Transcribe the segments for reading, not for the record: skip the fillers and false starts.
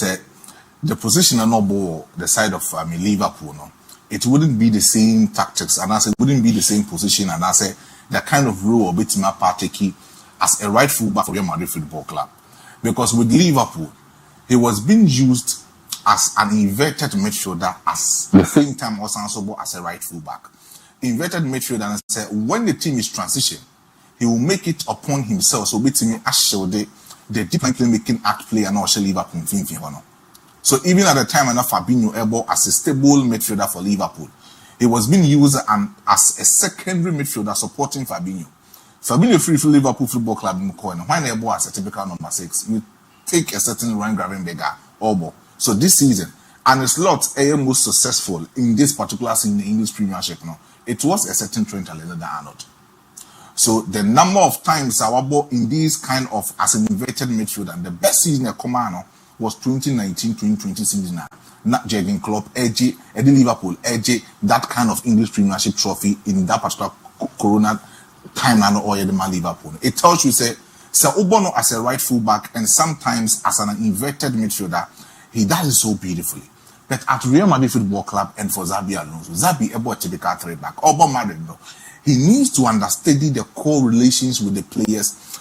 say the position and no the side of Liverpool, no, it wouldn't be the same tactics, and it wouldn't be the same position, and I say the kind of role Betima Partey as a right full back for Real Madrid Football Club, because with Liverpool, he was being used as an inverted midfielder as the same time also as a right full back. Inverted midfielder, and say when the team is transition, he will make it upon himself. So Betima show the deep playmaking act play and also Liverpool. So even at the time, enough Fabinho able as a stable midfielder for Liverpool, he was being used as a secondary midfielder supporting Fabinho. Fabinho free for Liverpool Football Club in Mukono. When able as a typical number 6, you take a certain Ryan Gravenberger Obo. So this season, and it's lot most successful in this particular season in the English Premiership. No, it was a certain Trent Alexander-Arnold. So the number of times our ball in this kind of as an inverted midfielder, and the best season at Command was 2019-2020 season. Not Jurgen Klopp, Edgy, Eddie Liverpool, Edgy, that kind of English Premiership trophy in that particular Corona time and or the man Liverpool. It tells you say Obono as a right full back and sometimes as an inverted midfielder, he does it so beautifully. But at Real Madrid Football Club and for Xabi Alonso, Xabi able to typical three back. Obo Madrid, no. He needs to understand the core relations with the players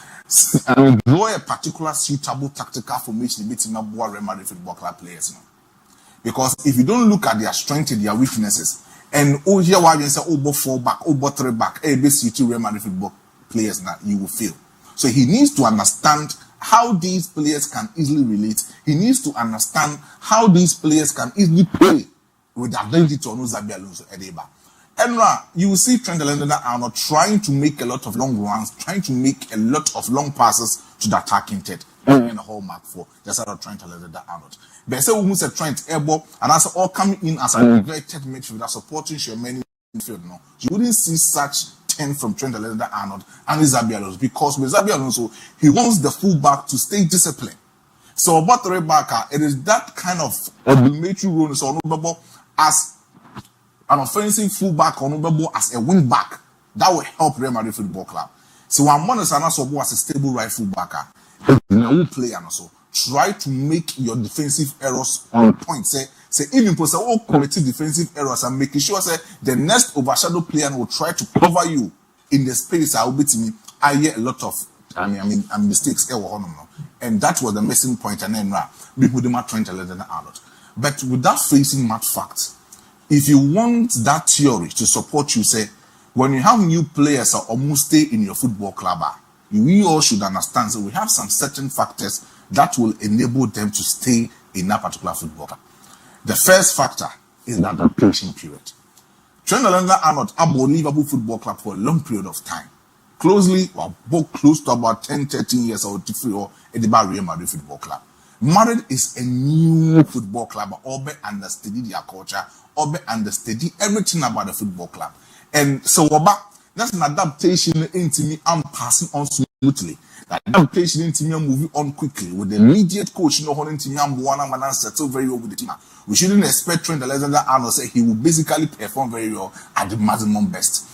and draw a particular suitable tactical formation between Real Madrid Football Club players. No? Because if you don't look at their strengths and their weaknesses, and here why you say Obo 4 back, Obo 3 back, ABC2 Real Madrid Football players, now you will fail. So he needs to understand how these players can easily relate. He needs to understand how these players can easily play with the identity of Xabi Alonso Edeba. And you will see Trent Alexander-Arnold trying to make a lot of long runs, trying to make a lot of long passes to the attacking third. And a hallmark for the side of Trent Alexander-Arnold. But say we say Trent Ebo and as all coming in as an inverted midfielder supporting Sherman midfield. No, you wouldn't see such 10 from Trent Alexander-Arnold and Xabi Alonso, because with Xabi Alonso he wants the fullback to stay disciplined. So about the backer, it is that kind of obligatory role so as an offensive fullback or as a wing back that will help Real Madrid Football Club. So one man is as a stable right fullbacker. Who play and also try to make your defensive errors on point. Say even for all committing defensive errors and making sure say the next overshadow player will try to cover you in the space. I will be to me. I hear a lot of mistakes and that was the missing point. And then we put them at Trent Alexander-Arnold. But without facing mad facts, if you want that theory to support you, say when you have new players that almost stay in your football club, we all should understand that we have some certain factors that will enable them to stay in that particular football club. The first factor is the adaptation period. Trent Alexander-Arnold ABOU Liverpool Football Club for a long period of time. Close to about 10, 13 years or 3 or Edinburgh Real Madrid Football Club. Madrid is a new football club, Obe understood their culture, Obe understood everything about the football club. And so that's an adaptation into me. I'm passing on smoothly. That adaptation into me, I'm moving on quickly with the immediate coach. No one into me, I'm one man settle very well with the team. We shouldn't expect Trent Alexander-Arnold say he will basically perform very well at the maximum best.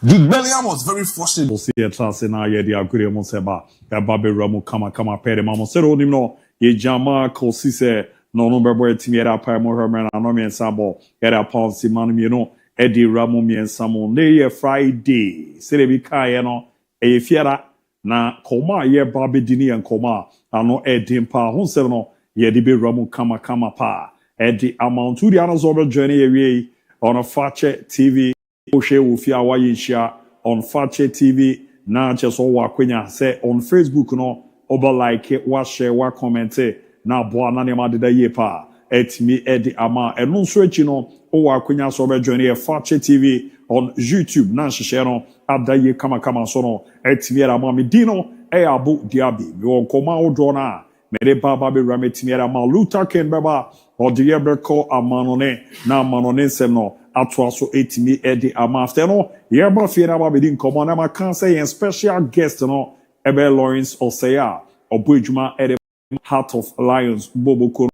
Jude Bellingham was very frustrated. We'll see a chance in our year. Good Monseba, Babe Ramu Kama Pere Mamosero Nimno, Yejama Kosise, no number boy Timiera Pamo Herman, Anomi and Sabo, Era Paul Siman, you know. Eddie Ramomi and Samon, they Friday, Serebi Kayano, a Fiera, na Koma, ye Barbie Dini and Koma, ano Eddie Pa, Honsevno, ye Dibi Ramu Kama Pa, Eddie Amount to the Anazoba journey away on a Fakye TV, Oshe Ufia Wayisha, on Fakye TV, na just all Wakwenya, say on Facebook, no, over like it, wa share, wa comment, na boa nanema de yepa. Et me Eddie Ama and non switch no or Quenya Sober Journey Fakye TV on YouTube Nancy Sharon Adaye Kama Sono et me Ama Dino ABOU DIABY me on Koma Odrona me Baba be Rametimiera Ma Luther Ken Baba or the Yeberko Amanone na Manone Semno Atwaso et me Eddie Ama after no Yerba Fiera Babidin Common Ama can say and special guest no Ebe Lawrence Osea or Bujuma Eddie Heart of Lions Bobo Kono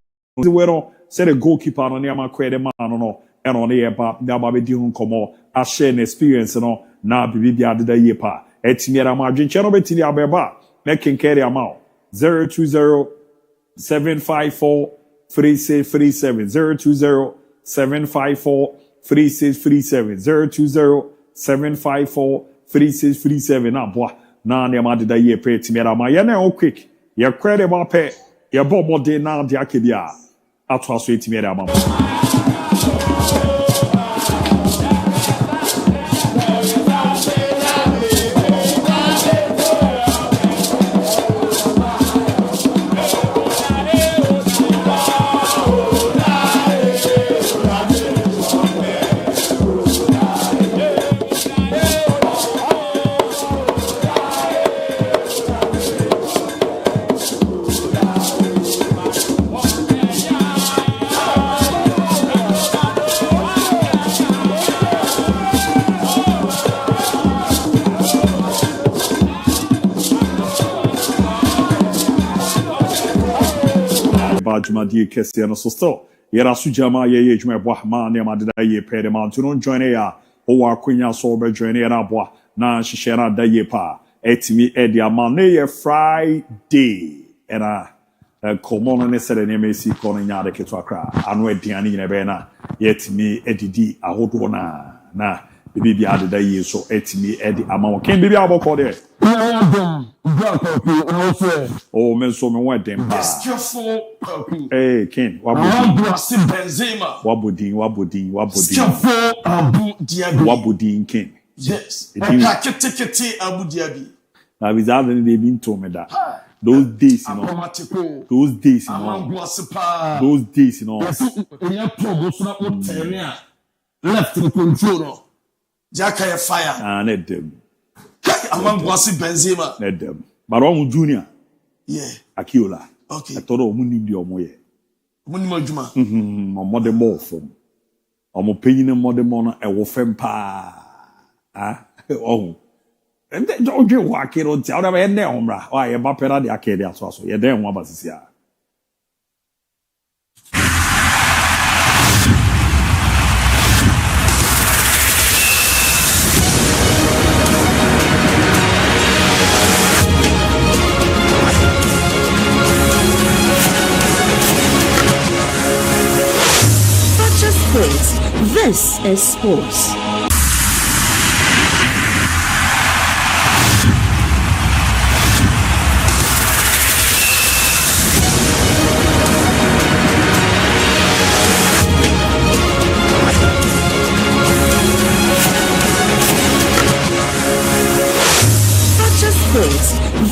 said a goalkeeper on the Kwede man no and on the eba Nababe Dihun Komo a share an experience no na bibi ade da yepa etimiera ma adwenche no betini abeba making carry amount 020 754 3637 020 754 3637 020 754 3637 aboa na ne ma deda ye pe timiara ma ye na o quick ye credit ba pe ye bobo de na de akebia ato aso timiara ma Jumadi Kessiano so yera sujama ye juma boa ma ne ma da ye pede ma to join ya o wa kwenya so be join ya na boa na hihye na da ye pa etimi e dia ma ne ye Friday era komono ne sere ne mesi kono nya de keto akra anu ediane nyina be na yetimi edidi ahodo na bibi adeda ye so etimi edi ama ken bibi aboko de oh men so me wa dem pa eh ken wabodin ABOU DIABY wabodin ken yes kete ABOU DIABY na bizarre they been to me that those days you know left in control Jaka fire let them Amangwasi Benzema let them Baron Junior yeah Akiola okay atoro omu ndi omo ye omu adwuma omo de mo fom omo penyin mo de mo no e wo fem pa oh ende joje wa kiro ti awda be ne omra wa ye ba pera de akede aso ye den ho abasisi a This is sports.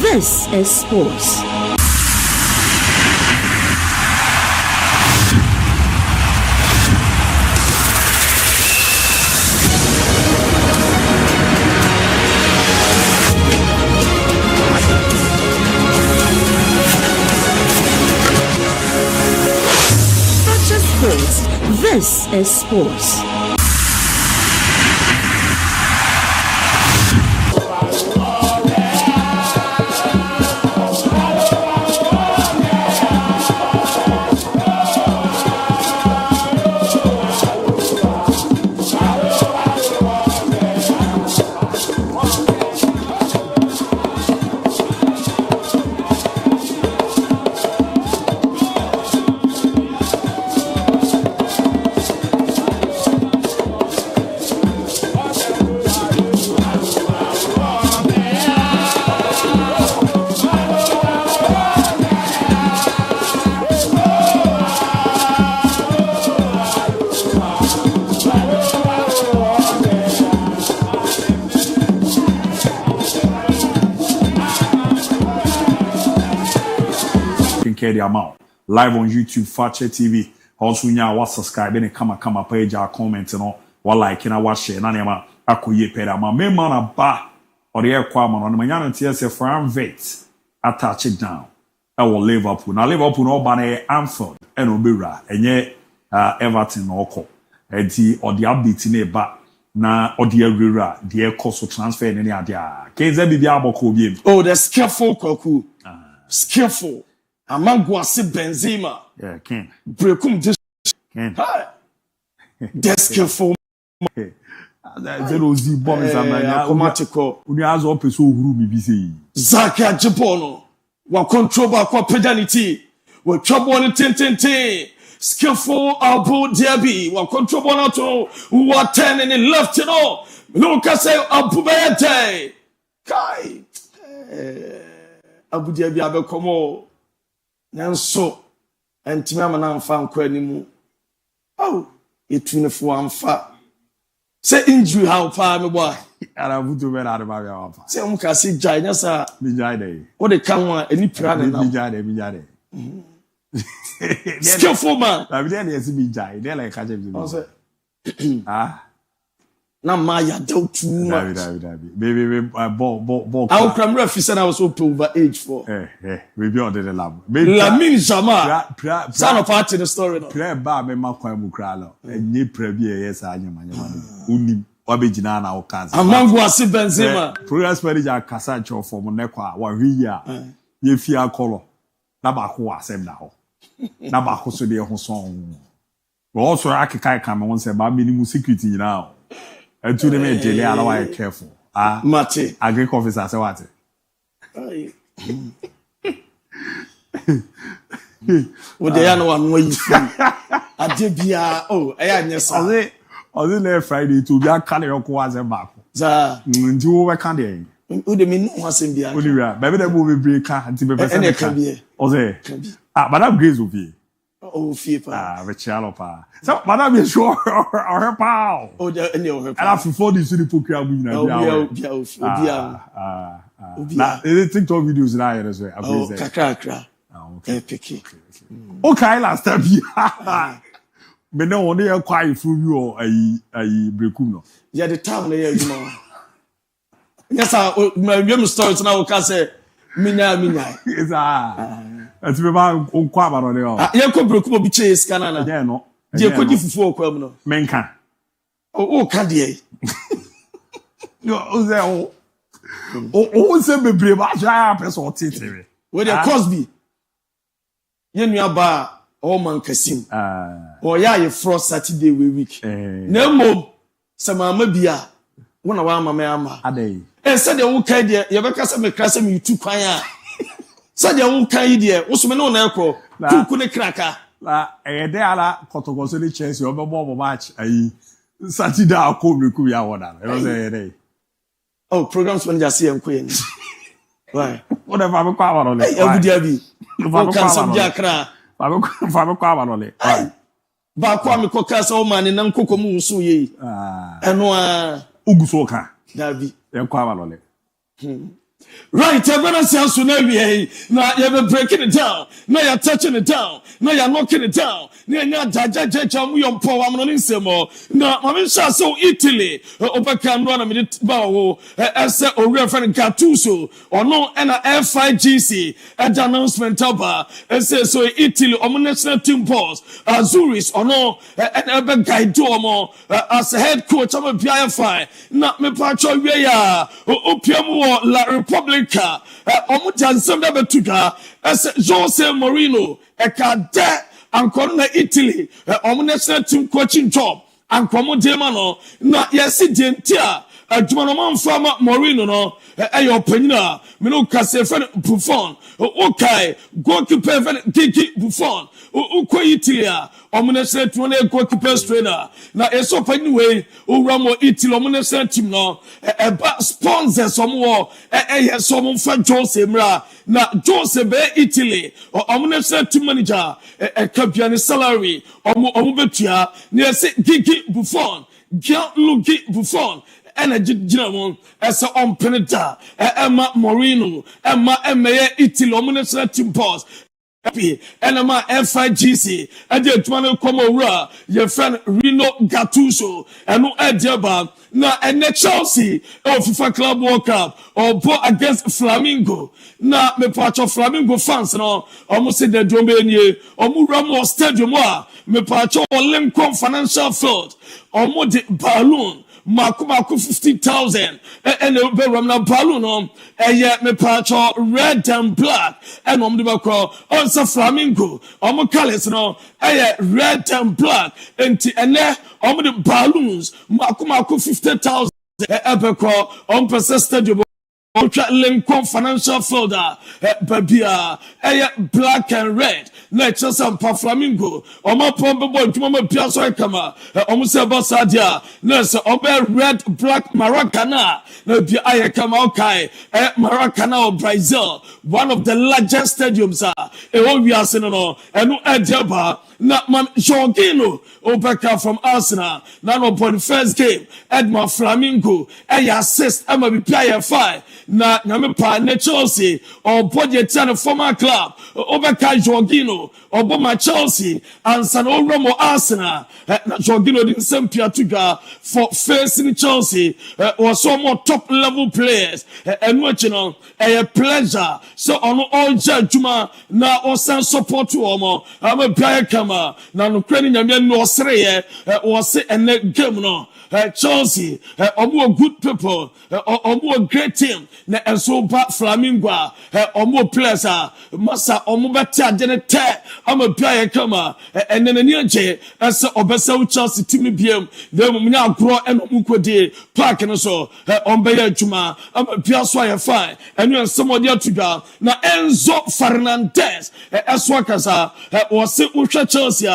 This is sports. This is sports. The amount live on YouTube Fakye TV also nya wa subscribe ne kama page a comment no wa like na wa share na nema akoye pere ama me man aba or the kwa man no manya no tie se Fran vet attach it down I will Liverpool no ba na Anfield and obewra enye Everton no ko enti or the update ne ba na or the awura the cost transfer ne ade a kenza bibia aboko biem oh the skillful kwaku skillful Amangwasi Benzema. Yeah, Ken. Brekum this. Ken. Skillful. Zero Z bomb is automatic. Uni azo peso huru mi bi sei. Zaki Ajibono. Wa control ba kwa pedality. With trouble on the skillful ABOU DIABY. What control on to what 10 and left it all. Lucas say ABOU Bete. Kai. ABOU DIABY abe komo. Nanso. And Timama found quenimu. Oh, it 24 and fat. Say injury how far me boy. And I put to bed out of my house. Say see giant sir. Be jade. What they come on any plan now. Be jade. Skillful man. I mean, there's be jade. They're like catching me. Ah. Now Maya do too much. Baby, ball. Our crime referee said I was over age for. We be on the lab. Lamin Jama. Son of part in the story. Prayer bar me ma kwa mukralo. Enye prayer bi yes anyamanya. Unim wabejina na okanza. Amangu asi Benzema. Progress manager kasa cho for mo nekwa wa hwia. Ye fia kolo. Na ba ho asem na ho. Na ba ho so de ho son. We also akikai kan me won say ba minimum security now. And to them, they are not careful. Ah, Mate. Agric officer, say what? What they are no one way from. Adebia, oh, I am yes. On the Friday to be a canny or quasi back. Za, you over candy. Who the mean was in the Olivia, maybe the movie break and to be and it can be. Ose, Madame Grace will be. Oh, fever. The chalopa. So, Madame is sure or her pal. Oh, and after 40 city poker, we know. They TikTok videos now as well. Oh, kakra. Okay, picky. Okay, last time. But no one there quiet through you or a breakuno. Yeah, the town there, you know. Yes, my stories now can say, Mina. Yes, it's about unquabar on the all. Yanko Brokubo Biches, Canana. Yeah, no. Dear, could you for Quemno? Menka. Oh, Candy. No, there. Oh, send me brave. I person titty. Where the Cosby. Yenya bar, oh man Cassim. Or ya, you frost Saturday week. No more. Some mabia. One of our mamma. A day. And said the old idea, you ever cast me crassing you too quiet. Said the old idea, what's me no echo, two couldn't cracker. A day ala Cotogosoli chase your mobile match. A Saturday, I'll call me Kuya order. It was a day. Oh, programs when you see him queen. Why? Whatever I'm quaver on it. Abu Dhabi. Can some Jakra. Father quaver on it. Bakwami Coca's old man in Uncle Musu ye. And Ugusoka. Davi. They're quaver on it. Right, I'm gonna say so now now you're breaking it down, now you're touching it down, now you're knocking it down, now you're power, I'm not in some more. Now, I'm so Italy, Obakan run a minute bow, as a reference Gattuso, or no, and a FIGC, at the announcement of and says so Italy, national team boss, Azuris, or no, and Eber Gaidomo, as a head coach of a PIFI, not me pacho, Opiamo, La Republica, Omujan Betuga, as Jose Mourinho, a cadet, and Corona Italy, national team coaching job, and Como Demano, not yes, Gentia, a Jumaman farmer Mourinho, no, a opinion, Mino Casefen Buffon, okay, Goalkeeper Kiki Buffon, Uko Italia, national team goalkeeper trainer, now it's open way, Ramo Italy, national team, no, sponsors some more, someone for Jose Mra, now Jose Be Italy, or national team manager, a Capiani salary, or Betia, near Gigi Buffon, Gianluigi Buffon, energy general, as on Penita, Emma Mourinho, Emma Italy, national team boss. And my FIGC, and the Juano Comora, your friend Rino Gattuso, and no Ediaba, now and the Chelsea, or FIFA Club World Cup, or ball against Flamingo. Now, me patch of Flamingo fans, no, almost said the Dominion, or Muramo Stadium, me patch of Lincoln Financial Field, or more balloon. Maku 50,000 and the Beramna balloon and me patch red and black and the bako also Flamingo my colors no red and black and the balloons Maku 50,000 Ebeko on Stadium Lincoln financial folder, Babia, black and red, Natures and Flamingo, Oma Pombo, Jumama Piazza Kama, Omusa Basadia, Nurse Obe red, black Maracana, no Piayakama Kai, Maracana of Brazil, one of the largest stadiums, Eovia Senano, and Adjaba. Not man Jorginho Obeka from Arsenal. Now upon the first game, Edmund Flamingo, assist Emma player 5. Na Namipa Chelsea or Podjetana former club Obeka Jorginho or Boma Chelsea and San Oromo Arsenal. Jorginho didn't send Piatuga for facing Chelsea or some more top level players and watching on a pleasure. So on all Juma now also support to Omo. I'm a player come. Na no kwani nyame no sere was say and game no Chelsea omo good people omo great team na enso ba Flamingo omo players masa omo beta genete am a player come and then nje as obesa Chelsea team biem dem nya agro and omo kodi park no so on be adwuma am bia so ya fine and you somebody atuga na Enzo Fernandez eswakasa was say Chelsea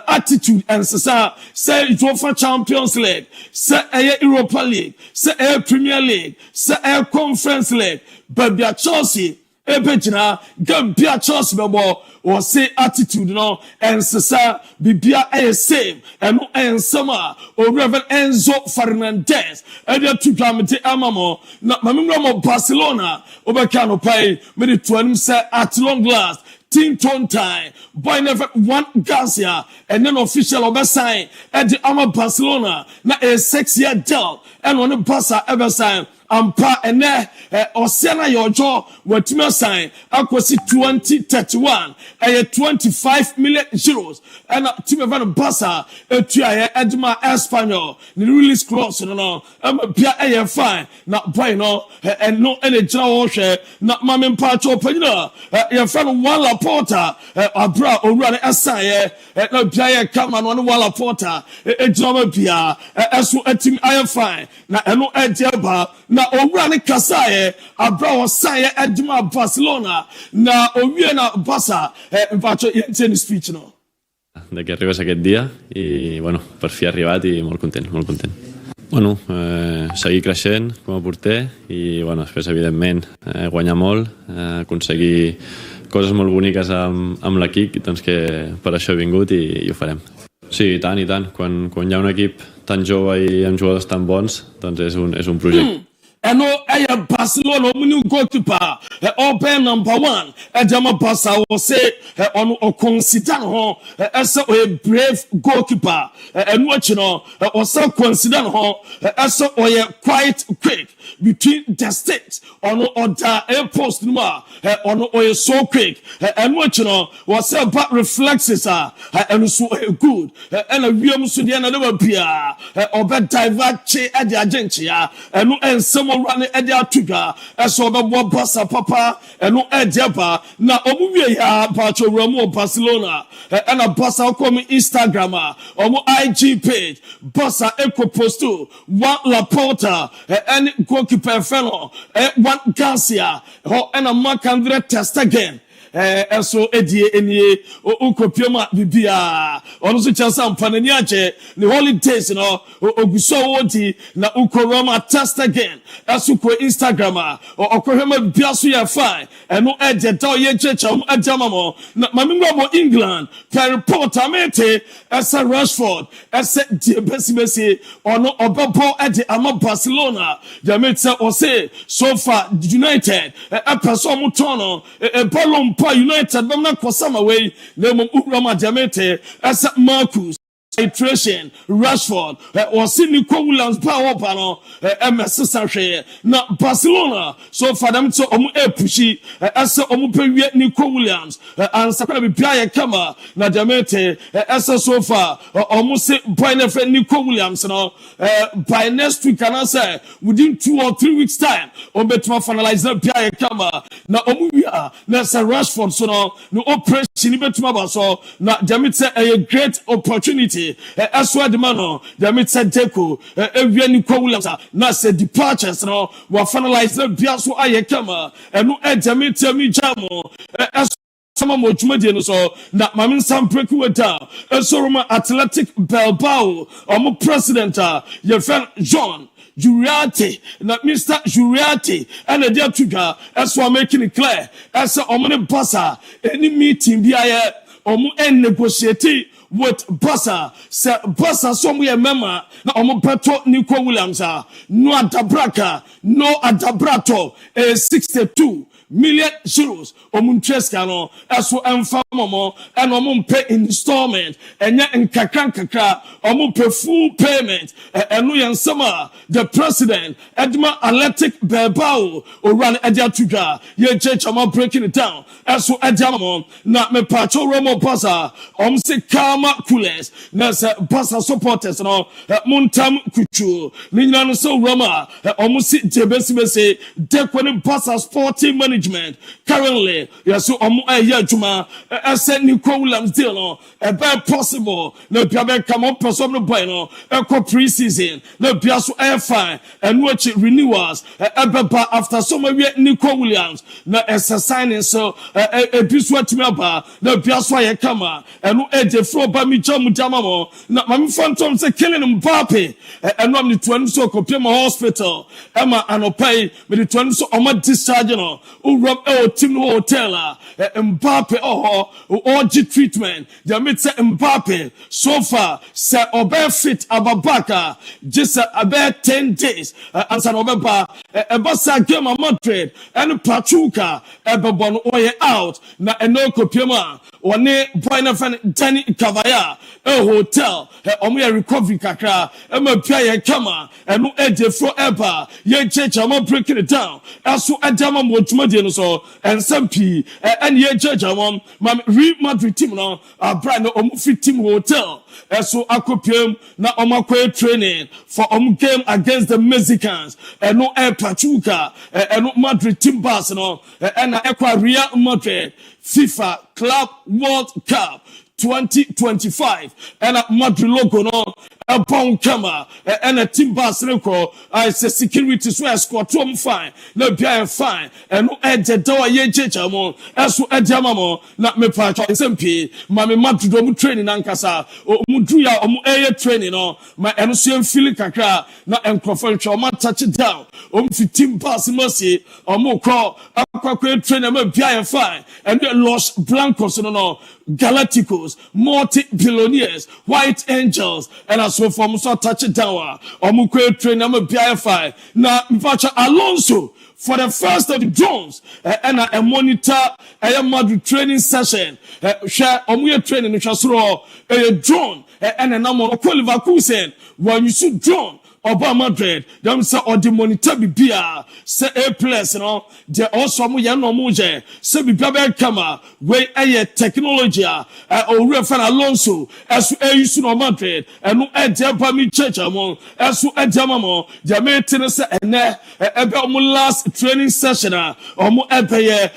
attitude and say it for Champions League, say Europa League, say Premier League, say Conference League, but be Chelsea, Ebejina, Gambia Chelsea bebo or say attitude no and say be same and summer or Reverend Enzo Fernandez and the two gamete amamo na mamimo Barcelona Obekano pay made it to him say at long last. Team Tontai, boy never one Garcia, and then official over sign at the Ama Barcelona, not a 6-year deal, and one Barca ever sign. Ampa and Oceana your jaw were to sign Aquasi 2031 and 25 million euros and Team Van Bassa to Edma Espanyol the release clause no I'm a Pia fine not boy no and no any general share not Mamma Pacho Penina your friend Walla Porter Abra or run Assaye no Pia come on one Walla Porter a drama Pia as a team I am fine now I know Edjaba na owurane kasaye abra wasaye aduma Barcelona na owie na Barça vacho yente speech no de que arribes aquest dia i bueno, per fi ha arribat i molt content, molt content. Bueno, seguir creixent com a porter i bueno, després evidentment guanyar molt, aconseguir coses molt boniques amb l'equip, doncs que per això he vingut i ho farem. Sí, i tant, i tant. Quan hi ha un equip tan jove i amb jugadors tan bons, doncs és un projecte. And no, Barcelona, new goalkeeper, open number 1, Jama Bassa will say, on or consider as a brave goalkeeper, and what you know, also consider as a quite quick between the states on the air post on or so quick, and what you know, was about reflexes are and so good, and a real Sudan never be or bad divert at the agentia, and some running at the Atuga, as so the Wabasa Papa, and no Edjaba, now Omuya, Pacho Ramo, Barcelona, and a Bassa come Instagram, or IG page, Bassa Eco Posto, one Laporta, and Goalkeeper fellow, one Garcia, and a Mark Andre test again. And so Eddie any Ukopioma Bibia on the Chasam Pananiache, the holidays, Ogusowoti, na Ukoroma test again, as Uko Instagram or Okoroma Biasuya fine, and no Edge Doye Checham Adjamamo, Mamimo England, Perry Porter Mete, as a Rashford, as a Bessie, or no Obapo at the Ama Barcelona, Jamaica or say, so far United, a person Mutono, a Ballon United, but not for some away, Nemo Urama Jamete, as Marcus. Nutrition, Rashford, or Sydney Coulans power panel, MS Sanchez, not Barcelona. So for them to pushy, as Omupe Nico Williams, and Sakabi Pia Kama, Nadamete, as so far, almost by Nico Williams, by next week, can I say, within 2 or 3 weeks' time, or better finalize the Pia Kama, now Omuya, Nessa Rashford, so no operation, so now Jamete a great opportunity. Chelsea aswa de mano the mitsa Deco ewiani kwa Williams na se departures no wa finalize na bia so ayekama eno edamete mi jamo sama mo dwumadi no so na mamin sam break weda esoroma Athletic Bilbao omo president ye friend John Juriate na Mr. Juriate and the dear tuga as we are making it clear as a omni bassa any meeting be I negotiate with Bassa se Bassa somewhere member na omo peto Nico Williams no adabraka no adabrato 62 million euros omuntreska no eso emfa momo and omumpe installment enye nkakra omumpe full payment eno yansama the president Edma Athletic Bilbao oran ediatuga ye chama breaking it down eso ediamo na me pacho Romo Pasa omse kama coolers na se Pasa supporters no muntam kuchu ni nyina no so Roma omusi tebesibese dekwani Pasa sporting management currently yes omo juma ese Nico Williams deal no be possible no bia come up person no boy no pre-season no bia so fine and watch renewals after some Nico Williams na signing so ebisu atimi aba no bia so ayekama eno ejefro ba mi jam mo na mami phantom say killing Mbappe eno am the 20 so kopia hospital ema anopai me the 20 so omo discharge no team no hotel Mbappe orgy treatment they made say Mbappe so far say obe fit ababaka just about 10 days and san obeba ebasa game Madrid and Pachuca ebebono oye out na eno kopiema one boy na fan Danny Cavaya hotel omo recovery kakra ema pia ye kama eno edefro eba ye checha mo breaking it down aso adama mo dwumade no so and some P and ye judge am Real Madrid team no brand no fit team hotel so akopiem na omakwe training for game against the Mexicans and no Pachuca and no Madrid team bus no and na Real Madrid FIFA Club World Cup 2025 and a Madrid logo no a pound camera and a team bus record I say security so squad fine no be fine and no edge door ye jejamo as edjamamo na me patch SMP mami Madrid do training ankasa mu duya training no my enso feeling kakra na enkrofo ma touch down fit team bus mercy call akwa training ma be fine and Los Blancos no Galacticos, multi-billionaires, white angels, and as well from so touch it down. Omukwe train number BIFI. Now, Mfacha Alonso for the first of the drones and a monitor a Madrid training session. Share omuye training which was a drone and a number of Leverkusen when you see drone. Oba Madrid, them say or the monitor be beer, say A plus, you know, they also mu no muje, say be baba kama, way a technology, or refer Alonso, as you use no Madrid, and no edge me church among, as you edamamo, they made tennis and about last training session, or more ebeye,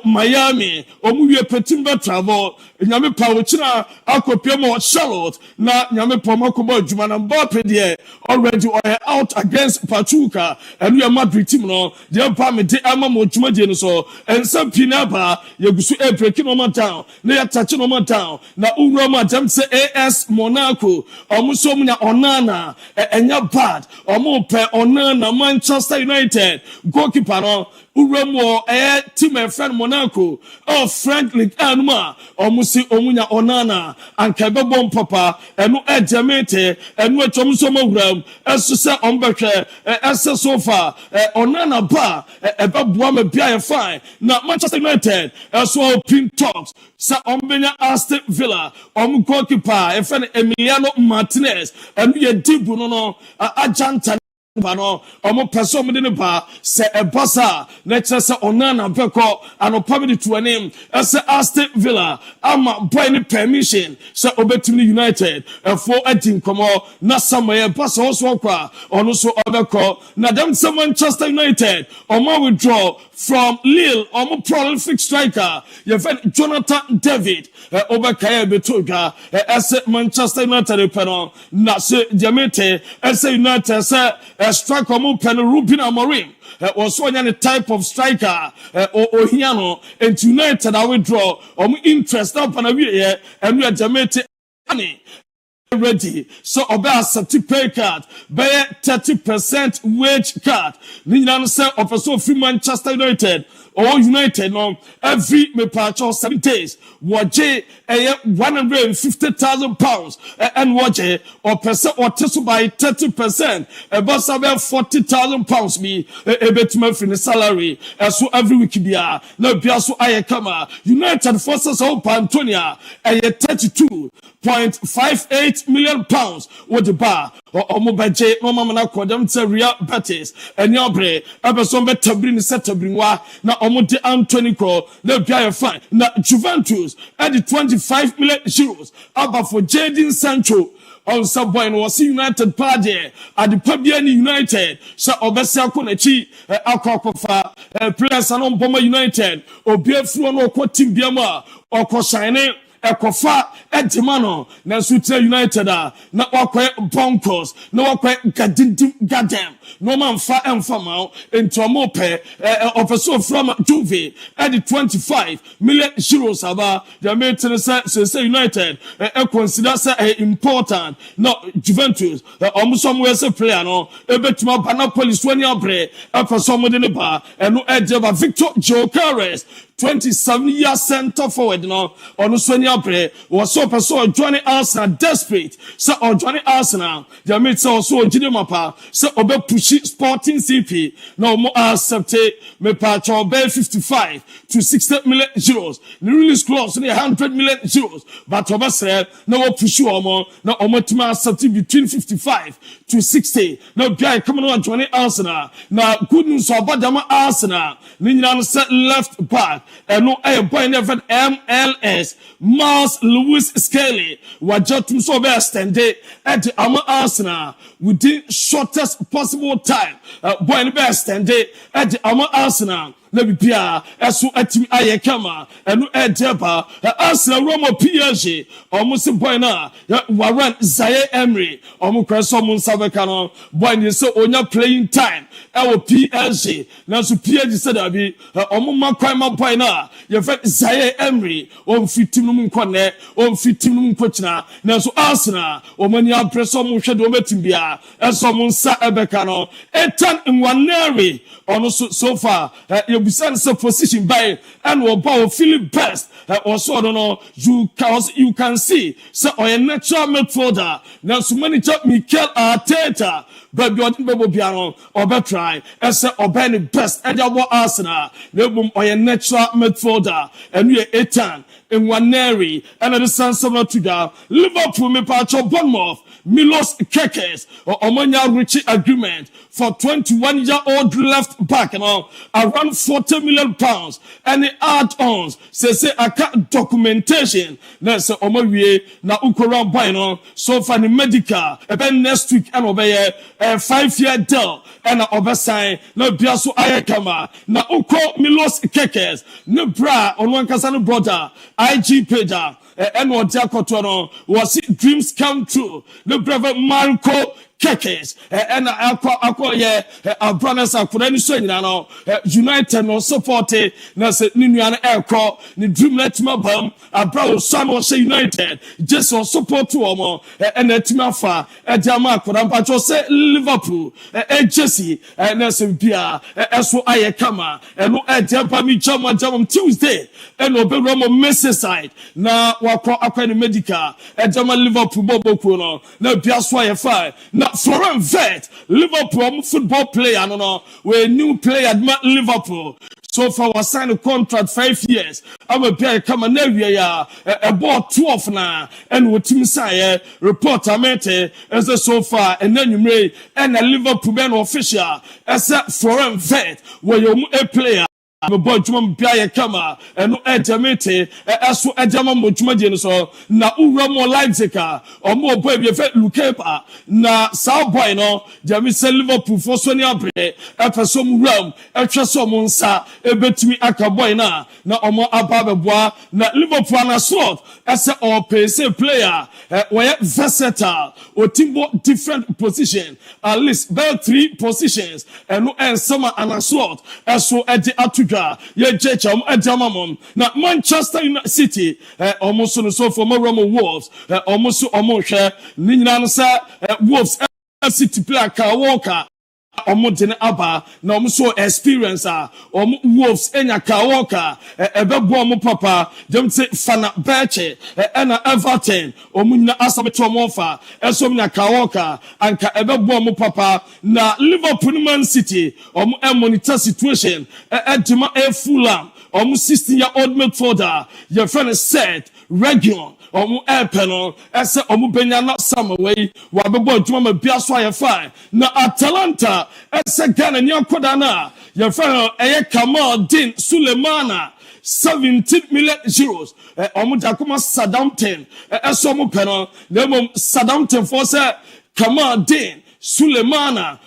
Miami, or mu petimba travel, Yami Pawchina, Akopemo, Charlotte, na Yami Pomokobo, Juman Mbappe, already out against Pachuca and we are Madrid team no they permit the ama mo dwumade so and some pinaba you go breaking on down na touching on down na Roma dem say AS Monaco omuso munya Onana enya bad omo pe Onana Manchester United goalkeeper no Uremo team friend Monaco French League Anuma omusi omunya Onana and Kabebon Papa and no Jamete and no Chomso Mogram as to say as so far Onana ba ebabua bia fine na Manchester United as well pin talks sa ombenya Aston Villa goalkeeper friend Emiliano Martinez and we dibu no Ajanta Bano, omo person within the bar, say a bossa, let's say Onana Beko, and a probably to a name, as a Aston Villa, I'm buying permission, so Obetimini United, and for a team come on, not somewhere, pass also qua, or also Obeko, Nadam some Manchester United, or more withdraw from Lille, or more prolific striker, you've had Jonathan David, Obekaya Betuga, as Manchester United, Penon, Nase Diamete, as a United, strike omo pen Ruben Amorim was one any type of striker or hiano and United I withdraw interest up on a year and we are Jamaican ready so about 30 pay card by 30% wage card Nina say of so free Manchester United or United no every me patch 7 days waje £150,000 and waje or percent or test by 30% about £40,000 me a bit my salary so every week bia no bia so I come United forces of Antonia 32.58 million pounds with the bar or mobile no mama kodam to Real Betis and yobre eberson better bring set to bring wa na omo de Anthony Cro na bia fine na Juventus at the 25 million euros about for Jadon Sancho on Subway was United Partey at the Pabiani United so obesa konachi akokofa players and on Bomber United or be through no team biama or koshine ekofa edimano na Sutra United na wakwe bonkos na wakwe gadem no man fa enfama into mope officer from Juve at the 25 million euros aba the maintenance say United consider say important no Juventus somewhere say player no ebetuma Napoli swani abre for somebody ne ba no edeba Victor Gyökeres 27-year center forward no on Swanya Bre was so person joining Arsenal desperate so or joining Arsenal they made so Mapa so obe pushi Sporting CP no more accept me patch obe 55 to 60 million euros the release clause 100 million euros but obe say no push omo no omo tima accept between 55 to 60 no guy coming on joining Arsenal now good news about them Arsenal ni nyina set left back and no a boy never MLS Miles Lewis Skelly wajatum so be extended at the Arsenal within shortest possible time boy never extended at the Arsenal na bibia eso atimi ayekama enu edeba Arsenal Roma PSG almost boy na Warren Zaire Emery almost kwaso mun sabeka no boy ni so onya playing time ewo PSG na so PSG said abi almost makwan ma boy na ye fa Zaire Emery on fitim no nkone on fitim no nkochina na so Arsenal omani apreso mun hwede o metimbia eso mun sa ebeka no Ethan Nwaneri on so far you be sent a position by and will bow feeling best also don't know you can see so or a natural midfielder now so many job Mikel Arteta but you don't be or try as or the best and your Arsenal no or a natural midfielder and we are Ethan Nwaneri and the sense of Notre Liverpool me patch of Bournemouth Milos Kekes or Omanya Richie agreement for 21-year-old left back and around 40 million pounds and the add-ons say aka documentation na say omawie na ukora buy no so for the medical even next week and obey a 5-year deal and obesign na bia so ayekama na uko Milos Kekes ne bra on one kasa no brother IG pager and what Jacotono was dreams come true the brother Marco Kekes and our brothers are United no support na se ninuan aircraft ni dream let me bam abro son was United just on support to omo and etima fa e jama kodampa cho say Liverpool Jesse na se bia eso ayekama no e jama mi jama Tuesday and obero mo Merseyside na wakwa ni medical e jama Liverpool bobo no na bia so ayefa na Florent Vert Liverpool football player no we new player at Liverpool so far was signed a contract 5 years. I'm a pair come an area a bought 12 now and what team say report I met as a so far and then you may and a Liverpool man official as a foreign vet where you're a player. I'm a boy to Pia Kama and no Edamete as to Edama Muchmajan so na Uramo Leipziger or more baby Goalkeeper na South Boy no Jamisa Liverpool for Sonia Bre Epasom Ram Etrasomonsa Ebetumi Akaboy na Omo Ababeboa na Liverpool na slot as a or PC player where versatile or timbo different position at least about 3 positions and no and summer and a slot as so at the Atu ye jecha adamamom na Manchester City almost so for Romo Wolves almost almost ni nyina no sa Wolves City player ka Walker omodene aba na omso experience Wolves enya ka Walker ebebo omo papa dem say Fana Beche na Everton omunyina asabeto omofa eso nya ka Walker anka ebebo omo papa na Liverpool Man City monitor situation edima Fulham 16-year-old midfielder your friend said Region Epeno ese benya na samaway wa bebo adwuma ma bia so ayefa na Atalanta ese Ghanaian kodana your friend Kamal Din Sulemana 17 million euros jakoma Southampton eso peno na Southampton for say Kamal Din Sulemana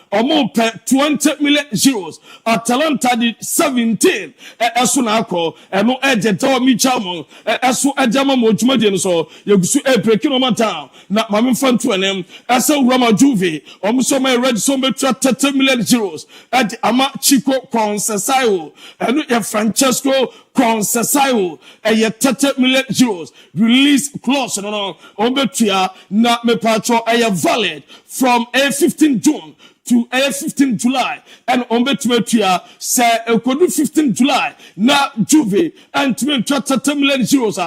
pay 20 million euros. Atalanta did 17. Eso na akọ eno ejeta mi chamo eso ejama mojumade so yegusu breaking on down na mame fanto enem eso Roma Juve so my red so betra 30 million euros at ama Chico Conceição eno ye Francesco Conceição ye 30 million euros release clause no betua na me patro valid from 15 June to 15 July and on betuatua say ekodu 15 July na Juve and 30 million euros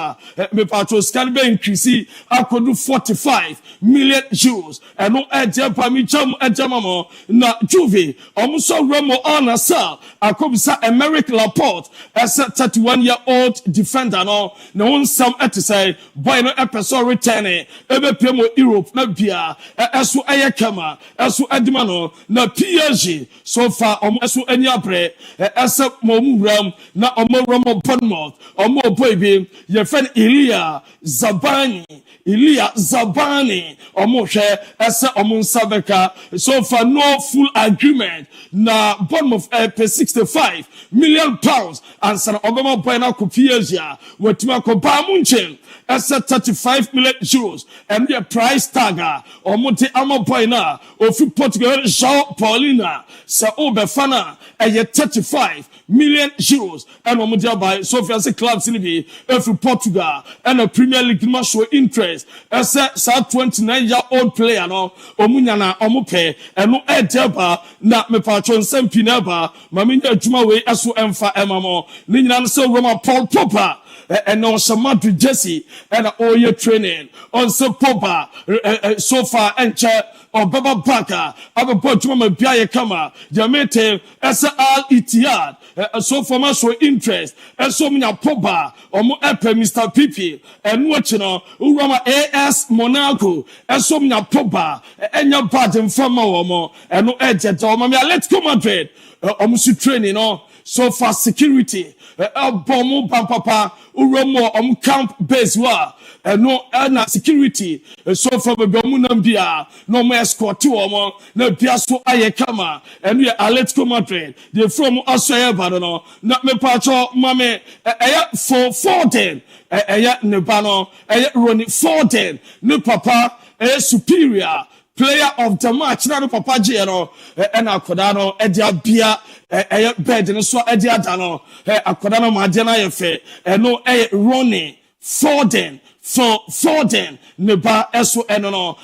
me patro scan be increase akodu 45 million euros and no ejepa mi cham ejamamo na Juve so Remo on sell akobisa American Laporte as a 31-year-old defender no one some to say boy no episode returning ebe pemo Europe na bia eso ayekama eso adimano na PSG so far eso eniabre ese momuram na omoram Bournemouth boybe ye friend Elia Zabani hwe ese nsabeka so far no full agreement na Bournemouth pay 65 million pounds and sana obama boy na ku PSG wetima ko ba munchen ese 35 million euros and the price tag omote ama boy na ofi Portugal João Paulina sa obefana 35 million euros and omodia by Sofia se clubs in be every Portugal and a Premier League must show interest as a 29-year-old player no omunya na omope and no edeba na me patron sempineba maminya adwuma we aso emfa emamo ni nyina so Roma Paul Pogba and on some Madrid Jesse and all your training on some Pogba so far and or Baba Baka about Juma Biaye Kama Jamete Al Ittihad so for much interest and so many Pogba or more Mr. Pipi and watching Urama AS Monaco and so many Pogba and your bottom from more and no edge at all. Let's go Madrid training so far security bomo papa uramo camp base wa no na security so far be munambia no more escort to na bia so ayekama and we Atletico Madrid they from Australia no na me pacho mame for 410 ne bano Ronnie 410 ne papa superior player of the match na no papa jero and akoda no edia bia bed no so edia da no akoda no ma de na ye fe no Ronnie Foden ne ba eso eno no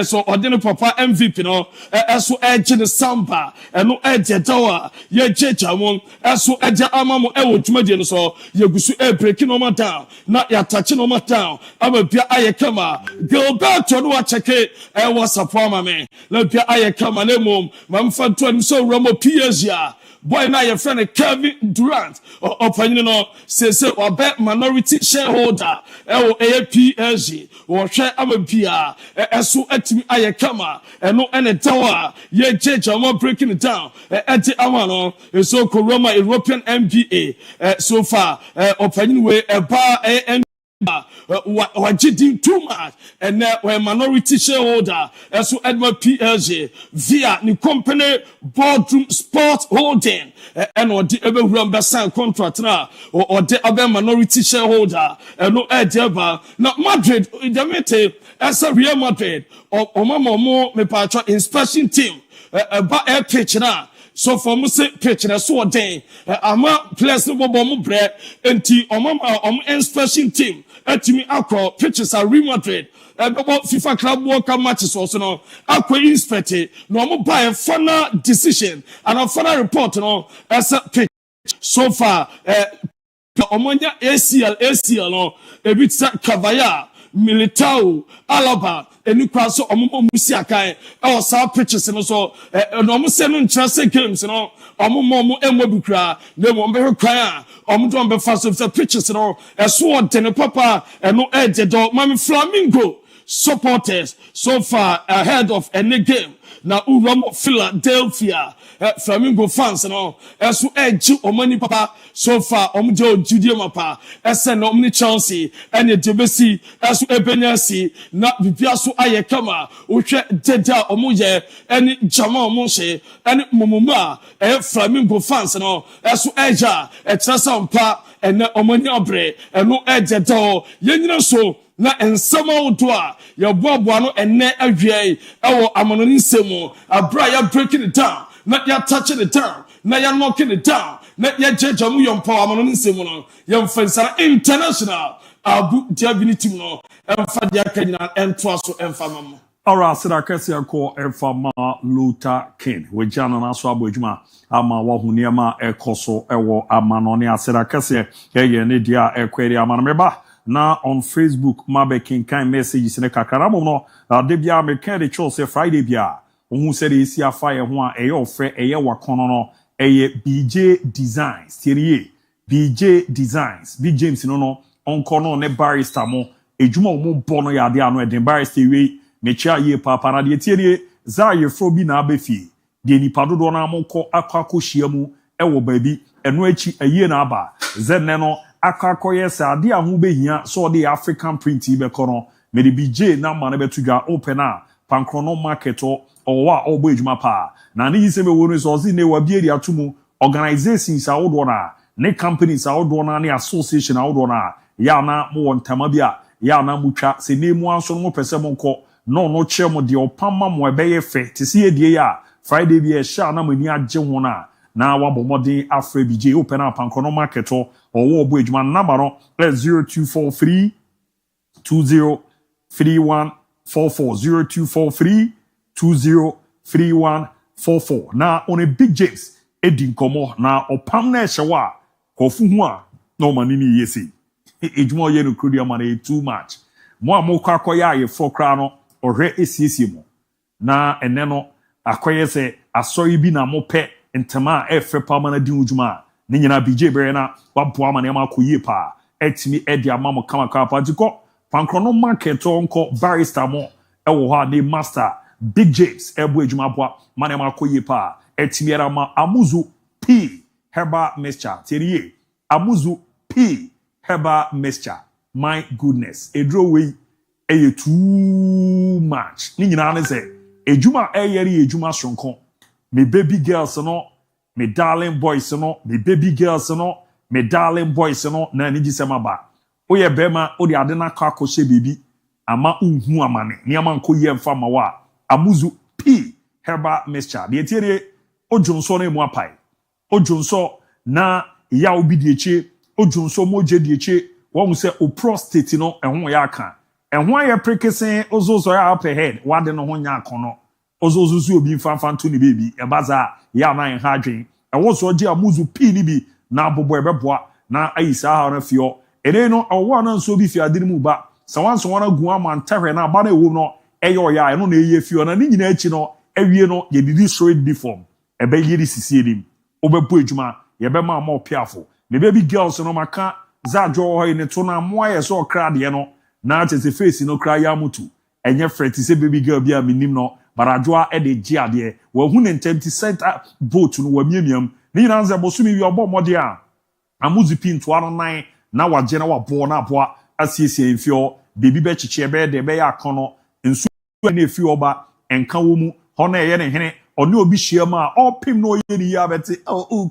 so odene papa MVP no eso eje ne samba no eje dawa ye jeja mo eso eje amamo wo dwumade no so ye gusu breaking no down na ya touch no down aba bia ayekama Gilbert no wa cheke WhatsApp ama me na bia ayekama na mom mamfa to so Romo PSG boy na your friend Kevin Durant opanyin no say obe minority shareholder APSG wo hwe amapia eso atimi ayekama eno ene tawa ye jeje mo breaking it down enti amano so koroma European MBA so far opanyin we eba wajidi too much and we minority shareholder so Edward PLG via the company boardroom sport holding and or the ever sign contract now or the other minority shareholder and no edeba now Madrid the as a Real Madrid or mama me patron inspection team about air pitch now. So for me say pitch na so den ama players no bobo bre enti inspection team atimi akọ pitches are Real Madrid about FIFA Club World Cup matches also no akọ inspect no buy a final decision and a final report no as a pitch so far omonya ACL no ebitsa Kavaya Militao Alaba enu kwa so omo musi akan sa pitches no so no mo se no nkyase games no omo emobukra na mo be kwan a omo do be fast of pitches no so den papa eno do mami Flamingo supporters so far ahead of any game na Uram Philadelphia Flamingo fans no so edge omani papa so far omjo Judy mapa esen omni Chelsea ene debesi so ebenyasi na bibia so ayekama ohwe deda omoye ene jama omonse ene momoma Flamingo fans no so eja etrasampa ene omani obre eno edge do yenyina so na ensama odoa ya boaboa no enne awie ewo amanoni nsemu abra ya breaking it down na ya touching it down na ya knocking it down na ya jejamu yompo amanoni nsemu no ya mfansara international ABOU DIABY team no emfa dia kanyina entwa so emfa mama. Alright, so that kesi yako Efama Luther King. We jana na so abojuma ama wahuniama ekoso ewo amanoni asira kesi ye ne dia ekweri amanmeba. Na on Facebook mabe kinkan messages ne kakaramo no de bia me kan de cho say Friday bia ohun se de isi afa ye ho a eye ofre eye wakono no eye BJ Designs tirie BJ Designs Big James no onko no ne barrister mo ejuma mo bono ya de ano eden barrister we me chia ye papa na de tirie za ye fro bi na abefi de nipa dodo na amko akwakohia mu ewo baabi eno achi eye na aba zenne no akakoye sa ade ahu behia so de African print be kono me de BJ na ma na betudwa open a pankrono market o wa obo ejuma pa na ni yise me wonu so zi ne wa bi area tumu organizations a wodo na ne companies a wodo na ne association a wodo na ya na mo wontama bia ya na mutwa se ne mu anso no pese mo nko no che mo de opama mo ebeye fe te se edie ya Friday bi e sha na mani agye ho na wa bomodin afre BJ open up pankrono market o wo obo ejuma number no 0243 203144 0243 203144 na on a Big James edin komo na opam na ehyewa kofu hu a no mani ni yesi ejuma ye no krodia man too much mo amokọ akoya ye fokra no ohwe esiesie mo na ene no akoye se asori bi na mo pe ntama efe pa mana di ujuma ni nyina BJ bere na waboa ma na ma koyie pa etimi edi amamo kama pa diko pankrono market onko barrister mo ewo ha ni master Big James ebo ejuma boa ma na ma koyie pa etimi era ma amuzu P herbal mixture teriye amuzu P herbal mixture my goodness edro we eye too much ni nyina ne se ejuma eyeri ejuma sonko me baby girls no me darling boys no me baby girls no me darling boys no na ni gisema ba oye bema odi ade na ka akose baby ama unhu amane ni ama nko ye mfa ma wa amuzu P herbal mixture de tiere ojonso na emu apai ojonso na ya obi de eche ojonso moje de eche won se o prostate no ehun ya aka ehun aye prekesen ozozo ya up ahead wade no ho nya akono ozozuzu obi mfanfanto ni baby ebaza ya na ha adwen ewo so je amuzu P ni bi na abobo ebeboa na ayisa ha na fio ene no owo na nso bi fi adini mu ba sawanso wana gu amantahwe na aba na ewo no eyo ya eno na eye fio na ni nyina achi no ewie no ye didi straight deform ebe yiri sisi edim obebu ejuma ye be ma more piafo me baby girls no maka za dwo ho ne to na mo aye so kra de no na che se face no kra ya mutu enye freti se baby girl bia minim no baradwoa e de gi ade wa hu ne ntem ti center boat no wa miamiam ni nyina nze bosumi wi obo mode a amuzi pinto aro nan na waje na wabo na aboa asiesie mfio baby be chiche be de be ya kono nsu na efi oba enka wo mu ho na eye ne hene oni obi hia ma opim no ye ni ya beti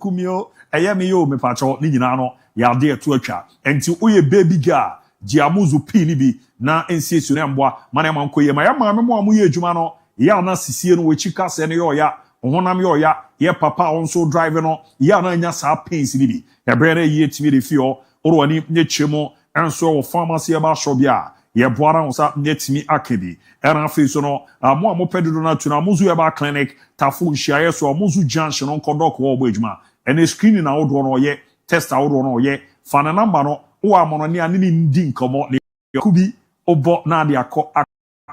kumio eye me yo me pacho ni nyina no ya de eto atwa enti oye baby girl jiamuzu pi ni bi na ensiesu ne mboa mana ma nkoye ma ya ma me mo amuye adwuma no ya na sisie no wechika se ne yo ya honam yo ya ye papa onso drive no ya na nya sa pains ni bi ya brere ye timi de fio oro ani nye chemo enso wo pharmacy ba shobia ye boara onsa nye timi akedi era fe so no mo amopedo na tuna muzu ye ba clinic tafu nhia so muzu junction on kodok wo bo adwuma ene screening na wodo no ye test wodo no ye fana number no wo amono ne ani ndi nkomo ne kubi obo na de akọ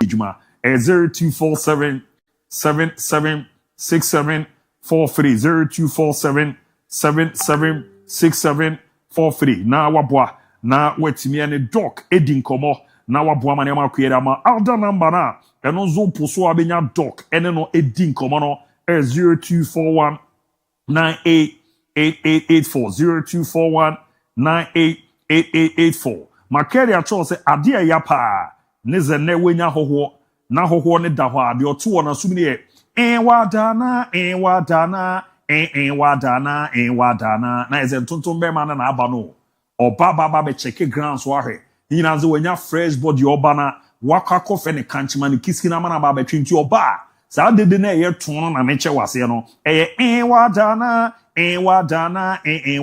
adwuma 0247 776743 0247 776743 na waboa na watimi ene doc edi nkomo na waboa mane ma kwere ma alda number na eno zo poso abenya doc ene no edi nkomo no 0241 988884 0241 makeri a cho se ade ya pa ne ze ne wenya hoho na hoho ne da ho ade oto na sumni e wadana na eze ntonton be ma na aba no oba baba be check ground so ahwe yina ze wenya fresh body oba na wakako fe ne kanchima ne kiskina ma na baba twinti oba sa dede na ye ton na meche wase no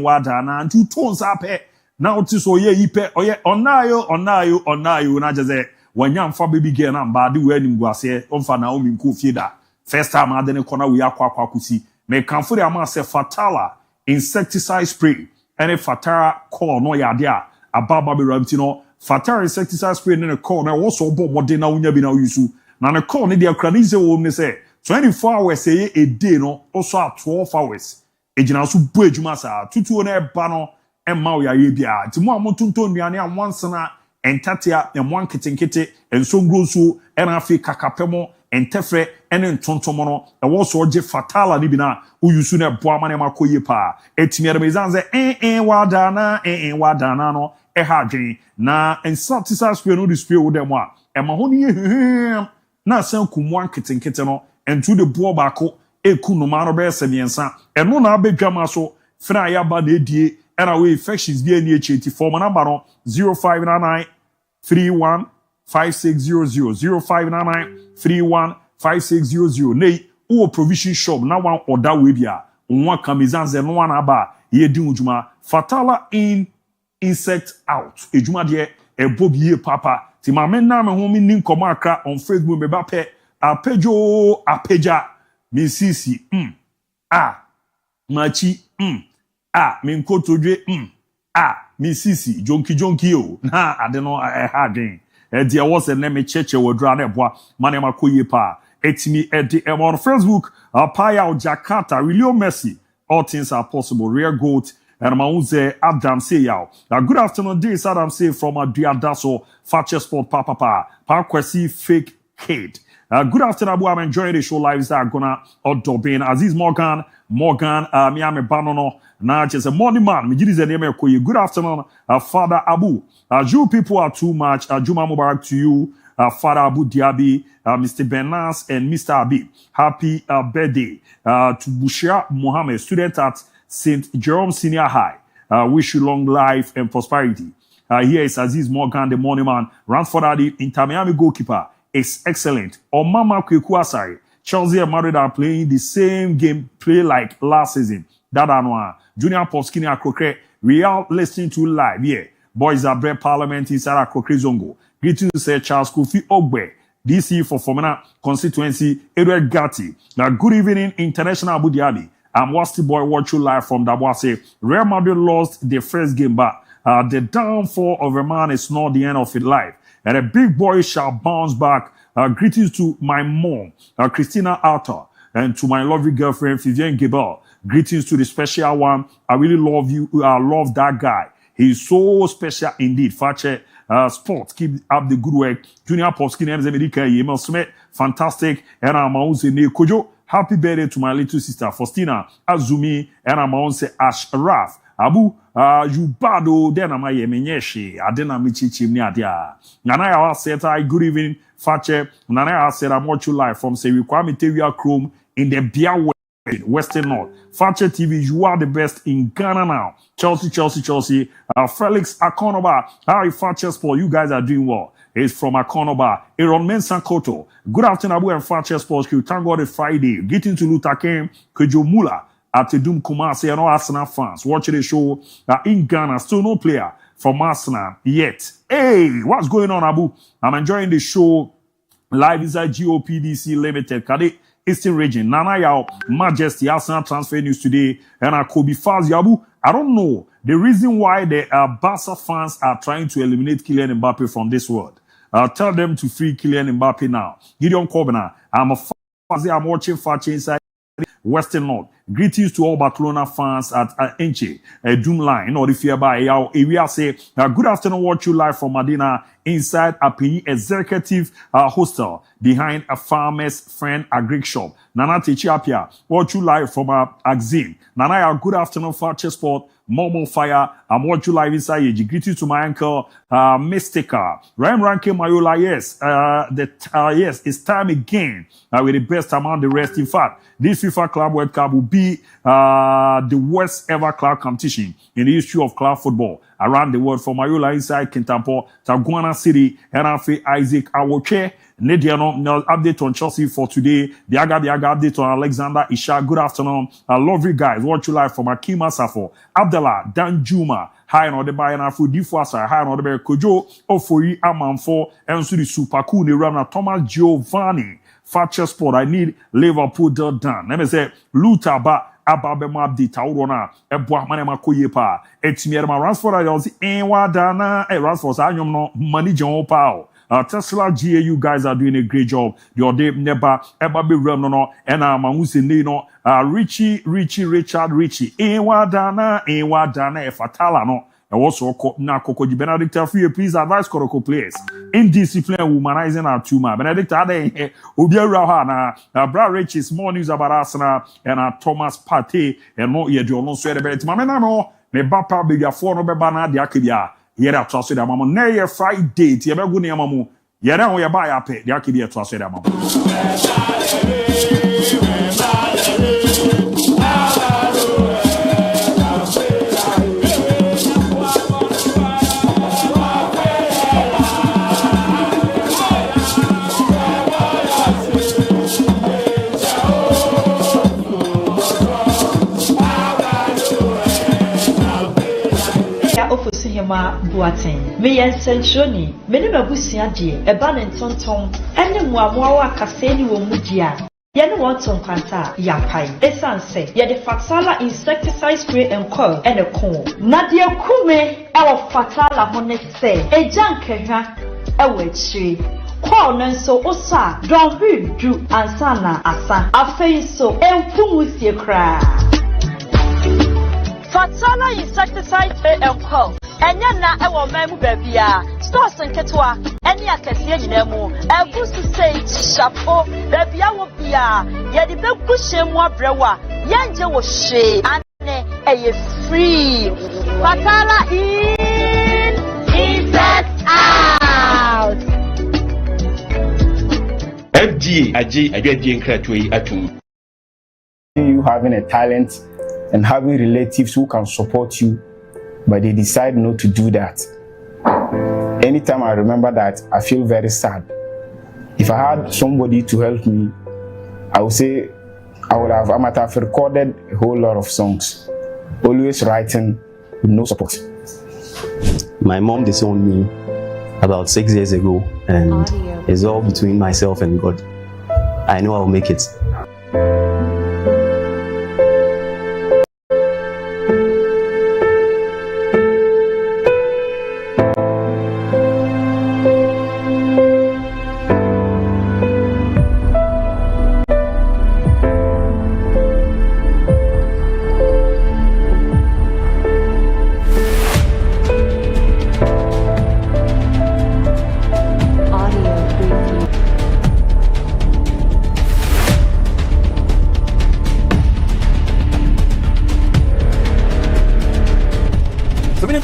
wadana ntu ton sa pe na oti so ye yipe oye onayo na jeze wanya mfa baby girl na mba de we anim guase omfa na omi nko fie da first time ade ne kona we akwa kusi me kanfori ama se fatala insecticide spray ene fatara call no ya de a ababa be ramti no fatara insecticide spray ne call na wo so bo mode na unya bi na yusu na ne call ne de akra ne ze wo ne se 24 hours eye a day no also at 12 hours ejina so bu ejuma sa tutu na eba no emma o ya ye bia ti mo amotonto nduane anwansana entatia emwan kitenkete ensongronso era afi kakapemo entefre ene ntontomo no ewo so oje fatala ni bi na uyusu na boa mane makoye pa etimiere mezanze wadana no ha dwen na insecticide spray no display wo dem a ema ho ni na san kumwan kitenkete no entu de boa baako ekunu ma no be semiensa eno na abedwama so fra ya ba na edie era we infections bi ani echeti form number no 0599 315600 nei o provision shop na one order we bia nwa kamizanze no one aba ye di ujuma fatala in insect out ejuma de ebobie papa ti ma me na me ho mi nin komo aka on Facebook me ba pe apeja mi sisi machi mi nkotodwe mi sisi jonki o na ade no ha den de wo se na me cheche wodura na eboa mane makoye pa etimi ede on Facebook Paya Jakarta Leo Messi all things are possible real goat and Mauze Adam say yaw good afternoon this Adam say from Aduadaso Fakye Sport papa Kwesi fake kid good afternoon Abu I'm enjoying the show lives that gonna Odobin Aziz Morgan Miami Banono na just a morning man me gidi name ekoye good afternoon Father Abu you people are too much Juma Mubarak to you Father Abu Diaby Mr. Benas and Mr. Abi happy birthday to Bushra Mohammed student at St. Jerome Senior High wish you long life and prosperity here is Aziz Morgan the morning man Ranford Adi Inter Miami goalkeeper is excellent Omama Kweku Asari Chelsea and Madrid are playing the same game play like last season. That anwa Junior Poskini Akrokre we are listening to live here. Boys are bread parliament inside Akrokre Zongo. Greetings to say Charles Kofi Ogbe, DC for Fomena constituency, Edward Gatti. Now good evening, International Abu Dhabi. I'm Wasti Boy watching live from Dabwase. Real Madrid lost their first game back. The downfall of a man is not the end of his life. And a big boy shall bounce back. Greetings to my mom, Christina Arthur, and to my lovely girlfriend, Vivienne Gebel. Greetings to the special one. I really love you. I love that guy. He's so special indeed. Fakye Sports, keep up the good work. Junior Poskin, America, Yemel Smith, fantastic. And I'm also Kojo. Happy birthday to my little sister Faustina Azumi. And I'm also Ashraf. Abu, you bado, then am I yemenyeshi, adena michichi mniadia. Nana said, good evening, Fakye. Nana said, I'm watching live from Sewi Kwame Tewia Chrome in the Bia Western North. Fakye TV, you are the best in Ghana now. Chelsea. Felix Akonoba. Hi, Fakye Sport. You guys are doing well. It's from Akonoba. Aaron Mensah Koto. Good afternoon, Abu and Fakye Sports. Thank God it's Friday. Getting to Luther King, Kejo Mula. At Edum Kumasi and all Arsenal fans watching the show in Ghana. Still no player from Arsenal yet. Hey, what's going on, Abu? I'm enjoying the show live inside GOPDC Limited. Kade Eastern Region. Nana Yao Majesty Arsenal transfer news today. And Kobe Faz Yabu. I don't know the reason why the Barca fans are trying to eliminate Kylian Mbappe from this world. Tell them to free Kylian Mbappe now. Gideon Kobana. I'm watching Fakye inside Western North. Greetings to all Barcelona fans at Enche, Doomline, or if you're by area say, good afternoon, watch you live from Medina inside a PE executive hostel behind a farmer's friend agri shop. Nana Techiapia, watch you live from Axin. Nana, good afternoon, Fakye Sport. MON-FRI, I'm watching you live inside Yeji. Greetings to my uncle, Mystica. Ryan Rankin Mayola, yes, yes, it's time again with the best among the rest. In fact, this FIFA Club World Cup will be the worst ever club competition in the history of club football around the world. From Mayola inside Kintampo, Taguana City, NFA Isaac Awoche. No update on Chelsea for today. The Aga update on Alexander Isha. Good afternoon. I love you guys. Watch you live from Akima Safo. Abdallah Danjuma. Hi, no, the buy na food Difuasa. Hi, no, the Kojo. Ofori Amanfo. And so the super cool. The runner Thomas Giovanni. Fakye Sport. I need Liverpool done. Let me say, Luther ba. Ababema update awurona eboa manema koyepa etimiere Ransford ayonsi enwa dana Ransford anyom no manager opa Tesla GA, you guys are doing a great job. Your day never ever be ram no and Mamusi no Richard Richie enwa dana fatala no. And also, now Coco Benedict Afia, please advise Koroko players. Indiscipline womanizing our tumor. Benedict Ade, Ubia Rahana, Bra Riches, more news about Arsenal and Thomas Partey, and more yet you don't swear about Mamma. No, me Bapa be your phone over Bana, the Akibia. Yet I trusted a mamma. Nay, a Friday, Tiabaguni Mamu. Yet I will buy a pay, the Akibia trusted a mamma. Buatin. Me yen sentroni, many mabusia dear, a ban tonton, and the Muamoa Cassani will mudia. Yen want on Quanta, Yapai. Esan say, yet the Fatala insecticide spray and coil and a corn. Nadia Kume, our Fatala Monet say, a junker, a witchy. Call so osa, don't read, do ansana, asa, a face so, and pum with your cry. Fatala insecticide spray and coil. Enya na ewo memu babia stores nketwa eni akese nyinemu ebusu say chapo babia wo bia ye de beku shemu abrewa yanje wo hwe ane eye free Fatala in insect out FDA aji adwadie nkratoi atum. You having a talent and having relatives who can support you, but they decide not to do that. Anytime I remember that, I feel very sad. If I had somebody to help me, I would say I might have recorded a whole lot of songs, always writing with no support. My mom disowned me about 6 years ago, and it's all between myself and God. I know I'll make it.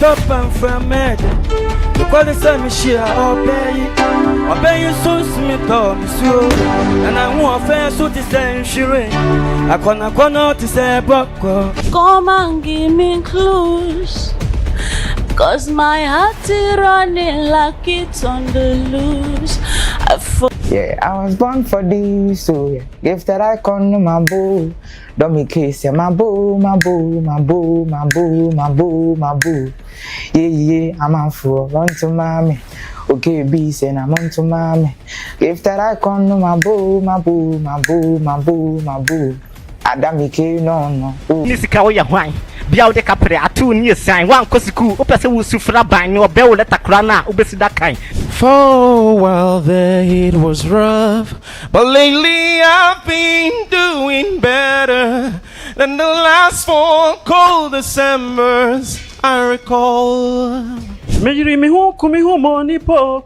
top and from it. The quality send me share obey you so smith on so and I want fair so to say sure I cannot to say boko. Come and give me clues, 'cause my heart is running like it's on the loose. Yeah, I was born for this, so yeah. Give that icon to my boo. Don't make case, yeah, my boo, my boo, my boo, my boo, my boo, my boo. Yeah, I'm on for run to mommy. Okay, B saying I'm on to mommy. Give that icon to my boo, my boo, my boo, my boo, my boo. Adamike no. Nisika we ya hwan. Bia wo de kapre atu ni esan wan kosiku opese wo sufra ban no be wo leta kra na obesi da kan. For a while there it was rough, but lately I've been doing better than the last 4 cold Decembers I recall. Mejiri mi hu kumi hu money pa.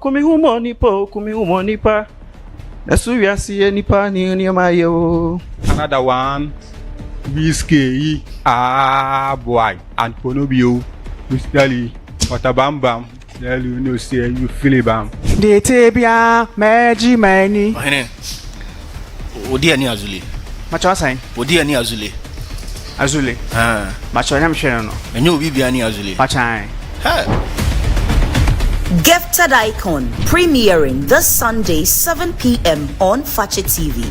That's we are see nipa ni ma yo. Another one. Whiskey, boy, and Ponobio, Mr. Watabambam, tell you no say you feel it bam. De tebia, Maji Mani. Odi ani azuli. Macho sign. Odi ani azuli. Azuli. Macho nyam share no. Enyo bibi ani azuli. Pachan. Gifted Icon, premiering this Sunday 7 p.m. on Fakye TV.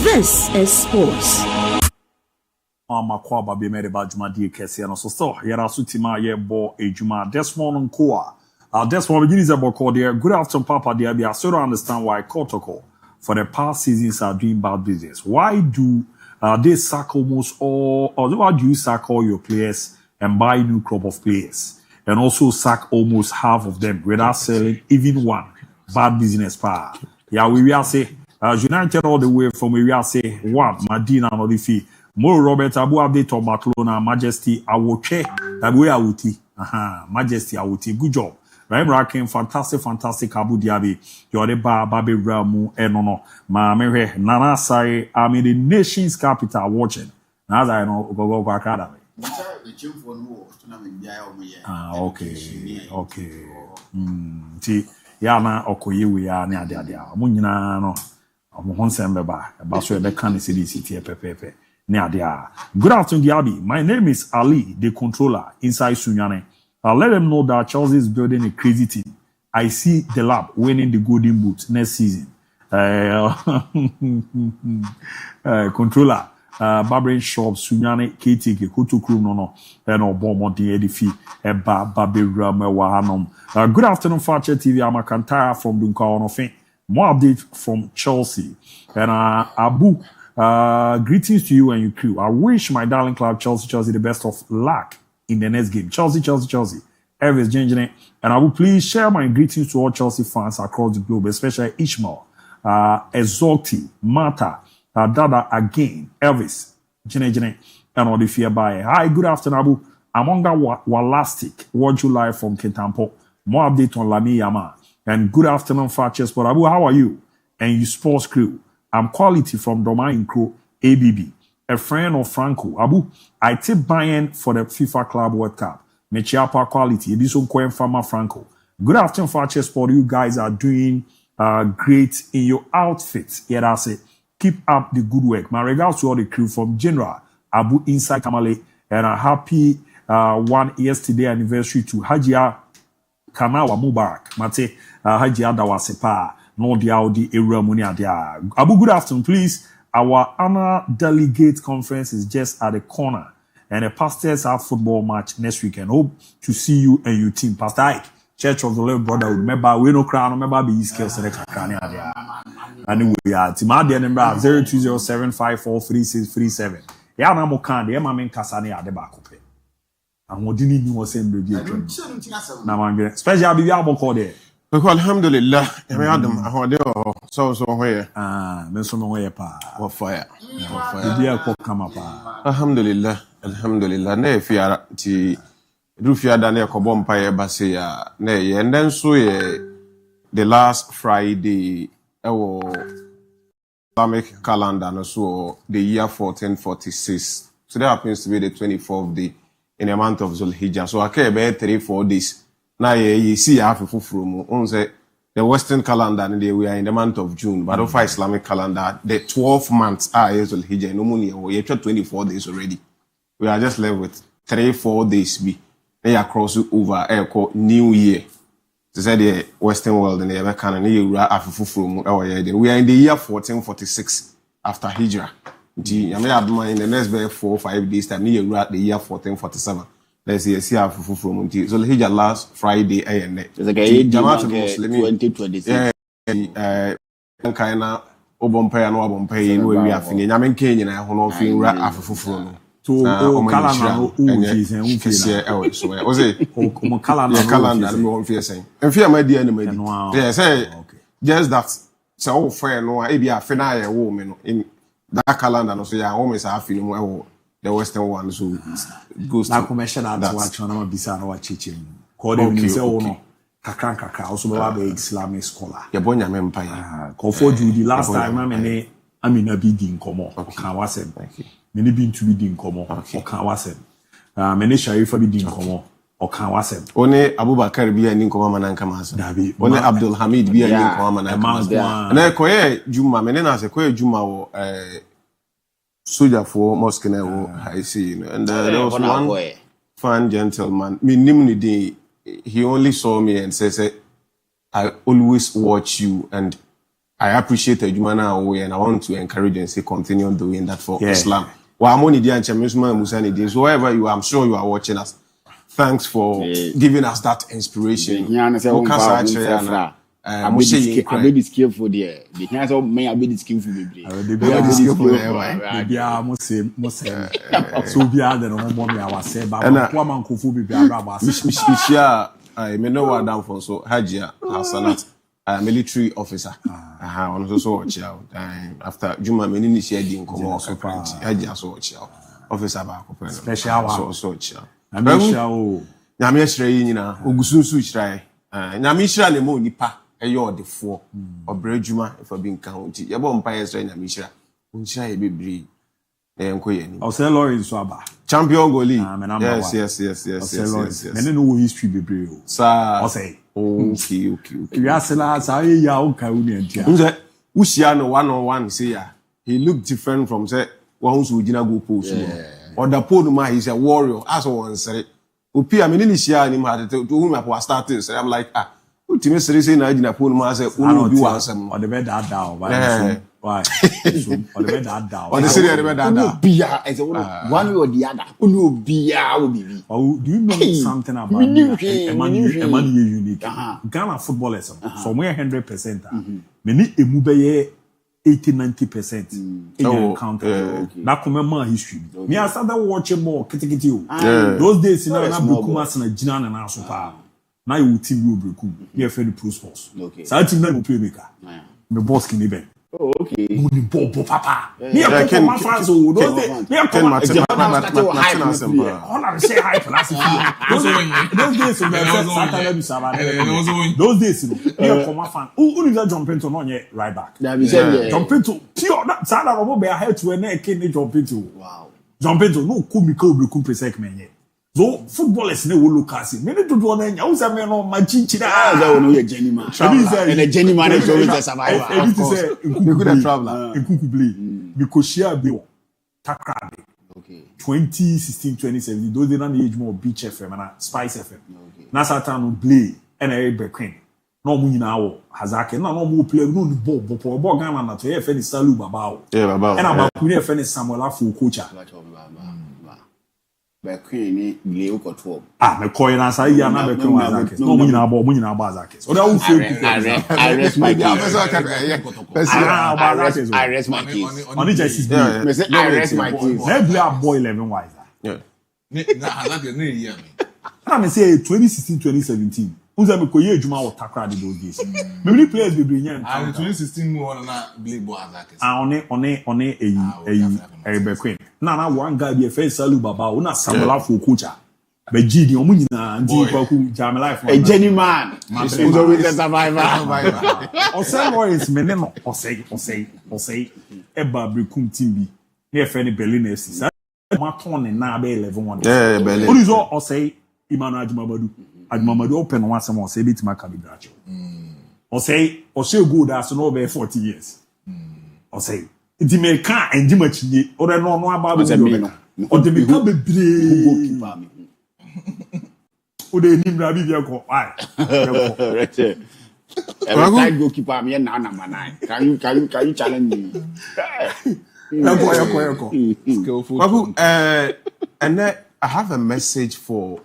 This is sports. Makwaba be made about Juma DKC and so here are Sutima ye bo a Juma Desmond Nkoa. Desmond begins about call there. Good afternoon, Papa DIABY. I still don't understand why Kotoko for the past seasons are doing bad business. Why do they sack almost all, or why do you sack all your players and buy new crop of players and also sack almost half of them without selling even one? Bad business power. Yeah, we will say United all the way from we will say one Madina and Odifi. More Robert Abu update on Barcelona Majesty Awoche Abu Awuti. Majesty Awuti. Good job. Rahim Rakim, fantastic Abu Dhabi. You're the Baby Ramu Enono. Ma Mary Nana Sai, I'm in the nation's capital watching. As I know, go back academy. Okay. See, Yana Okoye, we are near the Munina no. Beba, Basso the Can City, Pepe. Good afternoon, DIABY. My name is Ali, the controller inside Sunyane. I'll let them know that Chelsea is building a crazy team. I see the lab winning the Golden Boot next season. Controller, Barbering Shop, Sunyane, KTK, Kutu Krum, no, and Obomonti Edifi, Eba, Babi Rame Wahanom. Good afternoon, Fakye TV. I'm a Kantara from Dunka Onofe. More update from Chelsea. And Abu, greetings to you and your crew. I wish my darling club Chelsea the best of luck in the next game. Chelsea. Elvis Jenjine. And I will please share my greetings to all Chelsea fans across the globe, especially Ishmael, Exalti, Martha, Dada again, Elvis, Jene, and all the fear by. Hi, good afternoon, Abu. Amonga Walastic, World July from Ketampo. More update on Lami Yama. And good afternoon, Fakye Sport. Abu, how are you? And you sports crew. I'm Quality from Domain Crew, ABB. A friend of Franco. Abu, I tip Bayern for the FIFA Club World Cup. Mechiapa Quality. Edison Coen Farmer Franco. Good afternoon, Fakye Sport. You guys are doing great in your outfits. Yeah, that's it. Keep up the good work. My regards to all the crew from General Abu Inside Kamale. And a happy one yesterday anniversary to Hajia Kanawa Mubarak. Mate Hajia Dawasepa. No Diaudi Eramuni Adia. Abu, good afternoon, please. Our honor delegate conference is just at the corner. And the pastors have football match next weekend. Hope to see you and your team. Pastor Ike, Church of the Lord Brotherhood. Remember, we no crown. Remember, be skills. Anyway, team out there number 0207543637. Yeah, na mo kan. Yeah, mamen kasane ade ba kope. And what didn't you was saying baby? Na man, special baby abo call there. Alhamdulillah, Adam, so where? Menso no way pa. What fire? The dear cock come up. Alhamdulillah, ne fiara ti Rufia Daniel Cobom Pie Basia, nay, and then so the last Friday, Islamic calendar, no so the year 1446. So that happens to be the 24th day in a month of Zulhijjah. So I care about 3-4 days. Now you see half a from the Western calendar and we are in the month of June, but of Islamic calendar, the 12 months are Zulhijjah. No money, we have 24 days already. We are just left with 3-4 days. They are crossing over New Year. To say the Western world and the American we are in the year 1446 after Hijrah. I may have in the next 4-5 days time, we are at the year 1447. Let's see how from until so Hijrah last Friday and it's like a Muslim 2026. Kind of Obompay and Obompay we are finishing. I mean, Kenya, I want to feel afufufro. So calendar so was it calendar no fear saying. And fear my dear enemy. They say just that so fair no e be afena ya woman in that calendar no so ya almost half in the Western one so goes na commercial that watch na bisa na wachichi ko de ni say no kakra also be Islamic scholar ya bonya me mpa ko for the last time me Amina bi di nkomo kan wasem me ni bi ntu bi di nkomo o kan wasem me ni Sharifa bi di nkomo o kan wasem one Abubakar bi ani nkomo mananka masa one Abdul Hamid bi ani nkomo mananka masa na ko ye Juma me na se ko ye Juma wo soldier for mosque na wo I see and there was one fine gentleman me nimni day he only saw me and said I always watch you and I appreciate the Jumana way and I want to encourage and say continue doing that for Islam. Well, I'm only there and so wherever you are, I'm sure you are watching us. Thanks for giving us that inspiration. I be the skillful there. The hands of me, I be the skillful baby. So be other no more me I was say but woman kufu be Michia I may know what down for so Hajia Hasanat military officer. On so watch out. After Juma many share the income so Hajia so watch out. Officer back special so watch out. Nyame hire nyina ogusunsu hire. Nyame hire le mo nipa eyo de fo obre djuma ifa bi nka ho nti ye bo mpa ye sere nyame hire unhira ye bebre enko ye ni o say Lawrence so aba champion goalie yes mene no history bebre o sa o say okay we are sela sa ye ya o ka uni antia unze ushia no 1-on-1 say ya he looked different from say one who gina go post or the pole ma he's a warrior as one say opi amene ni shia ni ma to whom I started say I'm like ultimate series na gina pole ma say unu bi wa asem or the bed that down why so or the bed that down or the series the bed that down bia as one way or the other unu bia wo bibi oh do you know something about Emmanuel unique Ghana footballers somewhere 100% many emu be 80-90% in your encounter. That come history. Me I started watching more kitikiti. Those days na Brukuma na Gina na Asopa. Now you team you Brukum. You friend pro sports. Okay. So team na playmaker. Me boss kin be. Oh okay. Money bobo papa. Me come France those days. Me come all I say hype last those days those days me come fan. Who is jump into no right back. Jump into pure that sada robo be ahead to na eke jump into. Wow. Jump into no kumika obrekum presek menye. So footballers ne wo lokasi. Me ne dodo na nya wo say me no machinchi da. That one no Jenny man. And a Jenny man is always a survivor. Of course. We could have traveler. Nkuku play. Because share be Takrabe. Okay. 2016-2017 those dey na the age more Beach FM and Spice FM. Okay. Na Satan play and a Bequin. No mu nyina wo Hazake na no mu play no ball Ghana na to e fe ni Salu Babao. Yeah Babao. And about we e fe ni Samuel Afo coach. Bequin ni Leo control. Me call na say ya na Bequin wa Hazake. No mu nyina ball Hazake. So that will feel I rest my case. I rest my case. On just I rest my case. They play boy 11 wise. Na Hazake no year me. And I say 2016-2017 Unza me koye adwuma wo takra de those days. Many players be bring yan. And 2016 mu on na Blake Boy Azakis. One be queen. Na one guy be face Salu Baba, una Samuel for coach. Be Gidi omu nyina ndi kwaku jam life. A genuine man. He's always a survivor. Osei Morris me no Osei eba brekum team bi. Na efe ni Berlin FC. Ma ton na be 11-1. Yeah, Berlin. What is all Osei Emmanuel Adumamadu open one some Osei bitima ka bi bracho. Osei go that so no be 40 years. Osei it may can and dimachie or no about the or the become goalkeeper. Ode ni mra bi ko why right there. Every time goalkeeper am here na man. Can you challenge me? Skillful. Babu, and then I have a message for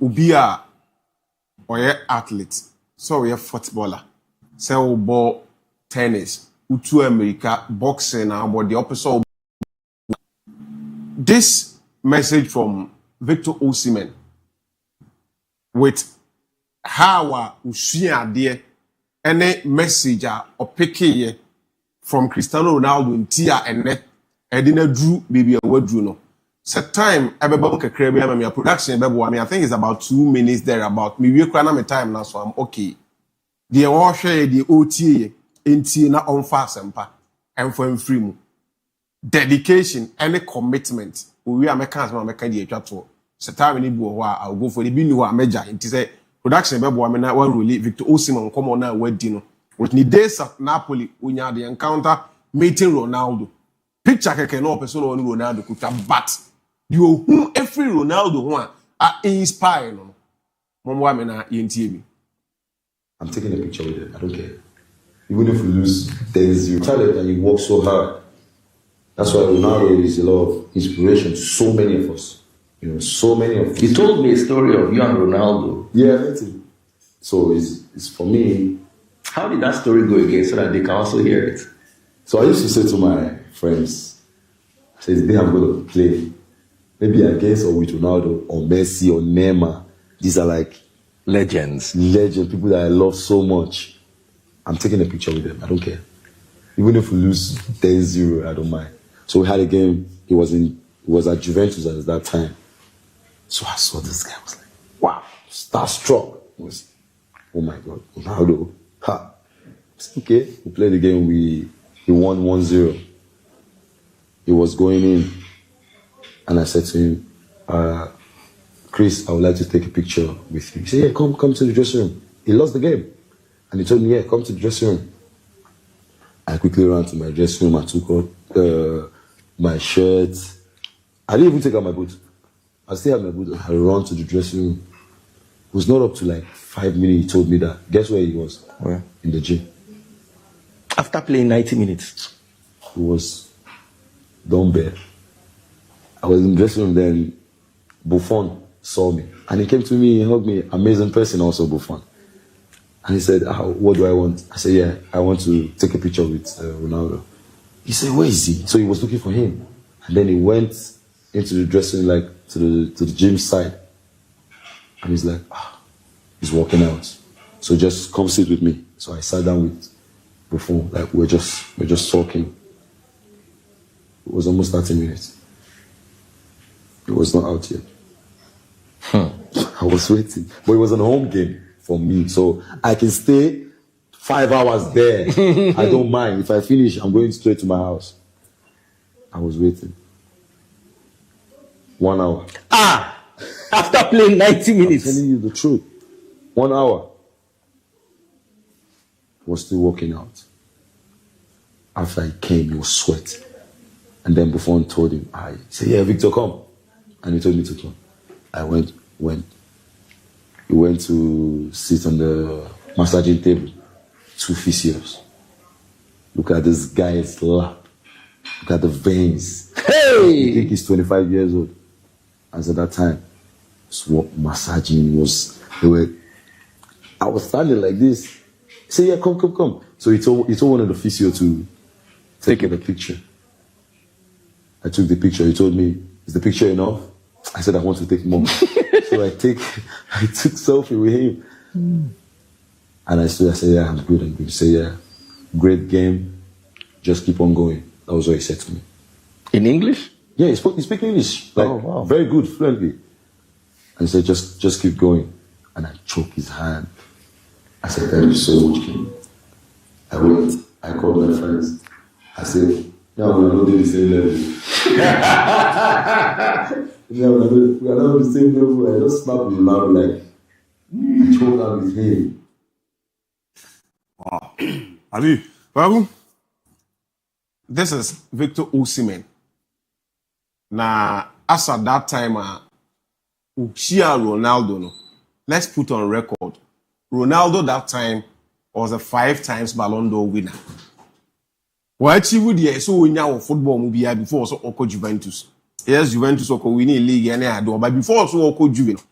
Ubia or your athlete. So you're footballer. So ball tennis, Utu America, boxing, about the opposite. This message from Victor Osimhen with how Ushia dear any message or picky from Cristiano Ronaldo in Tia and net Edina Drew baby and what Drew no. Set time everybody can production I think it's about 2 minutes there about me we my time now so I'm okay. The all share the OTA in Tia on fast and for free dedication any commitment we are making the to set time we need I'll go for the binu major it is a production I mean I will really Victor Osimhen come on now wedding with the days at Napoli when you had the encounter meeting Ronaldo picture keke no person on Ronaldo kuta but you who every Ronaldo one are inspired no mama me na yentimi. I'm taking a picture with it. I don't care. Even if we lose 10-0, talent and you work so hard. That's why Ronaldo is a lot of inspiration to so many of us. You know, so many of us. You told me a story of you and Ronaldo. Yeah, I met him. So it's for me. How did that story go again so that they can also hear it? So I used to say to my friends, I said, the day I'm going to play, maybe against or with Ronaldo or Messi or Neymar, these are like legends, people that I love so much. I'm taking a picture with them. I don't care. Even if we lose 10-0, I don't mind. So we had a game. He was at Juventus at that time. So I saw this guy. I was like, wow, starstruck. Oh my God, Ronaldo. Ha. Okay, we played the game. He won 1-0. He was going in, and I said to him, Chris, I would like to take a picture with you. He said, yeah, come to the dressing room. He lost the game. And he told me, yeah, come to the dressing room. I quickly ran to my dressing room. I took out my shirt. I didn't even take out my boot. I still had my boot. I ran to the dressing room. It was not up to like 5 minutes. He told me that. Guess where he was? Where? In the gym. After playing 90 minutes? He was down bad. I was in the dressing room then. Buffon saw me. And he came to me, he hugged me. Amazing person also, Buffon. And he said, what do I want? I said, yeah, I want to take a picture with Ronaldo. He said, where is he? So he was looking for him. And then he went into the dressing, like, to the gym side. And he's like, he's walking out. So just come sit with me. So I sat down with Buffon, like, we're just talking. It was almost 30 minutes. It was not out yet. I was waiting. But it was a home game for me. So I can stay 5 hours there. I don't mind. If I finish, I'm going straight to my house. I was waiting. 1 hour. After playing 90 minutes. I'm telling you the truth. 1 hour. Was still walking out. After he came, he was sweating. And then Buffon told him, he said, yeah, Victor, come. And he told me to come. I went. He went to sit on the massaging table. 2 physios. Look at this guy's lap. Look at the veins. Hey! I think he's 25 years old. As at that time, massaging I was standing like this. He said, yeah, come. So he told one of the physio to take the picture. I took the picture. He told me, is the picture enough? I said, I want to take more. So I took selfie with him. And I said, yeah, I'm good. He said, yeah, great game. Just keep on going. That was what he said to me. In English? Yeah, he speak English. Like, very good, fluently. And he said, just keep going. And I choked his hand. I said, thank you so much, King. I went. I called my friends. I said, yeah, we're not on the same level. Yeah, we're not on the same level. I just snapped him out like, I choked out his head. Wow. Abi, Babu, this is Victor Osimhen. Now, as at that time, Uchia Ronaldo, no, let's put on record. Ronaldo that time was a 5 times Ballon d'Or winner. What you would hear so we now football movie before so Oko Juventus. Yes, Juventus Oko winning league and I do, but before so Oko Juventus.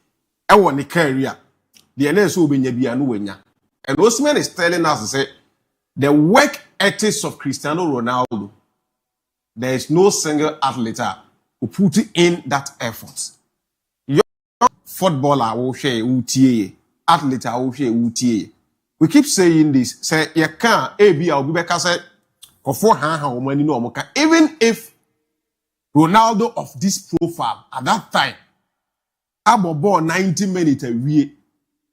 I want the career. The NS will be no winner. And Osimhen is telling us to say the work ethics of Cristiano Ronaldo. There is no single athlete who put in that effort. Young footballer will share UTA. Athlete will share UTA. We keep saying this. Say you can't ABOU be say even if Ronaldo of this profile at that time about 90 minutes a week,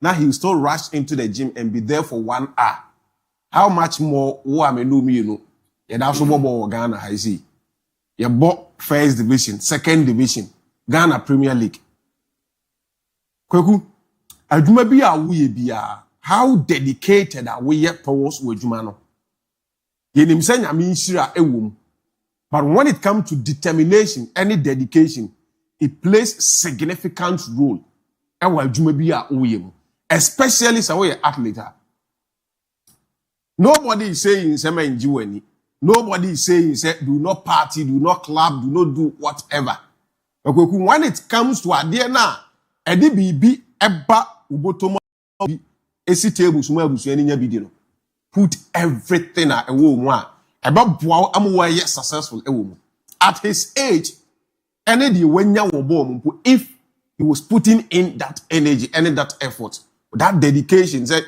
now he will still rush into the gym and be there for 1 hour. How much more you that's what Ghana I see. You bought first division, second division, Ghana Premier League. Kweku, adwuma bi a woye bia, how dedicated are we towards adwuma no? Yenim say nyame nhyira ewom. But when it comes to determination, any dedication, it plays significant role. Ewa adwuma bi a woye mu, especially say we athlete. Nobody is saying say man njiwani. Nobody is saying say do not party, do not club, do not do whatever. When it comes to adie na, edi bibi eba ubotomo esi table suma abusu ani nya bidi no. Put everything at a woman. About bow amuwa yet successful a woman. At his age, any the wenya wobom if he was putting in that energy, and that effort, that dedication. Said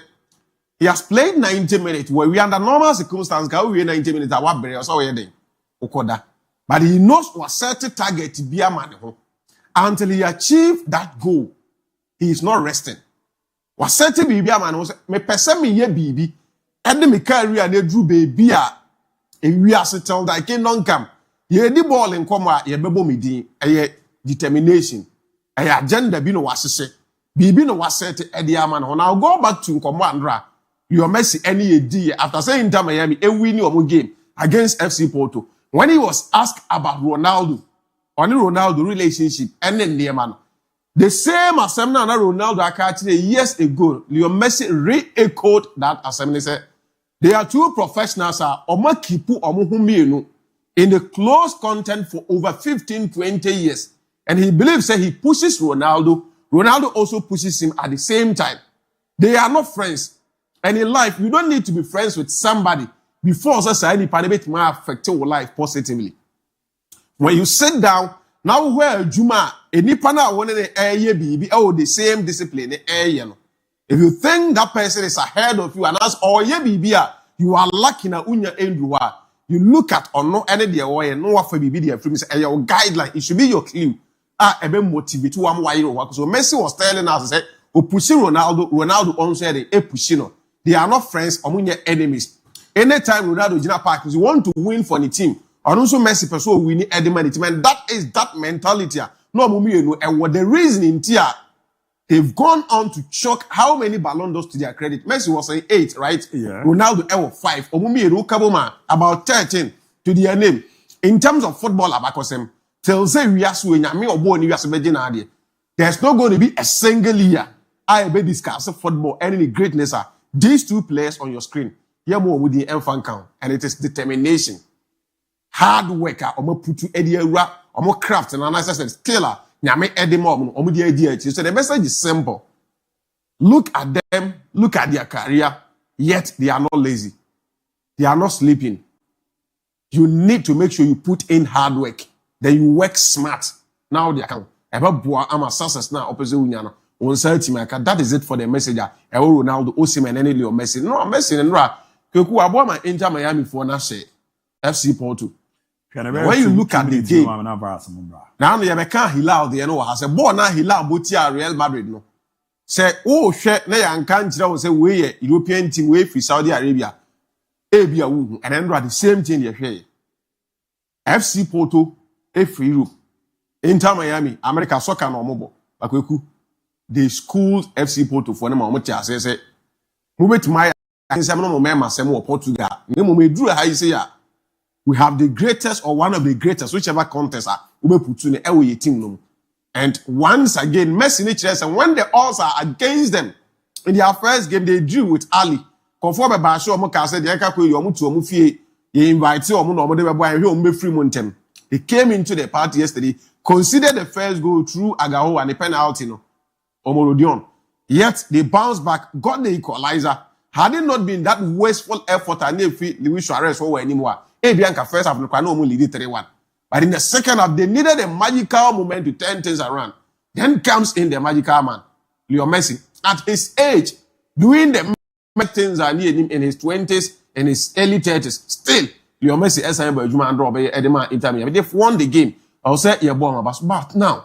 he has played 90 minutes where we under normal circumstances, we 90 minutes at what barrier so Okoda. But he knows what certain target to be a man until he achieved that goal. He is not resting. What certain be a man was me person me ye bibi. And me career and drew baby and we are settled that can non come. Ye the ball in comma, ye bebo me din, a determination, a agenda be no was say. Bibi no was set at the man. Now go back to Commander. You are messy any idea after saying to Miami a winning of game against FC Porto. When he was asked about Ronaldo, on the Ronaldo relationship, and then the man. The same assembly and Ronaldo actually years ago, Leo Messi re-echoed that assembly. Said they are two professionals in the close content for over 15-20 years. And he believes that he pushes Ronaldo. Ronaldo also pushes him at the same time. They are not friends. And in life, you don't need to be friends with somebody before society might affect your life positively. When you sit down, now where Juma, any pana one the air be the same discipline, if you think that person is ahead of you and ask, oh yeah, you are lucky na unya endruwa. You look at or no any day way no what for be your guideline. It should be your clue. Ebe motivate one why you work. So Messi was telling us say, "O pushing Ronaldo on said e pushing. They are not friends, omunya enemies. Anytime Ronaldo Gina Park, you want to win for the team. And also Messi person win the money team. And that is that mentality. No mumi and what the reason in Tia, they've gone on to choke how many Ballon d'Ors to their credit. Messi was saying 8, right? Yeah. Ronaldo 5. Omumi Kaboma about 13 to their name. In terms of football, abakosem, tell say we are suing me or born you as a Virgin. There's not going to be a single year I be discuss football any greatness are. These two players on your screen, here more with the infant count, and it is determination, hard worker, put you idea, craft, and as I said, skiller, nyame edimom, the idea. So the message is simple. Look at them, look at their career, yet they are not lazy. They are not sleeping. You need to make sure you put in hard work. Then you work smart. Now they can. I'm a success now, opposite Unyano. on side team that is it for the messenger Ronaldo Osimhen and Leo Messi no Messi and Ra Kweku abo ma Inter Miami for na share FC Porto when you look at the game now you can Hilal the no has a ball na Hilal botia Real Madrid no say oh hwe na ya nka nkyira wo say we European team we fi Saudi Arabia ABOU and then the same thing you hwe FC Porto free Europe Inter Miami America soccer no mobo Akweku they schooled FC Porto for them omo tia say move to my say no member sem or Portugal me mo me duru how you say we have the greatest or one of the greatest whichever contest we put to the team no. And once again Messi and when the odds are against them in their first game they drew with Ali conform be ba show omo ka say dey ka ko yomu to omo fie ye invite omo no omo dey boy and omo be free montem. They came into the party yesterday considered the first goal through Agao and the penalty no Omorodion. Yet they bounced back, got the equalizer. Had it not been that wasteful effort and if Luis Suarez or anymore, Bianca first half no only lead 3-1. But in the second half, they needed a magical moment to turn things around. Then comes in the magical man, Leo Messi. At his age, doing the things are near him in his 20s and his early 30s. Still, Leo Messi, they've won the game. I'll say, yeah, but now,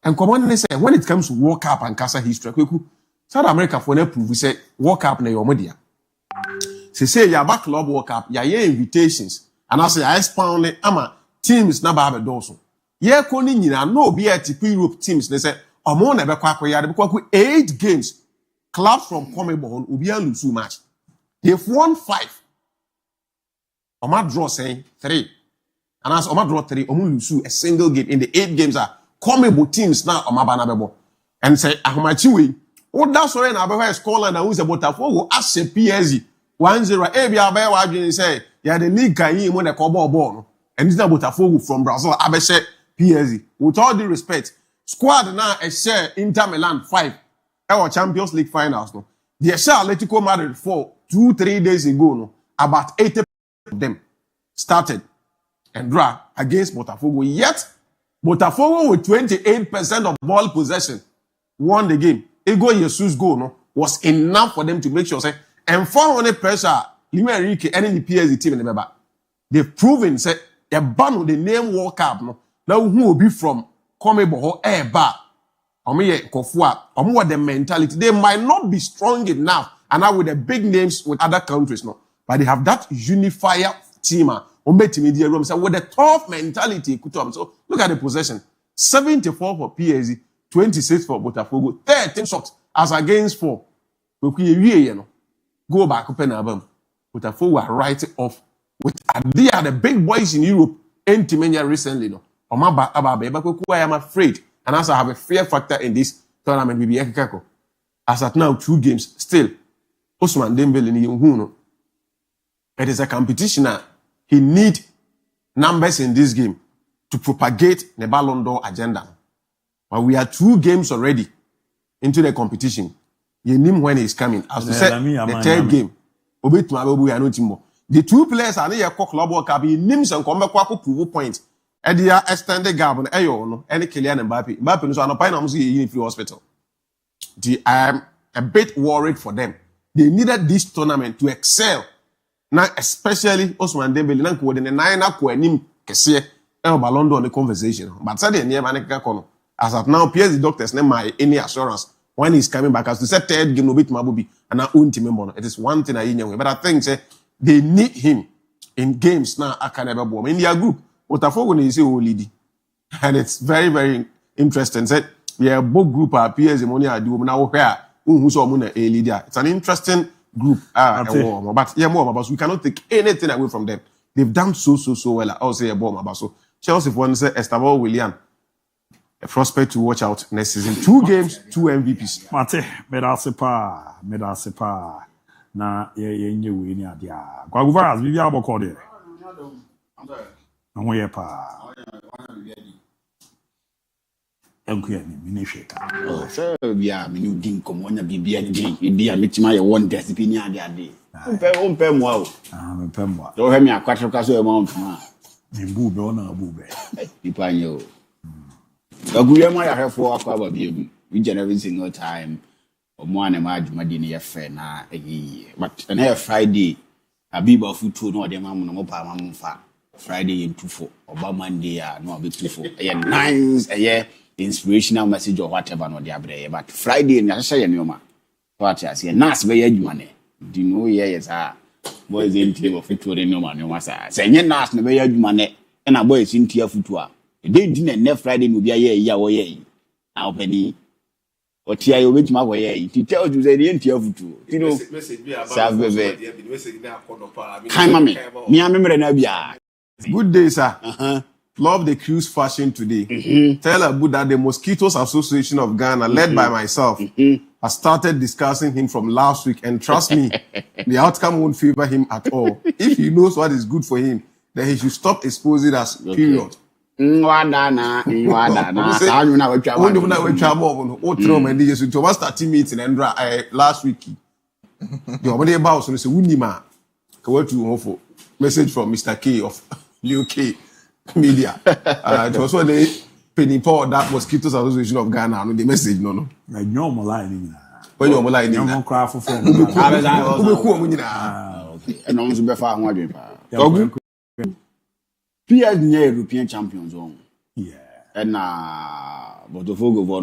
and common say, when it comes to World Cup and Casa history, South America for prove we say World Cup na your media. Say ya back club World Cup, ya invitations, and I say I expound ama teams na ba doso. Ye koni nyina no be a typical Europe teams. They say omo na be kwa ya because 8 games clubs from CONMEBOL obi an lose match. They've won 5. Oma draw saying 3. And as Oma draw 3, Omu lose a single game in the 8 games are CONMEBOL teams now Oma Banabebo. And say Ahmachiwe, what that's why na Abeba Scotland and who's a Botafogo as a PSG 1-0. Abia Abeba say, yeah, the league can you when the Cobo ball. And it's not Botafogo from Brazil, Abeshe PSG. With all due respect, squad now a share Inter Milan 5. Our Champions League finals. No, they share Atletico Madrid 4 2-3 days ago. No, about 80% of them started and draw against Botafogo. Yet, Botafogo with 28% of ball possession won the game. Ego Jesus goal no was enough for them to make sure say and 400 pressure Lima Enrique and the PSG team in the back. They've proven say a ban with the name World Cup no. Now who will be from CONMEBOL bar. Omiye Kofua, Omo the mentality. They might not be strong enough and now with the big names with other countries no. But they have that unifier team with the tough mentality. So look at the possession. 74 for PSG, 26 for Botafogo, 13 shots as against 4. Go back open album. Botafogo are right off with they are the big boys in Europe. Entimenya recently no. I am afraid, and as I have a fear factor in this tournament, as at now 2 games still. Ousmane Dembele ni no. It is a competition. He need numbers in this game to propagate the Ballon d'Or agenda. But we are 2 games already into the competition. You name when he's coming. As to say, the 3rd game. The 2 players are near Club World Cup. He names and come back to prove points. And they are extended gap on Ayo, any Kylian Mbappe. Mbappe is on a pine in free hospital. I am a bit worried for them. They needed this tournament to excel. Now, especially Ousmane Dembele, now ko the 9 ko anim kese Ballon d'Or the conversation. But say the near manika kono. As at now, PSG doctors name my any assurance when he's coming back. As to say 3rd game no bit mabubi and our own team member. It is one thing I know. But I think say they need him in games now. I can never bomb in their group. Botafogo is a lead, and it's very very interesting. Say yeah, both group are PSG money are do now where who's all a leader. It's an interesting group. But yeah, more about we cannot take anything away from them. They've done so well. I'll say a bomb about so Chelsea for one say Estevao Willian. A prospect to watch out next season. 2 games, 2 MVPs. Mate, medasepa. Na ye we ni adia. Kwa guvara bibi aboko de. Ho ye pa. Enkuya ni minisheka. Oh, so bia me you din komo nya bibia ni bia metima ye won discipline ade. Umpe mo o. Me pemwa. Do he me akwatro kaso e mo mfa. Mbube ona abube. Ipanyo. Aguye mo ya hefo akwa ba bia bi. each and every single time. One and my dinner fair na but and here Friday a biba food no dem am no pa mam fa Friday in 24 or Monday no be 24 nice inspirational message or whatever no dia bre but Friday na say nyoma what I say nas be adwuma ne di no yes boys in team of football nyoma say nye nas na be adwuma ne na boys in team football e dey di na Friday no bia ye wo ye na openi otia yo betuma wo ye it tells you say the end of football you know good day sir. Love the cruise fashion today. Tell ABOU that the Mosquitoes Association of Ghana, led by myself, has started discussing him from last week. And trust me, the outcome won't favor him at all. If he knows what is good for him, then he should stop exposing us, period. Last week. Message from Mr. K of UK Media. It was when they penny pour that Mosquitoes Association of Ghana. No, the message no. Like normal line. When you're line, normal cry for friends. Okay. And also be far one day. PS near European champions on. Yeah. And Botafogo for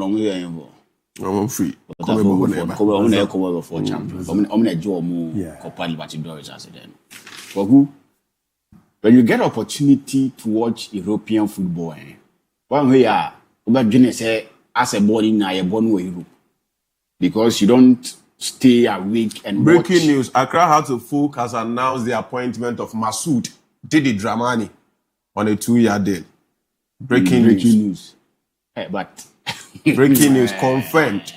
MON-FRI. Come for champions. I'm job more Copa Libertadores as then. For who? When you get opportunity to watch European football, one way about Guinness as a body now you're born with Europe. Because you don't stay awake and breaking news, Accra Hearts of Folk has announced the appointment of Masood Didi Dramani on a 2-year deal. Breaking news. But breaking news confirmed.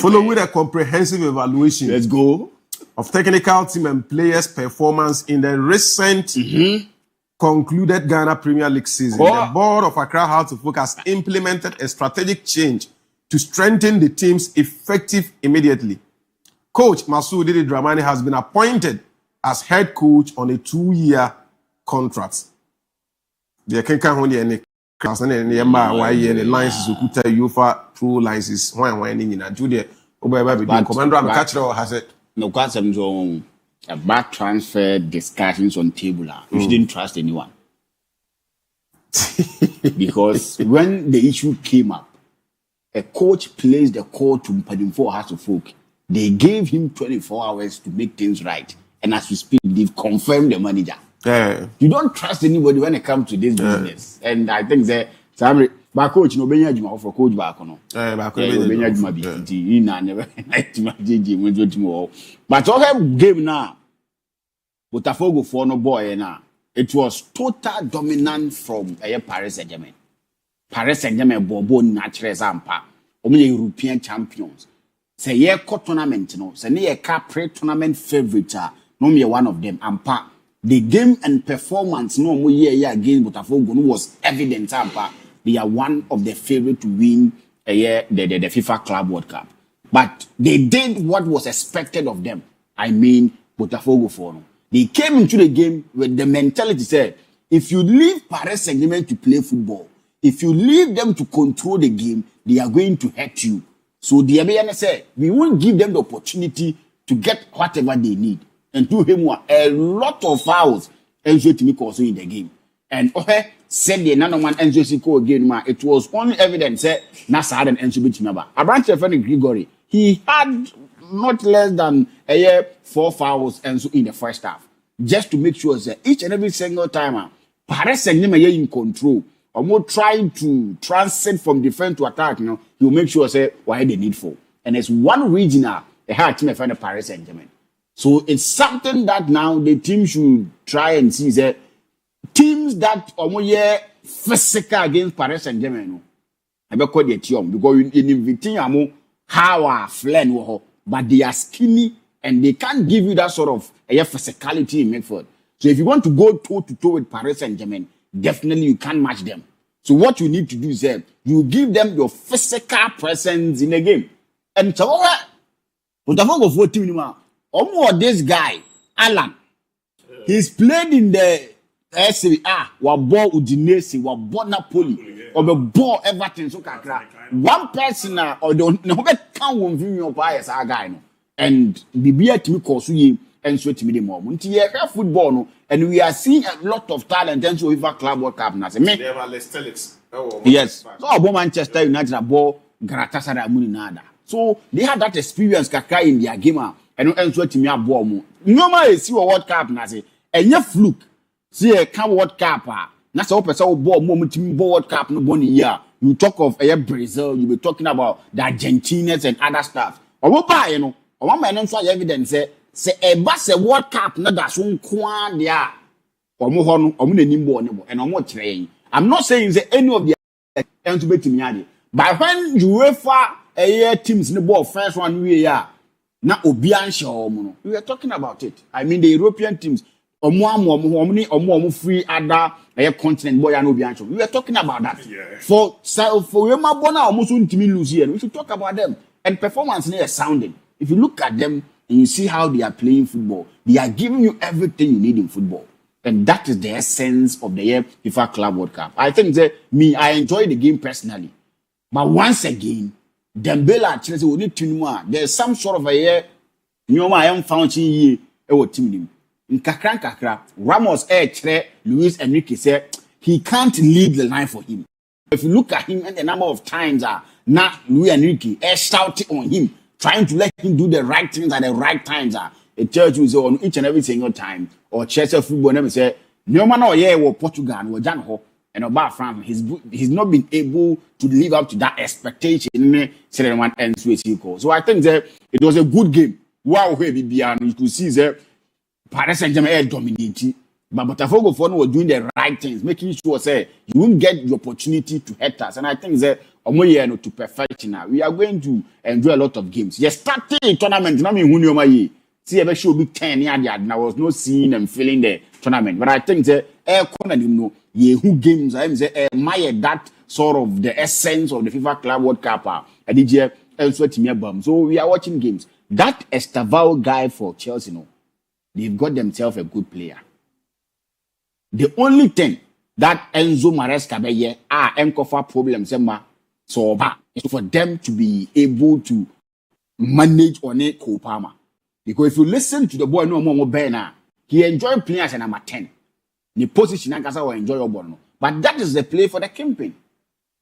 Following a comprehensive evaluation. Let's go. Of technical team and players' performance in the recent concluded Ghana Premier League season, the board of Accra Hearts of Folk has implemented a strategic change to strengthen the team's effective immediately. Coach Masood Didi Dramani has been appointed as head coach on a 2-year contract. The Kenka class and the licenses ukuta UEFA Pro licenses when in a Jude Commander Catcher has it. No, got some back transfer discussions on table. You didn't trust anyone. Because when the issue came up, a coach placed the call to Mpadimfo Hearts of Folk. They gave him 24 hours to make things right. And as we speak, they've confirmed the manager. Yeah. You don't trust anybody when it comes to this business. And I think that somebody, my coach, no Benya Juma for coach back on. Benya Juma be never but all game now. Botafogo for no boy now. It was total dominance from Paris Saint-Germain. Paris Saint-Germain bobo natural zampa. Only European champions. Say ye tournament no. Say ye pre-tournament favorite. No me one of them. Ampa. The game and performance no more year against Botafogo was evident. Ampa. They are one of the favorite to win the FIFA Club World Cup. But they did what was expected of them. I mean, Botafogo for no. They came into the game with the mentality said, if you leave Paris Saint-Germain to play football, if you leave them to control the game, they are going to hurt you. So the ABOU said, we won't give them the opportunity to get whatever they need. And to him, a lot of fouls Enzo Timiko also in the game. And said the another one Enzo Timiko again, it was only evidence that Nassar and Enzo Timaba. A branch of Gregory, he had not less than 4 fouls Enzo in the first half. Just to make sure that each and every single time, Paris Saint-Germain in control. Or more trying to transit from defense to attack, you make sure say why they need for. And it's one regional they had team find Paris Saint-Germain. So it's something that now the team should try and see that teams that are more physical against Paris Saint-Germain. I be call the team because in inviting amo how flan but they are skinny and they can't give you that sort of physicality in midfield. So if you want to go toe to toe with Paris Saint-Germain, definitely you can't match them. So what you need to do is you give them your physical presence in the game. And so Botafogo for team this guy, Alan, he's played in the Ese wabɔ Udinese, wabɔ Napoli, ɔbɛbɔ Everton so kakra. One person or don't know can won view bias our guy no. And Bibia to me cause ye and sweat me the moment. Yeah, football no, and we are seeing a lot of talent and so FIFA Club World Cup now. Yes. So about Manchester United about Galatasaray Muninada. So they had that experience kakra in their game and sweat me a bomb. Normally see a World Cup na say and you fluke. See a World Cup that's all person ball moment World Cup no one year. You talk of Brazil, you be talking about the Argentinians and other stuff. Or what buy, you know, or one man also evidence say a bus a World Cup, not that soon quan there. Or more on nimbo and on what train. I'm not saying that any of the ends to be to but when UEFA a year teams in the ball first one we are not Obiansha, we are talking about it. I mean the European teams. Or more free other continent boy and Obiancho. We are talking about that. Yeah. For Yemabona almost ultimately lose here. We should talk about them. And performance is sounding. If you look at them and you see how they are playing football, they are giving you everything you need in football. And that is the essence of the FIFA Club World Cup. I think that I enjoy the game personally. But once again, Dembele Chelsea will need to know there's some sort of I am found here team. In kakra, Ramos Luis Enrique said he can't lead the line for him. If you look at him and the number of times now Luis Enrique shouting on him, trying to let him do the right things at the right times it tells you so on each and every single time. Or Chelsea football never say no man or Portugal or Janho and about France. He's not been able to live up to that expectation in so I think that it was a good game. Wow, you could see that Paris Saint-Germain dominating, but Botafogo for were doing the right things, making sure say you won't get the opportunity to hit us. And I think that to perfection now, we are going to enjoy a lot of games. Yes, starting a tournament, I mean, when see ever show big 10 years, and I was not seeing and feeling the tournament. But I think that who games I admire that sort of the essence of the FIFA Club World Cup. So we are watching games. That Estaval guy for Chelsea, no. They've got themselves a good player. The only thing that Enzo Maresca encofa problems is for them to be able to manage on a Kopama. Because if you listen to the boy no more better, he enjoyed playing as a number 10. The position I will enjoy your ball. But that is the play for the campaign.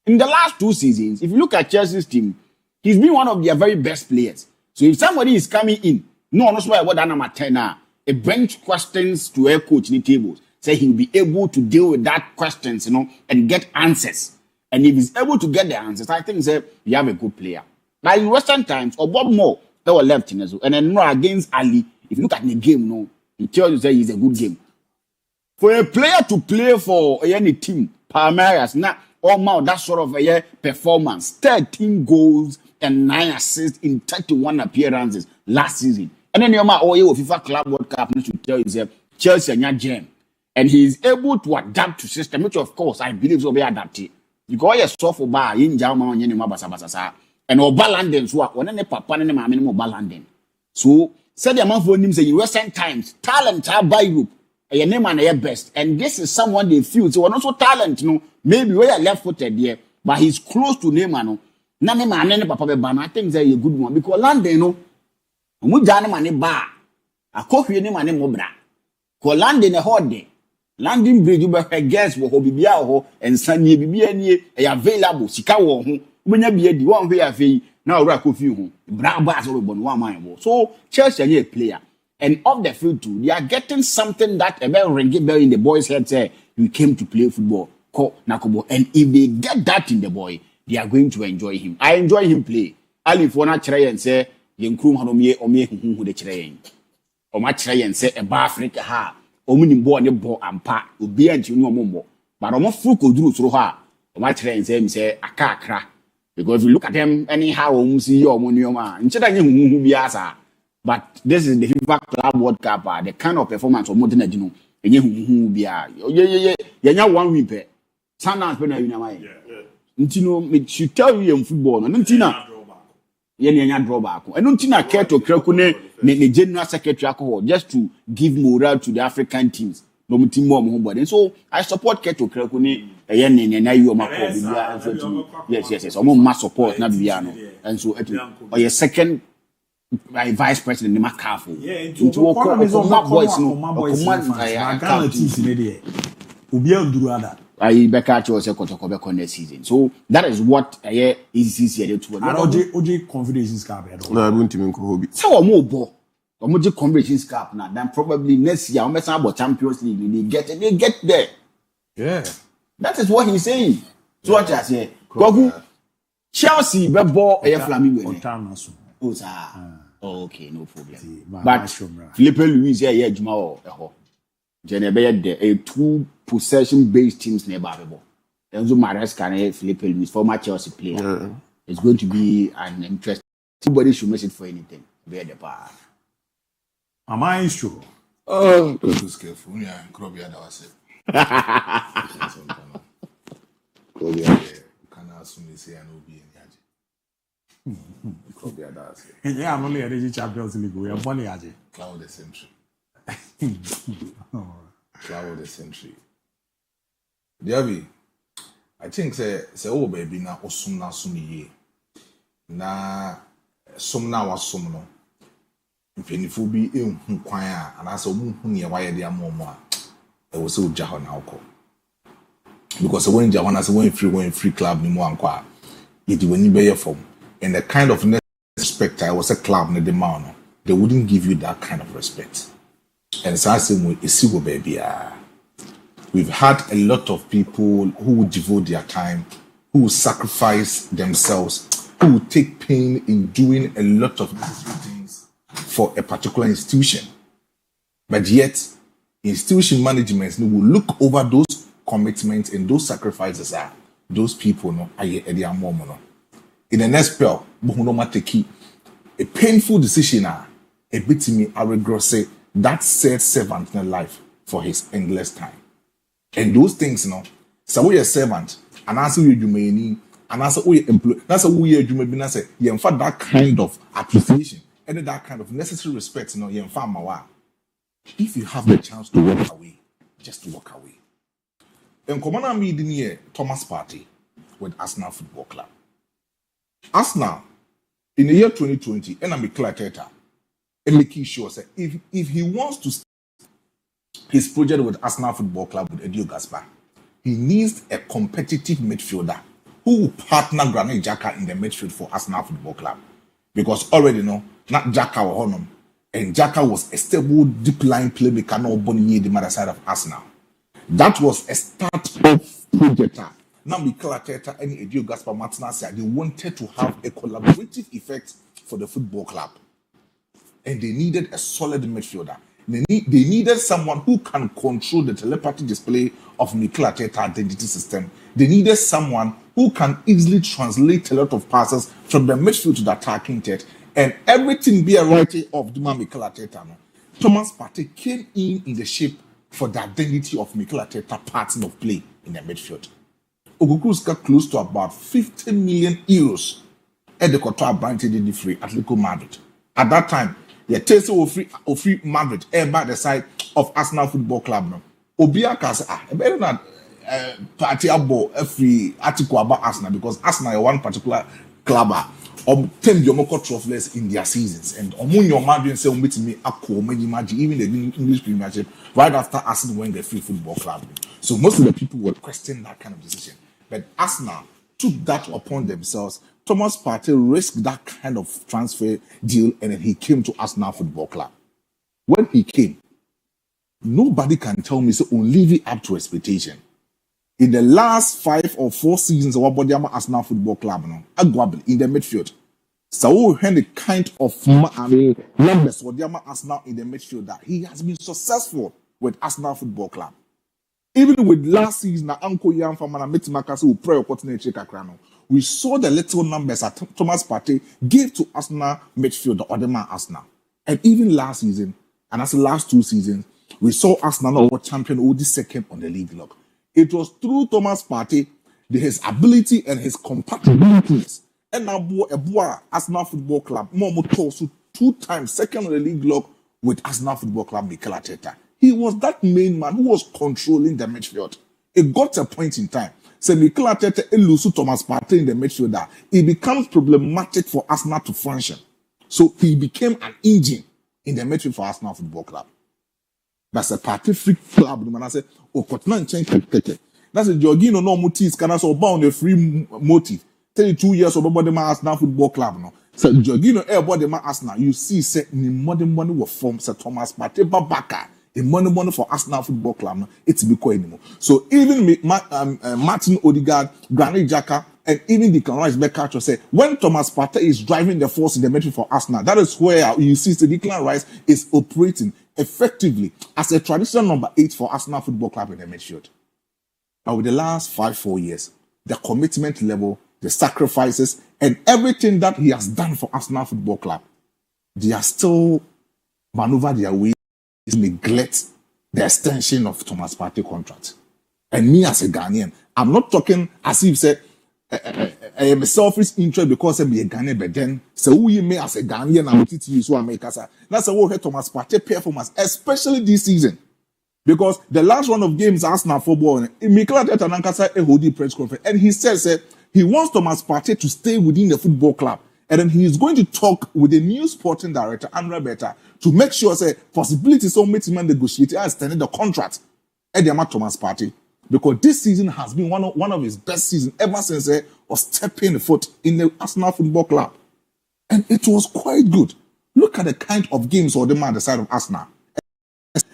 In the last 2 seasons, if you look at Chelsea's team, he's been one of their very best players. So if somebody is coming in, no why what that number 10 now. A bench questions to a coach in the tables. Say he'll be able to deal with that questions, and get answers. And if he's able to get the answers, I think you have a good player. Now in Western times, or Bob Moore, they were left in as well. And then against Ali, if you look at the game, he tells you he's a good game. For a player to play for any team, Palmeiras, not all that sort of a performance, 13 goals and 9 assists in 31 appearances last season. And then your man, FIFA Club World Cup, should tell you, Chelsea and Jam. And he is able to adapt to system, which of course I believe will be adapted. Because you're soft bar in Jama and Basa. And Oba London, so when any papa and mammy Oba London. So, said the amount for him say Western Times, talent are by group, a name and a best. And this is someone they feel. So, also talent, maybe we are left footed there, but he's close to Neymar. None man and papa ban. I think they're a good one because London, Mujana money bar. A coffee name and mobra. Call London a hot day. Landing bridge you be guess wo bibia ho ensanie bibia nie e available sika wo ho ubenya bia di one way afei na ora kofi ho braba so be one man wo so Chelsea are a player and off the field too they are getting something that a bell ring bell in the boys head say you came to play football nakobo and if they get that in the boy they are going to enjoy him. I enjoy him play ali for na kire yen say yenkrum hanomie huhu de kire yen o ma kire yen say e ba Africa ha omuni bo ne bo ampa obi anti no omombo but omo fru koduru soro ha o ma kire yen say akakra because if you look at them anyhow omo see your omo ncheda nye huhu biasa but this is the FIFA Club World Cup the kind of performance omo de na di no enye huhu bia ye nya one win pe Sundowns pe na win am ntino me should tell you in football no ntina ye nya draw back eno ntina care to kraku ne general secretary alcohol just to give morale to the African teams no mu team more body. So I support Keto Krekuni yen na you ma yes omo ma support na bia no and so or your second my vice president ma careful into boys no Ghana teams in there obi anduru ada I beka cho se kotoko be next season. So that is what is here to OJ confidence cap no I won't even go hobby so omo bo omo confidence cap na then probably next year omo say about Champions League they get there. Yeah, that is what he's saying. So what I say Gogu Chelsea be ball Flamengo oh sir. Okay, no problem. But Felipe Luis here Juma or eho. Jenebe there a two possession based teams never bebo. Enzo Maresca and Felipe Luis former Chelsea player. Yeah. It's going to be an interesting. Nobody should miss it for anything. Be the bar. Am I sure? Oh, just careful. Yeah, Krobia that was it. Krobia can assume they say I know be in Krobia that was it. Yeah, I'm only a Regi Champions League. We are funny aje. Cloud the century. Cloud the century. DIABY, I think say oh baby na osum na sumiye. Na sum na wasum no. Mpenifo bi ehun kwan a anase omu hu ne waye de amomo a e wo se oja ho na akọ because when Jawana say when free club ni mo anko a ye di wani be from and the kind of respect I was a club na the man they wouldn't give you that kind of respect and so I say we isi go baby we've had a lot of people who would devote their time, who would sacrifice themselves, who would take pain in doing a lot of things for a particular institution. But yet, institution management will look over those commitments and those sacrifices are those people no in the next spell, a painful decision a bit me I regret say that said servant in life for his endless time. And those things, so we are servant, and as we are and as we employ, that's we are you say, in fact, that kind of appreciation and that kind of necessary respect, if you have the chance to walk away, just walk away. And Commander meeting here, Thomas Partey with Arsenal Football Club. Arsenal, in the year 2020, and I'm a clear Teta, and making sure that if he wants to his project with Arsenal Football Club with Edio Gaspar, he needs a competitive midfielder who will partner Granit Xhaka in the midfield for Arsenal Football Club. Because already not Xhaka or Honum, and Xhaka was a stable deep line playmaker no bonnie the other side of Arsenal. That was a start of project. Now Mikel Arteta and Edio Gaspar Martinez said they wanted to have a collaborative effect for the football club. And they needed a solid midfielder. They needed someone who can control the telepathy display of Mikel Arteta identity system. They needed someone who can easily translate a lot of passes from the midfield to the attacking third. And everything be a writing of Duma Mikel Arteta. Thomas Partey came in the shape for the identity of Mikel Arteta pattern of play in the midfield. Ogukus got close to about 50 million euros at the Qatar branch in the free Atletico Madrid. At that time, the taste of free Madrid by the side of Arsenal Football Club. No, Obiaka say better not party about free article about Arsenal because Arsenal is one particular club obtain the Omoko trophies in their seasons and Omunyo Madrid say meet me akko imagine even the English Premiership right after Arsenal won the free football club. So most of the people were questioning that kind of decision, but Arsenal took that upon themselves. Thomas Partey risked that kind of transfer deal and then he came to Arsenal Football Club. When he came, nobody can tell me so only live up to expectation. In the last 5 or 4 seasons of Arsenal Football Club, in the midfield, so we had the kind of numbers for Arsenal in the midfield that he has been successful with Arsenal Football Club. Even with last season, Uncle Yan Famana Metimakasi who pray opportunity Kakrano. We saw the little numbers that Thomas Partey gave to Arsenal midfielder Odema Arsenal. And even last season, and as the last 2 seasons, we saw Arsenal world champion who the second on the league log. It was through Thomas Partey, his ability and his compatibilities. And now Arsenal Football Club, Momo Tosu 2 times second on the league log with Arsenal Football Club Mikel Arteta. He was that main man who was controlling the midfield. It got to a point in time. So Mikel Arteta lose Thomas Partey in the midfield that it becomes problematic for Arsenal to function. So he became an engine in the midfield for Arsenal Football Club. That's a Partey free club. The man I said, "Oh, Cotman change keke." That's a Jorginho no motive. Can also bound a free motive. 32 years of about the Arsenal Football Club no. So Jorginho about the Arsenal. You see, say the modern money will form. Sir Thomas Partey Babaka. The money for Arsenal Football Club, no, it's because anymore. So even Martin Odegaard, Granit Xhaka, and even Declan Rice Becker say when Thomas Partey is driving the force in the midfield for Arsenal, that is where you see the Declan Rice is operating effectively as a traditional number 8 for Arsenal Football Club in the midfield. But with the last 4 years, the commitment level, the sacrifices, and everything that he has done for Arsenal Football Club, they are still maneuver their way. Is neglect the extension of Thomas Partey contract. And me as a Ghanaian, I'm not talking as if say I am a selfish interest because I'm a Ghanaian, but then so who you may as a Ghanaian I'm teaching you so I make us. That's what Thomas Partey performance, especially this season. Because the last round of games Arsenal football, Mikel Arteta Nankasa hold press conference, and he says he wants Thomas Partey to stay within the football club. And then he is going to talk with the new sporting director, Andrea Beta, to make sure, say, possibilities of meeting and negotiating and extending the contract at the Thomas Partey. Because this season has been one of his best seasons ever since he was stepping the foot in the Arsenal Football Club. And it was quite good. Look at the kind of games or the man on the side of Arsenal.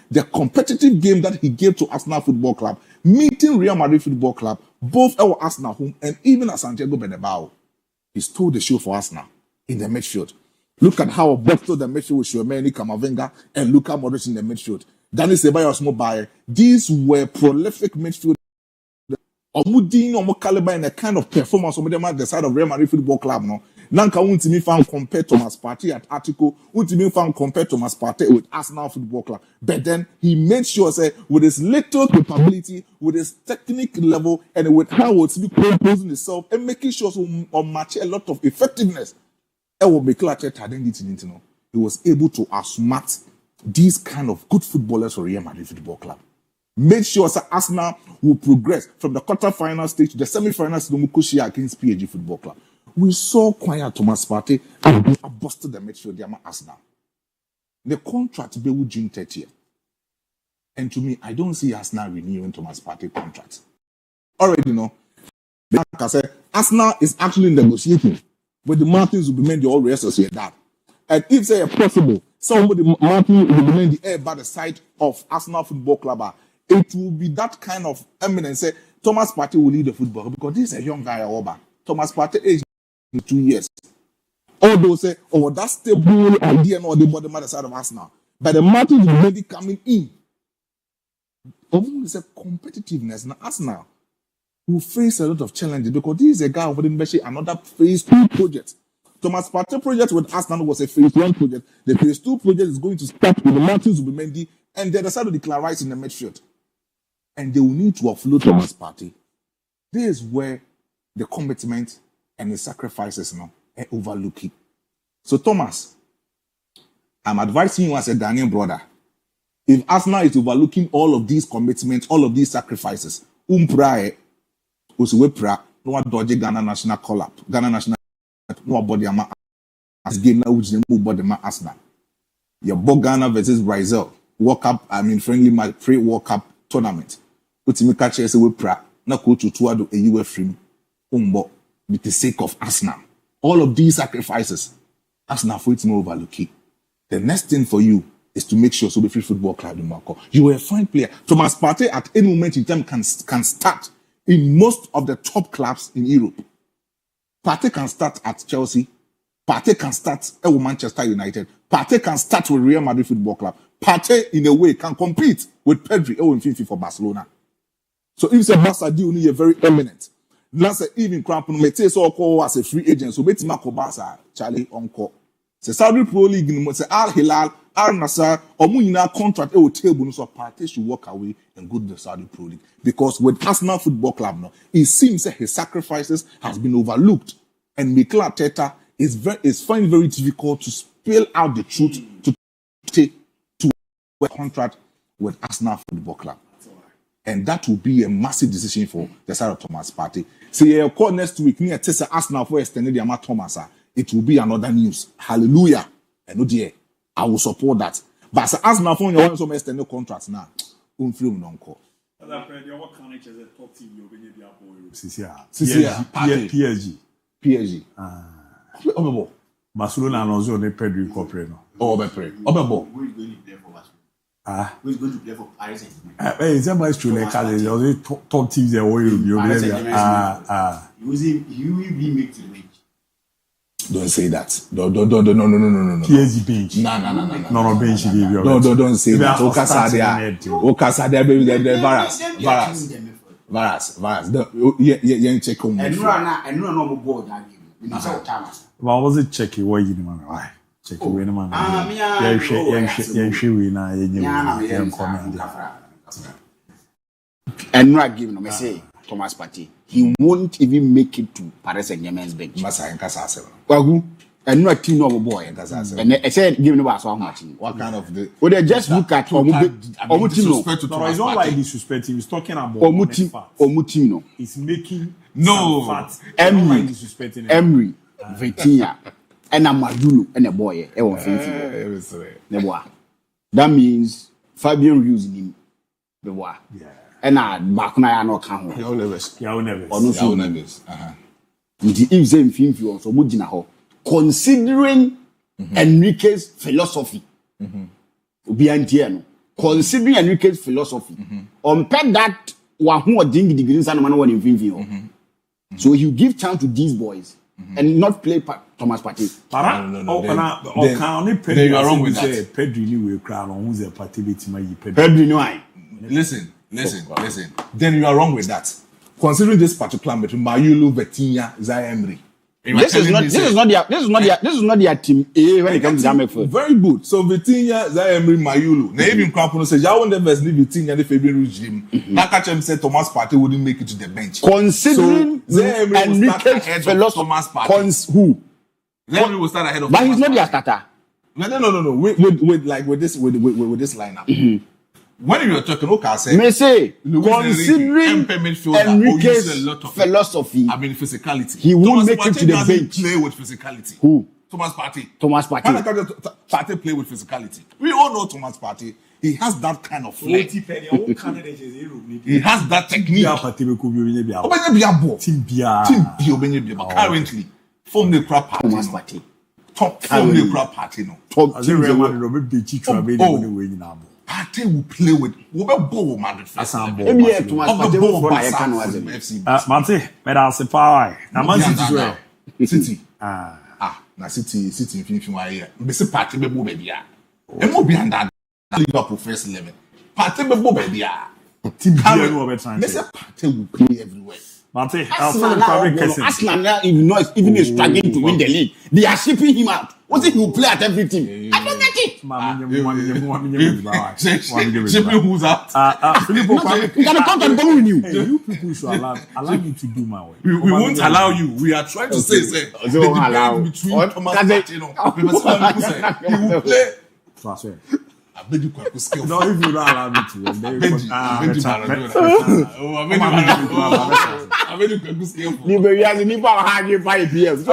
The competitive game that he gave to Arsenal Football Club, meeting Real Madrid Football Club, both our Arsenal home and even at Santiago Bernabeu. He stole the show for Arsenal in the midfield. Look at how Boston the midfield with Tchouaméni, Camavinga, and Luka Modric in the midfield. Danny Ceballos Mobile. These were prolific midfield. Omudin or caliber in a kind of performance of them at the side of Real Madrid Football Club. No, Nanka Untimi found compared Thomas Partey at Article. Untimi found compared Thomas Partey with Arsenal Football Club. But then he made sure, say, with his little capability, with his technique level, and with how it's be composing itself and making sure to match a lot of effectiveness. He was able to outsmart these kind of good footballers for Real Madrid Football Club. Made sure that Arsenal will progress from the quarter-final stage to the semi-final stage against PSG Football Club. We saw quiet Thomas Partey and busted the midfield Arsenal. The contract will be June 30th. And to me, I don't see Arsenal renewing Thomas Partey contract. Already know. Like I said, Arsenal is actually negotiating with the Martins will be made the all associate that. And if say possible, somebody Martin will be made the air by the side of Arsenal Football Club. It will be that kind of eminence. Say Thomas Partey will lead the football because this is a young guy over. Thomas Partey age 2 years. Although say, oh, that's stable idea not the bottom of the side of Arsenal. But the Martins will maybe coming in. It's a competitiveness. Now Arsenal will face a lot of challenges because this is a guy who didn't another phase 2 project. Thomas Partey project with Arsenal was a phase 1 project. The phase 2 project is going to start with the Martins will be Mendy and they decided to declare rights in the midfield. And they will need to offload Thomas Partey. This is where the commitment and the sacrifices now are overlooking. So Thomas, I'm advising you as a Ghanaian brother, if Arsenal is overlooking all of these commitments, all of these sacrifices, MON-FRI, no dodgy Ghana national call-up, Ghana national no body as game now which they move body Arsenal. Your Ghana versus Brazil World Cup, friendly match pre-World Cup tournament. Utimi catch us with pra na go to tuado a UF frame with the sake of Arsenal. All of these sacrifices, Arsenal for it more overlooking. The next thing for you is to make sure so be free football club in Marco. You are a fine player. Thomas Partey at any moment in time can start in most of the top clubs in Europe. Partey can start at Chelsea. Partey can start with Manchester United. Partey can start with Real Madrid Football Club. Partey, in a way, can compete with Pedri and Fifi for Barcelona. So if it's a Barca deal, you're very eminent. Last even Crampon may say so call as a free agent. So bet Marco Barca, Charlie Onko. Say Saudi Pro League, say Al Hilal, Al Nassr, or Munina contract will table so Partey should walk away and go to the Saudi Pro League. Because with Arsenal Football Club now, it seems that his sacrifices has been overlooked. And Mikel Arteta is finding very difficult to spell out the truth to take to a contract with Arsenal Football Club. And that will be a massive decision for the side of Thomas Partey. So you call next week, near Tessa Arsenal for extended the amount Thomas. It will be another news. Hallelujah. And no dear, I will support that. But as Arsenal for your some extended contracts now, film non call. PSG. Barcelona Alonso ne Pedro Copre no. Obepre. Who's going to play for Paris Saint-Germain? It's about to like top teams there where you He will be made to the bench. Don't say that. No. PSG bench. No bench. Don't say that. Okasadia, baby, the Varas. Yeah, check on. And no board that game. But was it checking what you man? Why? Check away the man. And not giving him, I say, Thomas Partey. He won't even make it to Paris Saint-Germain's bench. And not team no boy. And I said, give him about so much. What kind of the? Well, they just look at disrespect to Thomas. It's not like disrespect. He's talking about Omutino. He's making fat. Emery, Vitinha, and Amadulu, and a boy. That means Fabian using him. The war. And I back now no can. You'll never. If same thing you also mujina ho. Considering Enrique's philosophy. Considering Enrique's philosophy. On pet that one who are doing the green man one in Vivio. So you give chance to these boys and not play Thomas Partey. Then you are wrong with that. Pedri no I. Listen. Then you are wrong with that. Considering this particular match, Mayulu, Vitinha, Zaire Emery. This is not their team A when it comes to Jamaica. Very good. So Vitinha, Zaire Emery, Mayulu. Now even Krampano says, "I won't ever need Vitinha the Fabian regime." Nakachem said Thomas Partey wouldn't make it to the bench. Considering Zaire Emery will start ahead of Thomas Partey. Who? Zaire Emery will start ahead of. But he's not their starter. No. With this lineup. When you were talking, okay, say, considering Enrique's philosophy, physicality, he won't make it to the bench. Play with physicality. Who? Thomas Partey. Partey play with physicality. We all know Thomas Partey. He has that kind of flair. He has that technique. But currently, from the crap Thomas Partey. Top from the crap Partey. Partey will play with ball Madrid. City. City in finishing here. Bese Partey be bo baby ah. Emo be under Liverpool first 11. Partey be bo baby ah. Team here no be trying. Bese Partey will play everywhere. Mate, Arsenal even is struggling to win the league. They are shipping him out. What if he will play at every team? I don't get it. Shipping who's out? We can come and go with you. You people should allow me to do my way. We won't allow you. We are trying to say the debate between Thomas Partey he will play. I beg you quite skill. No, if you don't allow me to, I beg you quite skill. You have to hard you 5 years. So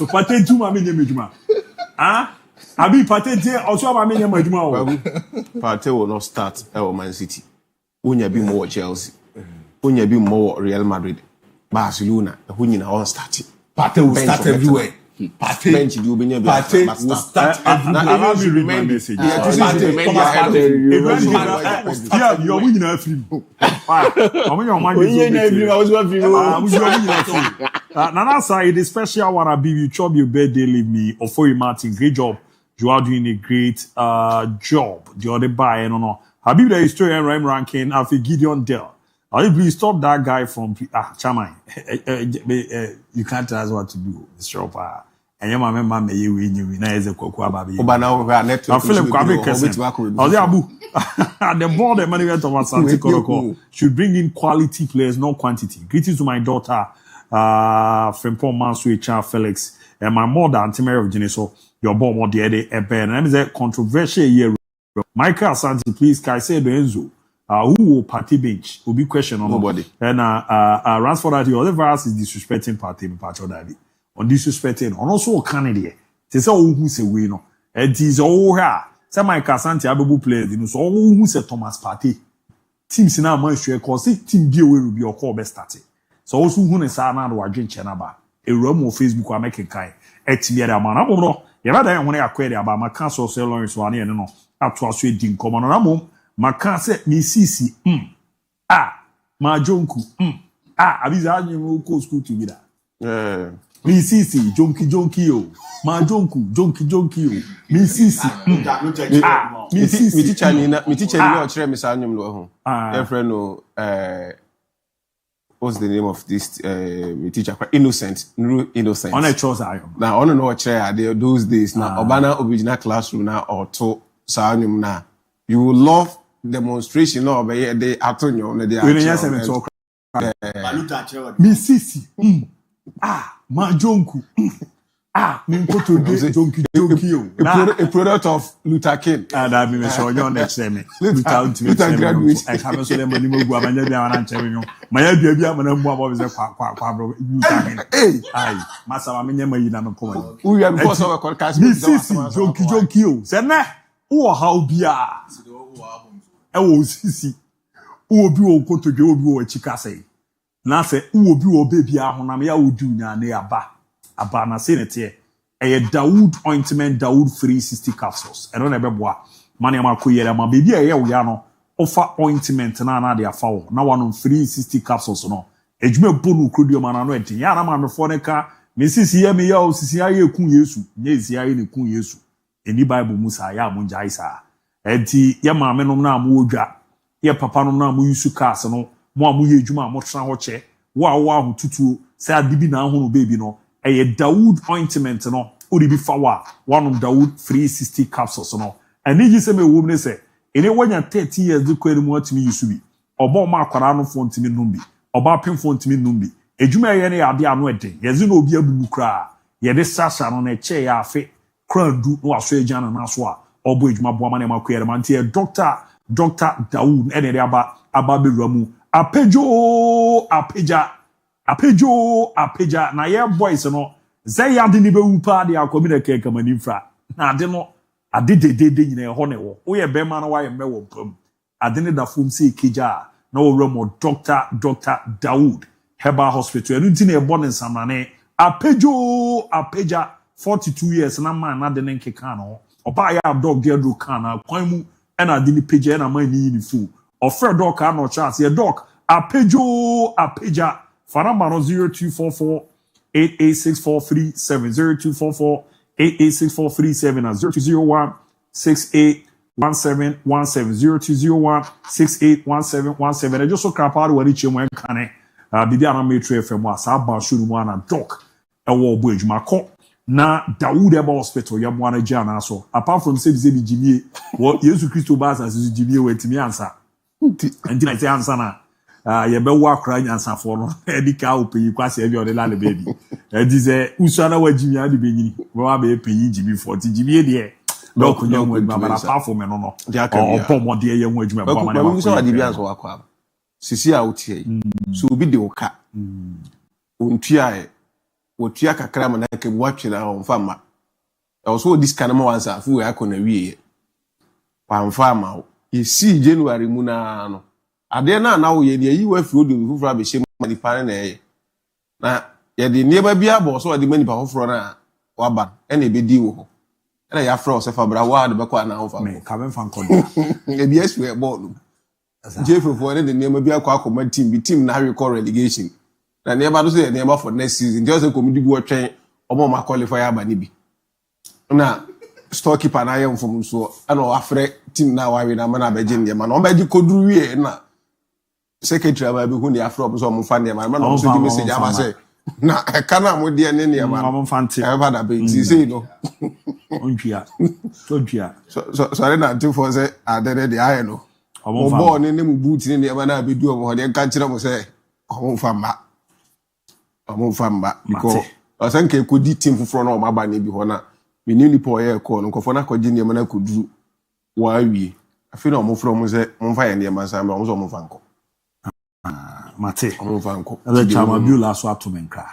Partey too ma me nyemejuma. Abi Partey also ma me nyemejuma. Partey will not start at Man City. Unya be more Chelsea. Unya be more Real Madrid. Barcelona. Unya na on start. Partey will start everywhere. Partey will start allow me read my message. You're winning a film. Nana say the special one Abi you chop your birthday leave me or for you Martin. Great job. You are doing a great job. The other buy no. Habib the historian rhyme ranking after Gideon Dell. I'll please stop that guy from Chamai. You can't tell us what to do, Mr. And your mama may you win you as a cocoa baby. I feel like ABOU. The more the management of Asante should bring in quality players, not quantity. Greetings to my daughter, Frimpong Mansu Felix, and my mother, Antimary of Geneso. your bomb or the other a ben and is a controversial year. Michael Asante, please can I say Benzo? Who will Partey bench? Will be question on nobody. And Ransford that the other virus is disrespecting Partey David. On disrespecting on also Canada. They say who say we know. It is all here. Say Michael Asante ABOU players, you know, so who say Thomas Partey. Teams in our man's cause team be away will be your call best starting. So also who is our now or drink Chenaba. A room of Facebook or making kind. Etibia man. I don't know. You rather when I acquire about my council sell Lawrence one year no. Up to a sweet ding common on a mom. My cancer me sisi my jonku abiza you go school to be that. Me sisi jonki yo. My jonki yo. Me sisi me teacher ni na o chere me sa anyum lo ho. E friend no what's the name of this me teacher innocent. On a choice I am. Now on no chere those days na obana original classroom na or to sa anyum na. You will love demonstration no be dey atonyo no dey. We yes me talk. Me sisi my jonku me photo jonki yo. A product of Luther King. That me so you next me. Luther graduate. I have so dem money mo gu abanya bia na nche me. My bia ma na mu abo be say kwa bro Luther King. Ai masa ma me nyama yi na no come. We are because of a podcast. Me sisi jonki yo. Say na wo how bia. E wo sisi. Wo bi wo kotodwe wo bi wo chika sei. Na se wo bi wo baby ahonam ya wo du nya na aba na se nete e Dawood ointment Dawood 360 capsules e no na beboa mane ma koyere ma baby e ye wo ya no offer ointment na de afa wo na wanom 360 capsules no ejuma bonu krodio ma na no eden ya na ma me fo ne ka me sisi ye me ya o sisi ya ekun Yesu nye sisi ya ne kun Yesu eni Bible musa ya mo njai sa enti ye ma me nom na mo odwa ye papa nom na mo yusu cars no mo amu ye ejuma mo tra ho che wo ho tutuo se adibi na ho no baby no eye Dawood ointment no odi bi fawa wanom Dawood 360 capsules no ani gi se me wo ne se ene wanya 30 years de kwani mu atimi yusu bi obo ma akwara no fo ntimi numbi oba pemfo ntimi numbi ejuma ye ne ya de ano eden ye zi na obi abubu kra ye de sasa no na che ya afe krandu no aso ejana na so a obo ejuma bo ama na makwere man tie Dr. Dawood ene de aba bewramu apeja na ye boys no ze ya de ni be wupa de akomi na keke MON-FRI na ade no ade de nyina ho ne wo wo ye be ma no wa ye me wo pam ade ne da fom se keja na wo remo Dr. Dawood Herbal Hospital enu nti na e born nsamane apeja 42 years na man na de ne nkeka no oba ya dog de do kan na kwan mu e na de ni peja na man ni fu offer dog ka no chance ye dog apeja Faramba no 0244 886437 0244 and 0201 681717 0201 681717 just so kraparo wari chemu enkane bibi ana metro FM asa ba shuru mu ana doc ewo obo ejuma ko na Dawood Herbal Hospital ya mu ana ji ana so apart from say bi jimie wo Yesu Kristo ba asa so jimie wetimi ansa ndi na say ansa na ye be wa kra nyansafo no edika opeyi kwase e bi ode la le baby e di se usana wa jimi ade be nyini wa be peyi jimi 40 jimi de doc nyamu adwuma bara pafo me no opomo de ye hu adwuma ba ma na ma so ade bi anso akwa sisi a wotie so obi de oka ontua e wotua kakra ma na ke watwe na on fama e so this kind of once afu we akona wie pa fama e si January mu na no ade na wo ye de yi wa furo de fufura be hye ma nipa na ye na ye de nieba bia bo so de manipa fufuro na waba na e be di wo ho na ya fro se fa bra wa de be kwa na ho fa me ka ben fan kodo e bi eswe ball jefofo ne de nieba bia kwa akoma team na record relegation na nieba do se nieba for next season just say comedy bi wo twen omo ma qualify aba ni bi na storekeeper na ye mfom so ana o afre team na wa we na ma na be gin nieba na o be gi koduru wie na secretary aba be hu ne afro so mo fa ne ma no so di message aba say na e kana mo de ne ne ma mo fa nti e ba da be ti say no ontua so are na nti for say adere de aye no o bo ne mu boot ne ma na be du o mo de kan kire mo say o mo fa mba because o san ke ko di team fufuro na o ma ba ne bi ho na Mini ni po ye ko no nkofo na kwaji ne mana koduru wa awie afi na omofro mo se momfa ye ne mansa me omzo momfa nko mate omfa nko as a chama bi la so atomenkra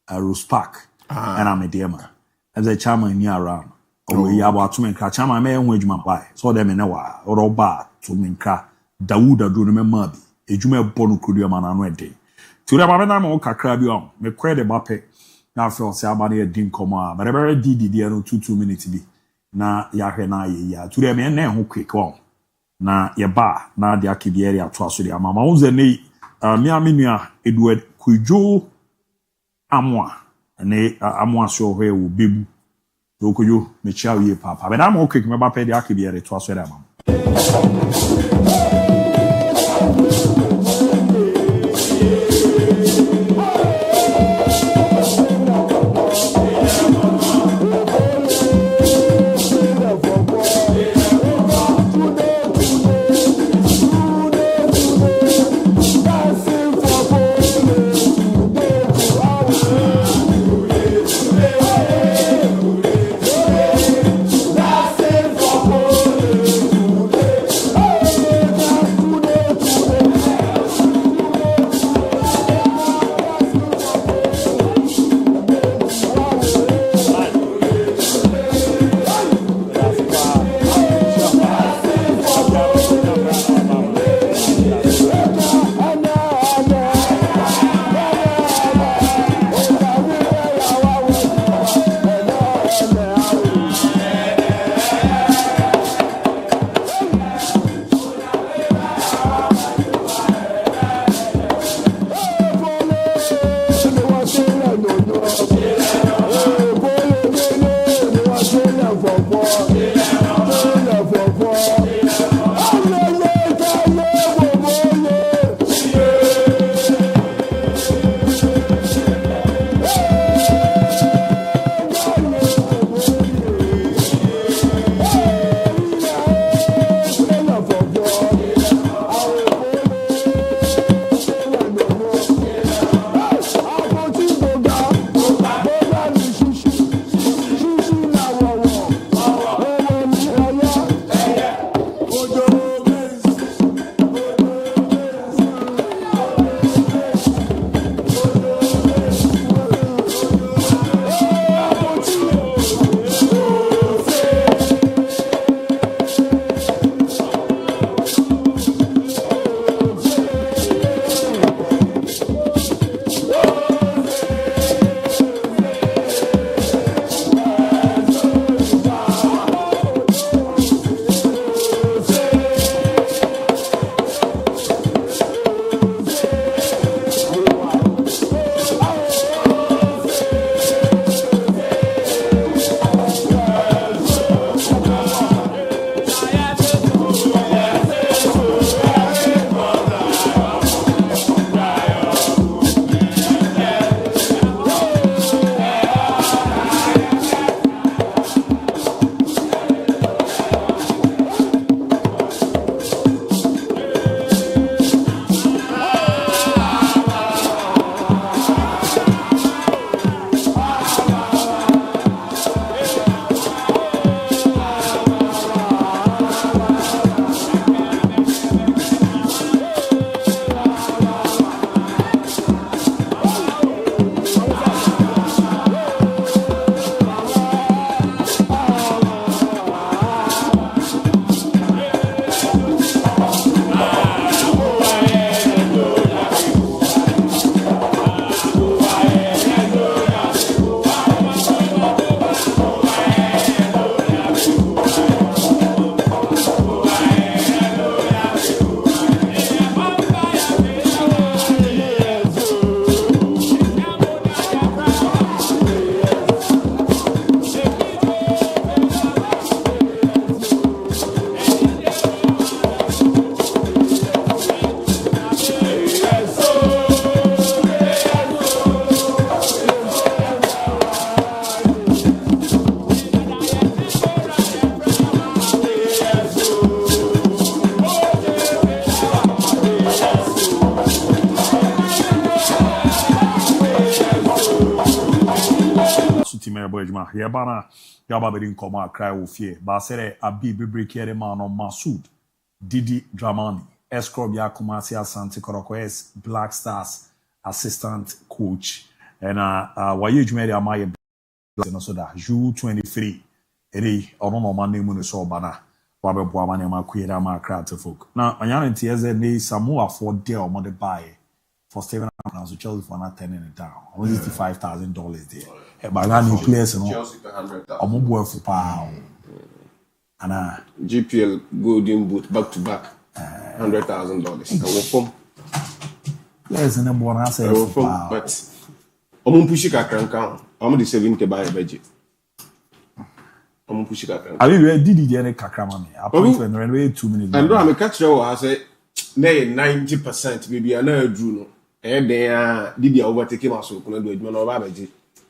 a Rose Park and I'm a dema as a chama ni around o ya bo atomenkra chama me enhu adwuma bai so dem ne wa roba atomenkra Dawuda do no me ma bi adwuma ebo no kodua ma na no ede ti ura ma na mo kakra bi o me kwede bape na feel say abane e din komo but e di no 2 minutes bi na ya hwe na ye ya to dem na ho quick on na ye ba na de akibiere ato aso de amama unze ne mi aminua Edward Kujo amwa ne amwa so hwe wo bebu to kujo me chia wie papa but am ho quick me ba pe de akibiere to aso de amama Yebana Yaba be din koma cry wo fie. Ba sere abi bebre kere man on Masoud Didi Dramani Escrow ya Kumasi Asante Koroko S Black Stars assistant coach and waye jumere amaye so that Ju 23 ere ono no man name no so bana wabe boa man ma kwira ma crowd folk na anyane tieze ne Samoa for there o mo de buy for £7 so Chelsea for not turning it down only $55,000 there e ba na new players no Chelsea for 100,000 o mo boa for pa ana GPL golden boot back to back $100,000 I will form players in the born say but omo pushi kakranka omo the 70 buy budget omo pushi kakranka abi we did the kakrama me appointment when we 2 minutes and do am catch you I say na 90% baby na adru no e den a didi overtake ma so kuna do adwuma na oba baji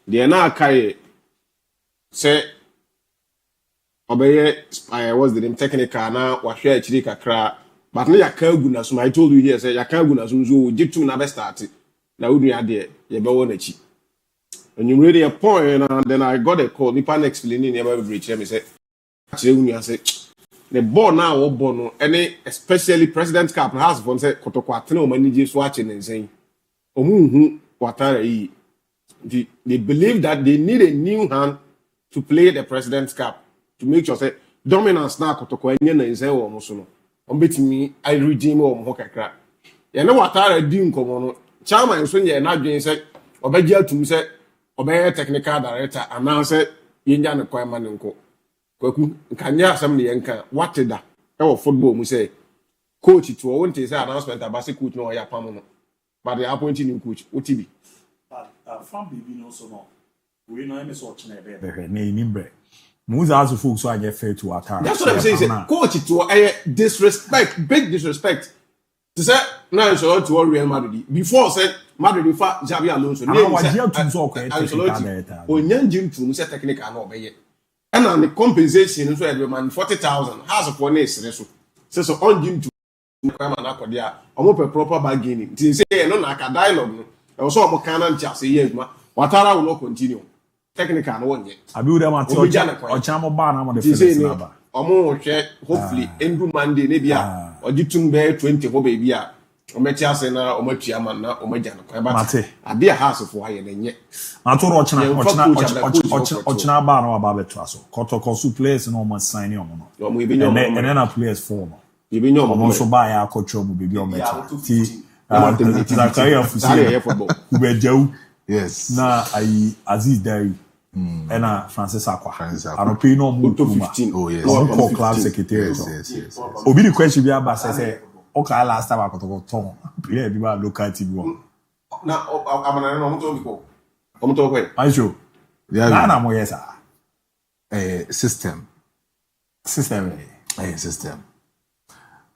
de na kai say obeye what's the name technical na wahwe achiri kakra but na yakagu na so I told you here say yakagu na so jitu na be start na wonu ade ye be won achi and you ready a point and then I got a call nipa na explaining near my bridge me say achiri wonu say the ball now wo ball no any especially president cap has for say kotoko atene o manage so achi nsen omunhu watara yi they believe that they need a new hand to play the president's cap to make sure say dominance na kotoko enye na nsen wo mo so no on betimi I redeem wo mo kakra ye na watara di nkomo no chairman so nye na dwen say obegia tum say obey technical director announce yenya ne kwan ma ne nko kwaku nkanya asem ne yenka wateda e wo football mu say coach to won te say announcement abase coach no ya pam no but they appointing new coach otibi from baby no so no we no eme so chine be na nimbre muza azu folks so get fair to attack that's what I'm saying say coach to disrespect big disrespect to say now so to Real Madrid before said Madrid fa Xabi Alonso na wajia tum so ko onyanjim tum say technical na obeye and on the compensation so every man 40,000 has of one is so on jim tum kwama na kodia omo pe proper bargaining tin say no na ka dialogue no so omo kana ncha say yeduma watara will not continue technical no wonye abi u dem ati ocha mo ba na mo the first na ba omo hwe hopefully endu Monday ne bia ogitum be 20 ho ba bia omechi ase na omatua man na omaja no kwa ba abi a house for aye na nye atoro ochina ba na ba beto aso kotoko su players no mo sign ni omo no omo ebi nyomo and then players form ebi nyomo omo so ba ya akotro mo bebi omechi ti na career football ubejau yes na Aziz Dari and Francis Aqua. I don't pay no more to 15. Oh yes. Call club secretary. Yes. Obi the question be about say okay last time I got to Tom. Player be about local TV one. Now I'm not to go. Come to go. I show. Yeah. Na mo yes system. System.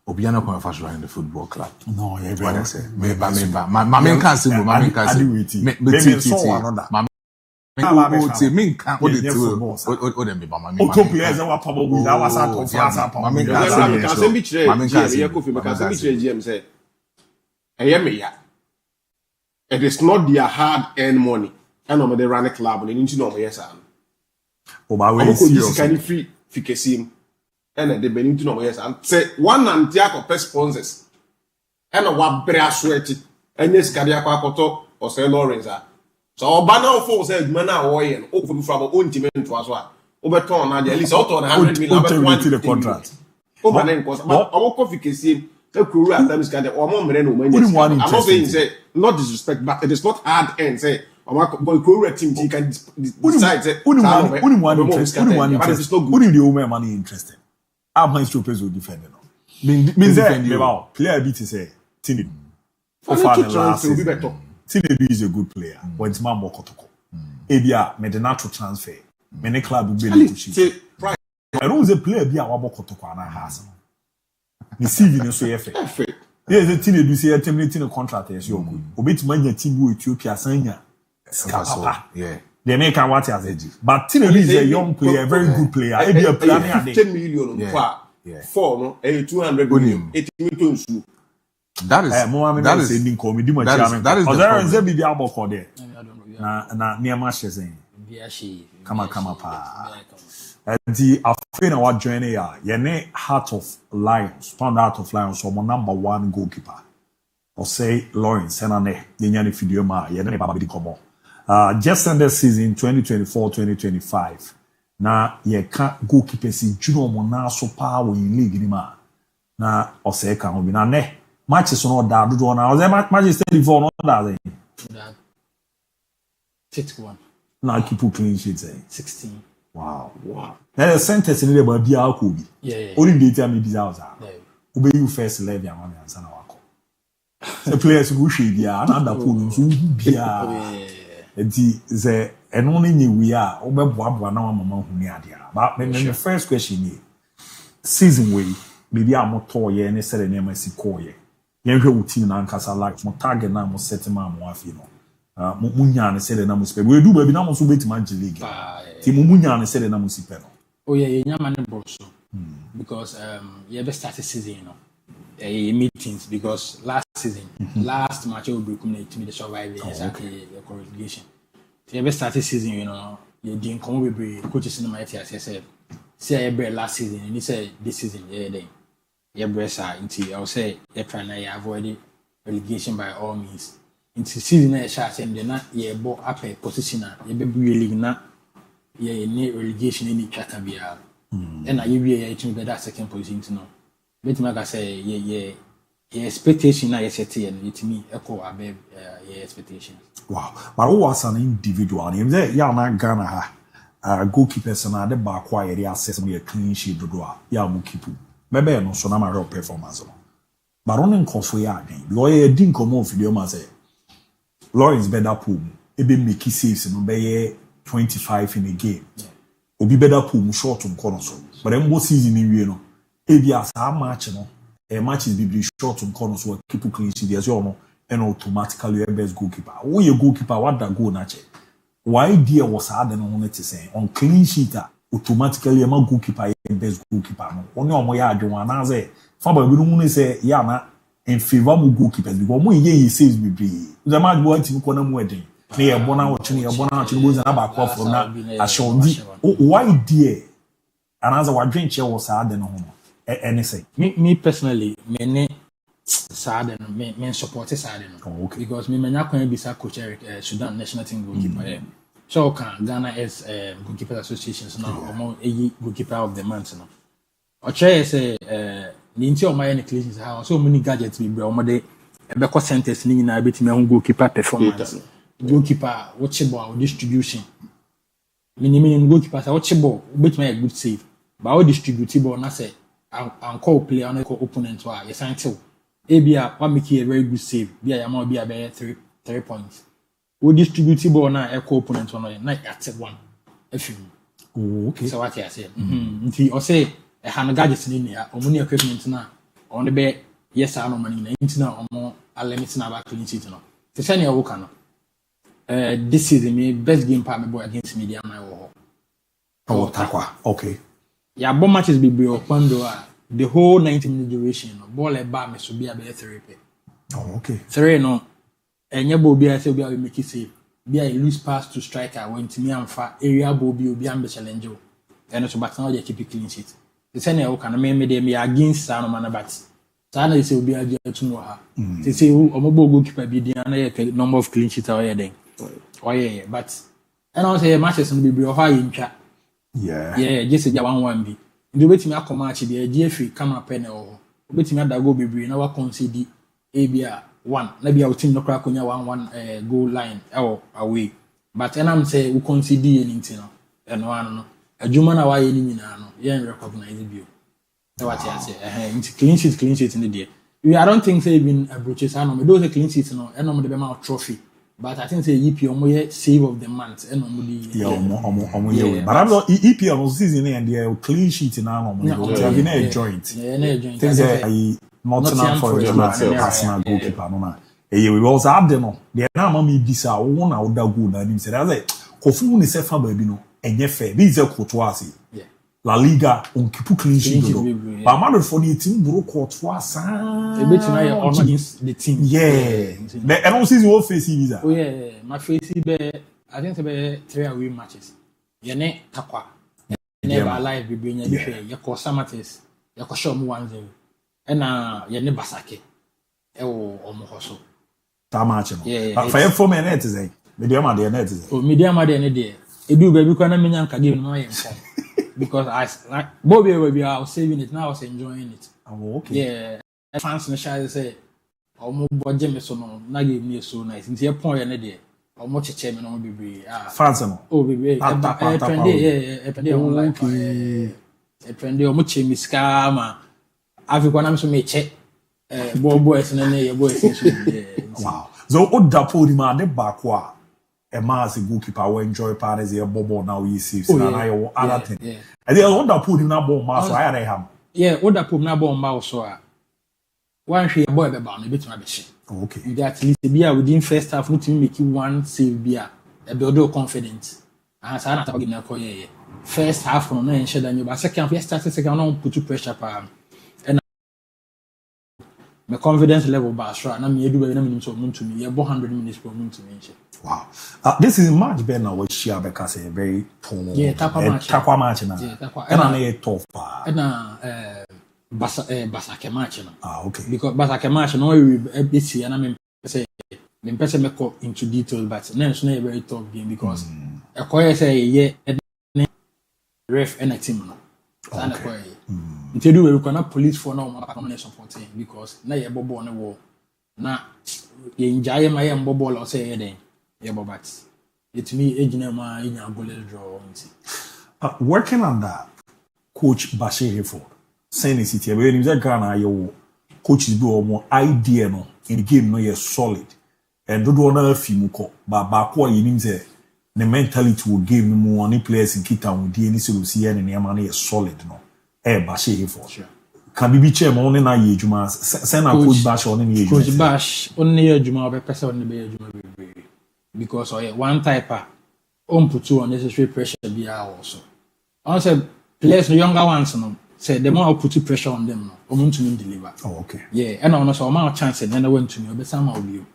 Obiano come fashion in the football club. No, yeah, what I say. Me can't say me can't say. Me so another. Me can't what it do. O dem be ba ma me. O players that were probably that was out of France up. Me can't say me chire. Me can't say me chire GM say. Me ya. It is not their hard-earned money. And no, they run a club and they need to know yes. Oh, but we serious. Can you free Fakye and they need to know yes. And say one and Tiako pay sponsors. And a what bra sweaty. And yes, Kadiako Koto or say Lawrence. So Obana for said Mana Oyen, open from our own team to us. Overturn at least out on 100 million to the contract. Over then, because our Fakye the crew at times can or more men I'm not saying say not disrespect, but it is not hard and say boy crew team can decide say only one interest. Only the woman money interested. I'm going to pay defend no. Means that player beat say Tinubu. Tinubu is a good player, but it's man more kotoko. Ebia made the natural transfer. Many club will be to right. I don't say player be a wabo kotoko na house. Receiving no so effect. There is a thing you say terminating a contract is your good. Obit manya team go Ethiopia sanya. Yeah. They make what as edge. But Tinubu is a young player, very good player. Maybe a player 10 million for no 200 million. 80 million. That is that is there is a big album for there. Na near matches saying. Kama pa. The Afina what join here, Yene Heart of Lions, found Heart of Lions, or #1 goalkeeper. Or say Lawrence, Senane, Yanyani Fidioma, Yene Babidi Komo. Just under season 2024-2025. Na ye ka goalkeeper si juno mo na so pa wo in league ni ma. Na o say ka ho bi na ne matches no da do na o say matches 34 no da say. 61. Na keep clean sheet say 16. Wow. Na the sentence ni dey ba bia ko bi. Yeah. Only data me bi za. Ube you first 11 am am answer na wako. The players who hwe bia na da ko no so bia. Enti ze eno ni we are obeboaboa na mama hu ni ade a. But the first question is season way maybe am to ye ne sere ne masi ko ye. Yen hwe team na nkasa like mo target na mo set ma mo afi no. Mo nya ne sere na mo spe. We do ba bi na mo so betima league. Ti mo nya ne sere na mo sipe no. Oh yeah, ye nya man bosso. Because you ever started season, you know. Meetings because last season, last match will be coming to me the surviving exactly the correlation. You ever started season, you know, you didn't come with coaches in my tears. I said, say I bread last season, and he said this season, then your breasts are into. I'll say you're trying to avoid relegation by all means. Into season, I shot and then not your ball up a position, you be really not your relegation in the Chatabia. And I give you a that second position to know. But like I say, yeah, expectation now is set and it me echo above your expectations. Wow, but who was an individual? You know, yeah, na Ghana ha, goalkeepers na de ba acquire the access me a clean sheet do ya mu keep. Maybe no so na my real performance. But on nkofo ya again, lawyer din komo video ma say Lawrence better pool, e be make saves no be 25 in a game. Obi better pool short on corner so. But then what season in we no. Ebi asa match no a match is be short on corner so keep clean sheet as you know and automatically your best goalkeeper. Who your goalkeeper what that goal na check. Why dear was hard and on it say on clean sheet automatically my goalkeeper your best goalkeeper no. Only omo ya adwon na say faba bi no mu say ya na in favor mu goalkeepers because mo ye saves be be. The match boy team ko na mu edin. Na ye bona wo twene ye bona twene go na ba kwa from na ashondi. Why dear and as I drink chair was hard and on. Anything. Me personally, me sad and me support sad. Okay. Because me not going to be coach Sudan national team goalkeeper. So can Ghana as goalkeeper associations now among a goalkeeper of the month now. Or chair say the interior of my inclusions how so many gadgets be bro day because sentence ni na bit me goalkeeper performance. Goalkeeper watchable distribution. Minimum goalkeeper watchable bit me a good save. But all distributable na say and call player on equal opponent to yes until ABA what make a very good save be a amount be a 3 points. We distributable na equal opponent on night at 1. Okay. So what I say. Or say a hand gadgets in here or money equipment now on the bed yes I know money internet or more a limit now about clean sheet now. The same year work this season me best game part me boy against media my war. Oh Takwa. Okay. Yeah, bomb matches be the whole 90-minute duration. Ball a bar me so be a better 3. Oh, okay. 3 no. And your ball be a say be a make it save. Be a loose pass to striker when to me and far area ball be a challenge. And also back now they keep it clean sheet. The same way can me against Sano man but Sana is will be a jet to know her. They say who a mobile goalkeeper be the number of clean sheets or anything. Oh yeah, but and also matches will be high in chat. Yeah, just a 1-1 be. The way to me come match be a GFA camera pen or bet me that go be now concede ABA 1. Maybe our team no crack on 1-1 goal line or away. But and I'm say we concede anything and one a Juma na why any no you recognize you. That's what I say. Clean sheet in the day. I don't think say even approaches I know me those clean sheets no and no the amount trophy. But I think say EP omo save of the month and omo but I'm not EP on season and the clean sheet now omo they have been a joint. Things that I not for the Arsenal goalkeeper no na. We also have them no. They na mama bisa won na oda goal na nim say that Kofu ni se fa ba bi no enye fair. This is a Courtois. La Liga on keep clean sheet. But man for the team bro Courtois san. The team. Yeah. The don't see your face visa. Oh yeah, my face be I think about 3 away matches. Yene Takwa. Never alive be bring you call Samatis, you call show 1-0. And yene Basake. Omohoso. Tamacho. Yeah. For 4 minutes, eh? Medium at the net. Oh, medium at the end day. It do baby can give my info. Because I Bobby will be out saving it now, I was enjoying it. Oh, okay. Yeah. Fans in the shy say, oh, more Jameson, not give me so nice. Into your point, and day. Or much chairman on baby. Fans, oh, baby. A trendy online. A trendy or much miskama. African, so may check. Boys and then boys. Wow. So, what the podium the backwa? A mass goalkeeper will enjoy parties here, Bobo now he sees. And I other thing. And they want to put him na bomb mouse. I have. Yeah, what the put na bomb mouse. So, one she a boy about a bit my best. Okay. You got at least be within first half, not to make you one save beer. A build confidence. And I not talking about first half on no share than you, but second half, second on put you pressure palm. My confidence level bass right now. Me do every minute so to me. You 100 minutes per minute to me. Wow. This is much better now. What she because a very tall. Yeah, takwa match now. Yeah, takwa. And I tough. And basake match now. Okay. Because basake match no we be see and I mean say me person me go into detail but now it's not a very tough game because a choir say yeah ref and a team now. Okay. Nti do we cannot police for now my supporting because na ye bobo on the wall na ye enjoy my bobo or say then ye but it me ejina ma enya goal draw. Working on that, Coach Bashir Hayford saying it here when you Ghana your coaches do more idea no in the game no you solid and do na fimuko but baako you nim say the mentality will give more any players in Kita with any so see and the man is solid no. Bashir Hayford. Sure. Can be chairman only na ye juma. Send a Coach Bash only ye juma. Coach Bash only ye juma be person only be juma because one type put too unnecessary pressure be also. Also players the younger ones no say the more put too pressure on them no omo to deliver. Oh okay. Yeah, and also amount chance and then they went to me be somehow be.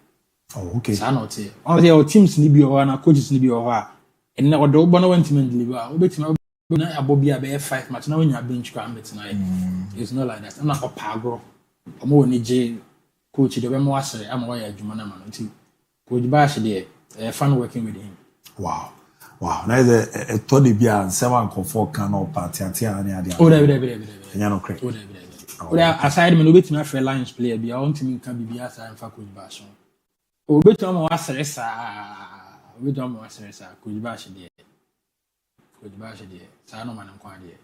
Oh okay. So not here. Also teams ni bi o na coaches ni bi o ha and na odo bo na went to deliver. Obetimi na abobi abe 5 match na when you bench cram it na it's not like that. I'm not opagro. Omo ni je coach de be mo asere am wa ya adwuma na ma no nti Coach Bash there fun working with him. Wow. Now a tony bia 7 comfort can or party and ade. Oh there. You know correct. Oh there aside me no betimi afre lines player bia won timi kan bibia sa am fa Coach Bash. O betimi mo asere sa. Coach Bash there. Coach Bash there. Sa no man nkwa there.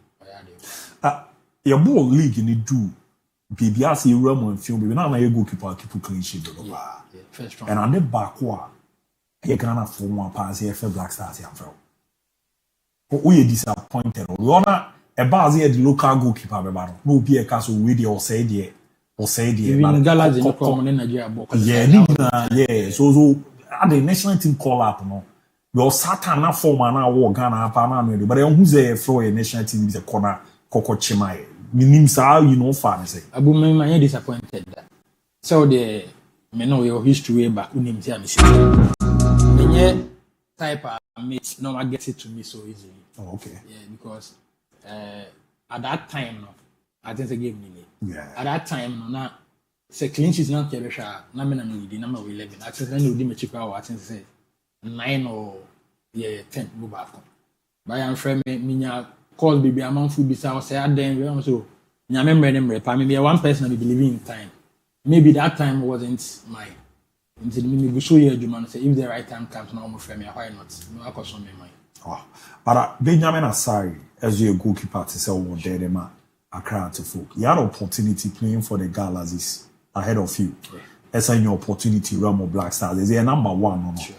Your ball league ni do bibia say Ramon film baby na you goalkeeper keep clean sheet do. First and on the back wa you Ghana for one pass here for Black Stars yam fro. We disappointed. We wanna a base here the local goalkeeper be ba no be e ka so we dey or say there. Even Galaxy no come in Nigeria. Yeah. So at the national team call up no. Your Satan na form na wo Ghana pa na no but who say for a national team is a corner Koko Chimai. Minim sa you know fan say. Abu me disappointed that. So the me know your history back unim tia me say. Me type of mate no I get it to me so easily. Oh okay. Yeah, because at that time no I think they gave me. Yeah. At that time no na say clean sheet na kebesha na me na me di number 11. I think when you di me check out I think say 9 or 10 go back. But I'm friend me call baby amount food bisa or say then so nya member pa me one person I believe in time. Maybe that time wasn't mine. Until me go show you adwuma say if the right time comes na friend me why not? No akoso me mine. Wow. But Benjamin Asari as your goalkeeper to say one there ma Accra to folk. You had opportunity playing for the Galaxies ahead of you. As in your opportunity Ramo Black Stars is a number 1 no. Sure.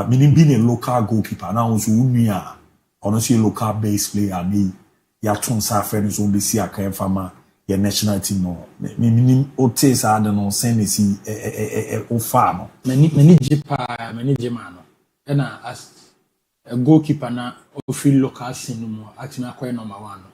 Meaning being a local goalkeeper now also unia honestly local base player me ya tun sa friends on be see aka fama your national team no meaning o taste I don't know send si o fa no many jema no and as a goalkeeper na o feel local scene no actually akwa number 1 no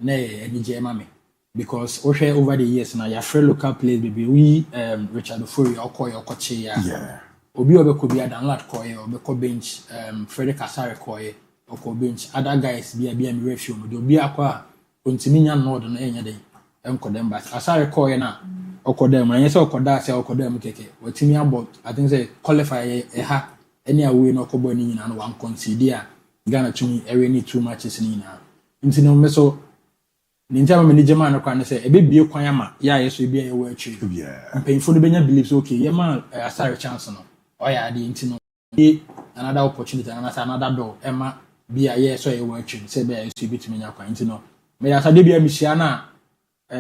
na any jema me because over the years now your friend local players baby we Richard Ofori okoye okoche ya Obi obeko bi download koye obeko bench Frederick Asare koye oko bench other guys bi me review mo do bi akwa ontimi nya nod no enya den enko dem but Asare koye na oko dem anya se oko da se oko dem keke watimi about I think say qualify ha any away no kobo ni nyina no wan consider Ghana tumi every need 2 matches ni na nti no meso ni ntama me ni jema no kwa ne se ebe bie kwan ama ya yeso bie ye wa atwi mpemfo no benya believe so okay ye ma Asare chance no oya ade nti no another opportunity another door ema bia ye so ye wa atwi se bia yeso bitimi nya kwan nti no me ya sade bia misia na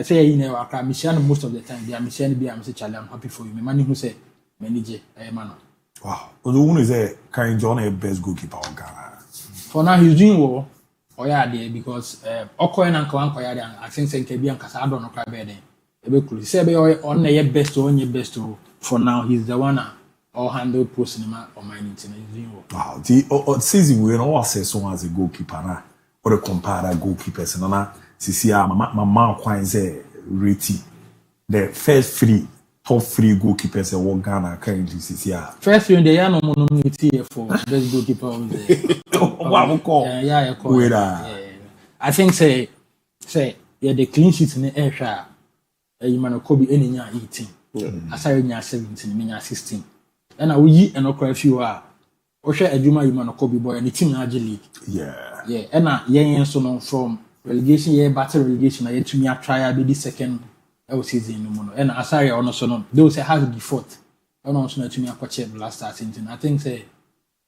say ye ne wa ka misia no most of the time bia misia no bia am say challenge I'm happy for you me mani hu say manage ma no wow the one is a kind John a best goalkeeper of Ghana for now he's doing well oya ade because okoy na nka ya ade I think say nke bia nka sa do no kra be den e be cool say be on na ye best on ye best for now he's the one all handle post cinema on my internet doing well wow the season we no assess one as a goalkeeper na or the compare goalkeepers na sisi mama kwan say rate the first 3 top 3 goalkeepers in world Ghana currently sisi first three they are no nominate for best goalkeeper of the I think say yeah the clean sheet in the air you man Kobe any nya 18 Asare nya 17 me nya 16 and we and okra few are o hwe adwuma you man Kobe boy and the team na league yeah and yen so no from relegation yeah battle relegation na yetumi atry be the second season no mo and Asare ono so no they say have the fourth ono so na tumi akwache last season I think say